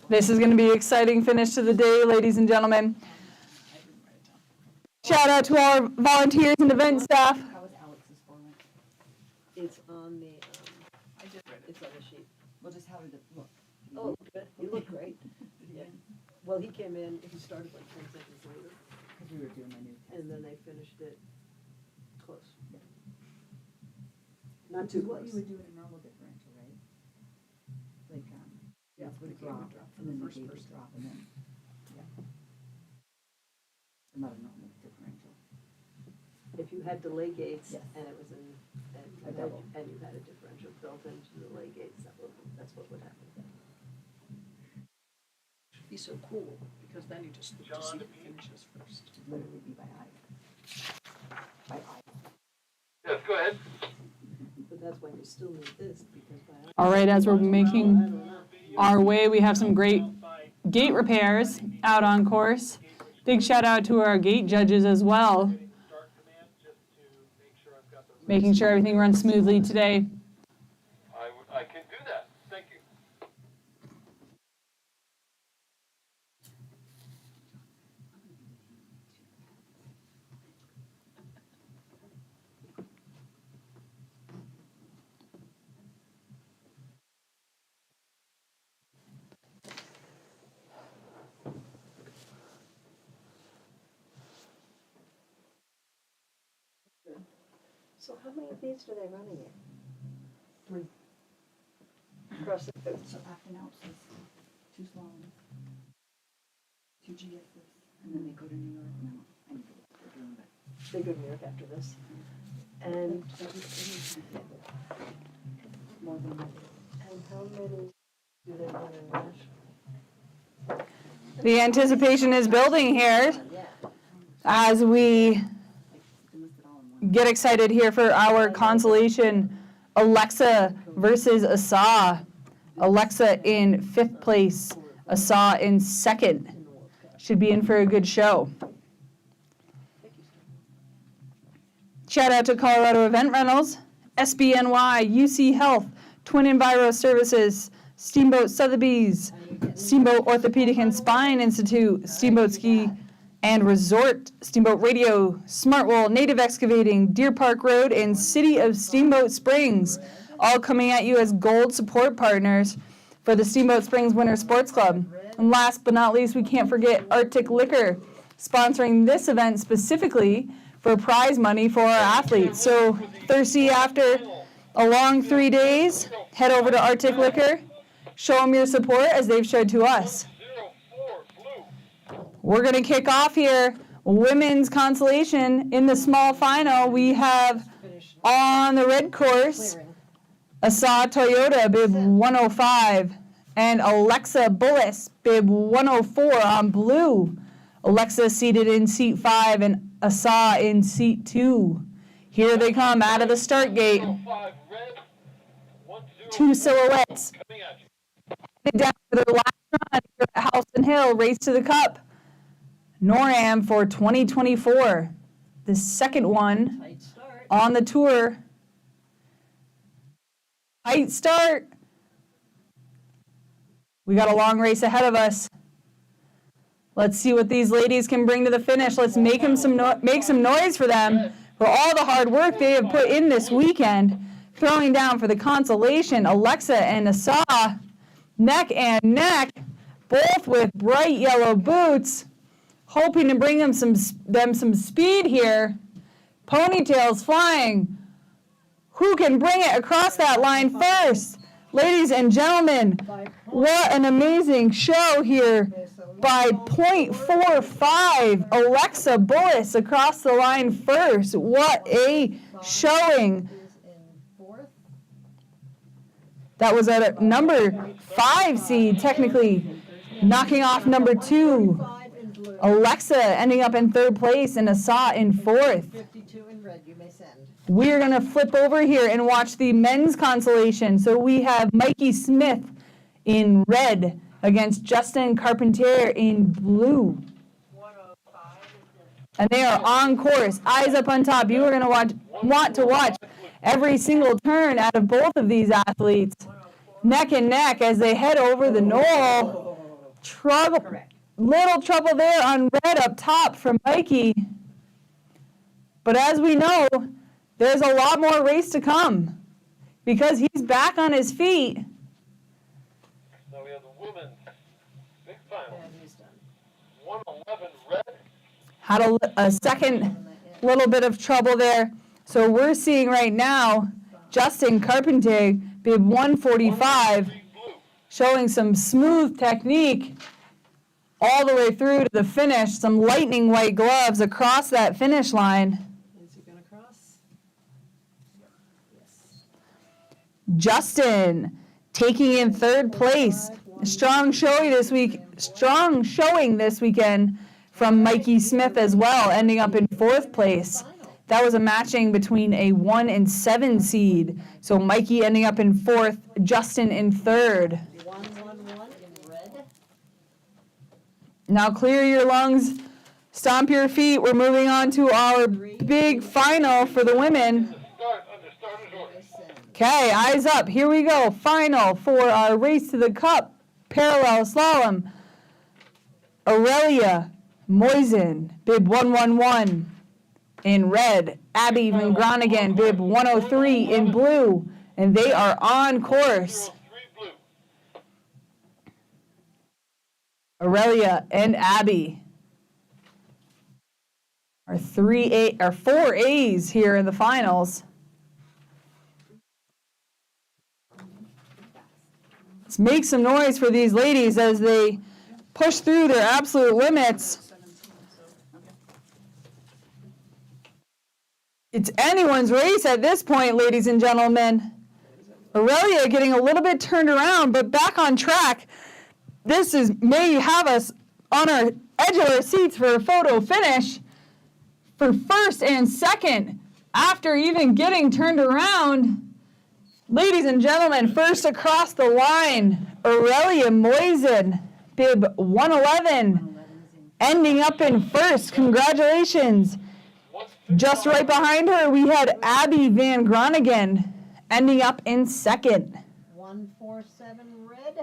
This is going to be an exciting finish to the day, ladies and gentlemen. I didn't write it down. Shout out to all our volunteers and event staff. How was Alex's format? It's on the, I did write it. it's on the sheet. Well, just how did it look? Oh, good. You look great. Yeah. Well, he came in, he started like 10 seconds later, Because we were doing my new test. and then they finished it close. Not too What close. you would do in a normal differential, right? Like, Yeah, this would the game drop, would drop for and the then the first gate would person. drop, and then, yeah. Not a normal differential. If you had delay gates Yes. and it was in, A double. and you had a differential built into the delay gates, that's what would happen. Be so cool, because then you just look to see who finishes first. It'd literally be by eye. By eye. Yes, go ahead. But that's why you still need this, because by. All right, as we're I making don't know. our way, we have some great gate repairs out on course. Big shout out to our gate judges as well, Start command just to make sure I've got those. making sure everything runs smoothly today. I can do that. Thank you. So how many of these do they run a year? 3. Across the boat. So after now, it's 2 slaloms, 2 GSs, and then they go to New York now. I need to look what they're doing, but They go to New York after this. And, more than that. and how many do they run in Nashville? The anticipation is building here Yeah. as we They listed all in one. get excited here for our consolation. Alexa versus Asa. Alexa in 5th place, Asa in 2nd. Should be in for a good show. Shout out to Colorado Event Rentals, SBNY, UC Health, Twin Enviro Services, Steamboat Sotheby's, Steamboat Orthopedic and Spine Institute, Steamboat Ski and Resort, Steamboat Radio, Smartwool, Native Excavating, Deer Park Road, and City of Steamboat Springs, all coming at you as gold support partners for the Steamboat Springs Winter Sports Club. And last but not least, we can't forget Arctic Liquor, sponsoring this event specifically for prize money for our athletes. So thirsty after a long 3 days, head over to Arctic Liquor, show them your support as they've showed to us. 04 blue. We're going to kick off here women's consolation in the small final. We have on the red course Asa Toyota, bib 105, and Alexa Bullis, bib 104 on blue. Alexa seated in seat 5 and Asa in seat 2. Here they come out of the start gate. 05 red. 10 Two silhouettes. coming at you. Down for their last run here at Howelsen Hill, Race to the Cup. NorAm for 2024. The second one Tight start. on the tour. Tight start. We got a long race ahead of us. Let's see what these ladies can bring to the finish. Let's make make some noise for them for all the hard work they have put in this weekend. Throwing down for the consolation, Alexa and Asa, neck and neck, both with bright yellow boots, hoping to bring them some speed here. Ponytails flying. Who can bring it across that line first? Ladies and gentlemen, what an amazing show here by .45. Alexa Bullis across the line first. What a showing. Is in 4th. That was at a number 5 seed, technically, knocking off number 2. 5 in blue. Alexa ending up in 3rd place and Asa in 4th. 52 in red, you may send. We're going to flip over here and watch the men's consolation. So we have Mikey Smith in red against Justin Carpentier in blue. 105 And they are on course, eyes up on top. You are going to want to watch every single turn out of both of these athletes. Neck and neck as they head over the knoll. Little trouble there on red up top from Mikey. But as we know, there's a lot more race to come because he's back on his feet. Now we have the women's big final. And he's done. 111 red. Had a second little bit of trouble there. So we're seeing right now Justin Carpentier, bib 145, Blue. showing some smooth technique all the way through to the finish. Some lightning white gloves across that finish line. Is he going to cross? Yes. Justin taking in 3rd place. Strong showing this weekend from Mikey Smith as well, ending up in 4th place. That was a matching between a 1 and 7 seed. So Mikey ending up in 4th, Justin in 3rd. 111 in red. Now clear your lungs, stomp your feet. We're moving on to our big final for the women. Start under starter's order. May send. Okay, eyes up. Here we go. Final for our Race to the Cup parallel slalom. Aurelia Moisen, bib 111 in red. Abby Van Groningen, bib 103 in blue. And they are on course. 3 blue. Aurelia and Abby are 4 A's here in the finals. Let's make some noise for these ladies as they push through their absolute limits. It's anyone's race at this point, ladies and gentlemen. Aurelia getting a little bit turned around, but back on track. This may have us on our edge of our seats for a photo finish for first and second after even getting turned around. Ladies and gentlemen, first across the line, Aurelia Moisen, bib 111, ending up in first. Congratulations. Just right behind her, we had Abby Van Groningen, ending up in second. 147 red.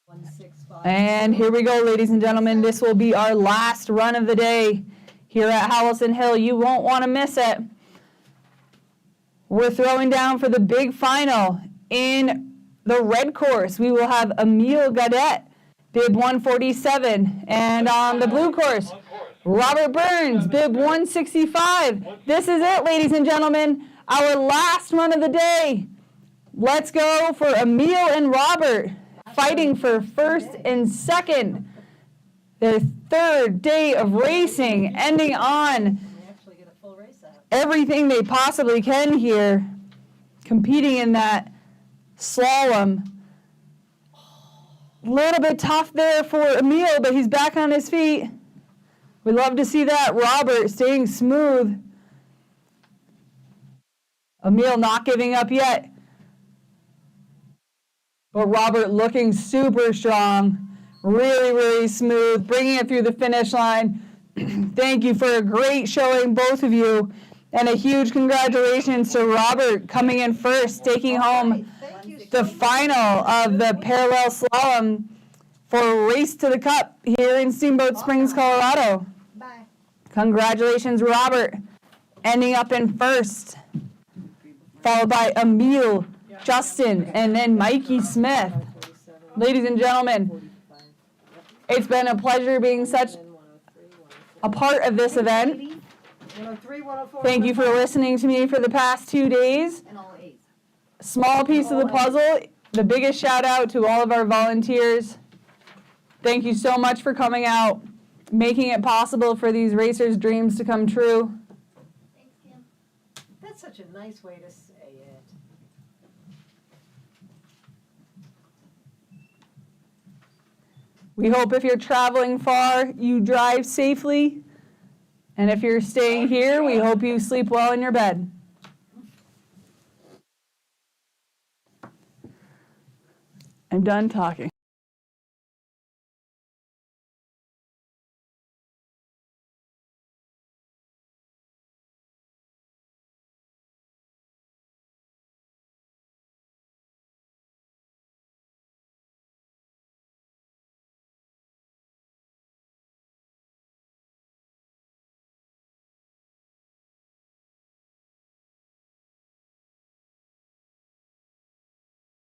165. And here we go, ladies and gentlemen. This will be our last run of the day here at Howelsen Hill. You won't want to miss it. We're throwing down for the big final. In the red course, we will have Emile Gadet, bib 147. And on the blue course, Robert Burns, bib 165. This is it, ladies and gentlemen. Our last run of the day. Let's go for Emile and Robert, fighting for first and second. Their third day of racing, ending on everything they possibly can here, competing in that slalom. A little bit tough there for Emile, but he's back on his feet. We love to see that. Robert staying smooth. Emile not giving up yet. But Robert looking super strong. Really, really smooth. Bringing it through the finish line. Thank you for a great showing, both of you. And a huge congratulations to Robert coming in first, taking home the final of the parallel slalom for Race to the Cup here in Steamboat Springs, Colorado. Bye. Congratulations, Robert, ending up in first, followed by Emile, Justin, and then Mikey Smith. Ladies and gentlemen, it's been a pleasure being such a part of this event. 103, 104. Thank you for listening to me for the past 2 days. And all A's. Small piece of the puzzle. The biggest shout out to all of our volunteers. Thank you so much for coming out, making it possible for these racers' dreams to come true. Thanks, Kim. That's such a nice way to say it. We hope if you're traveling far, you drive safely. And if you're staying here, we hope you sleep well in your bed. I'm done talking.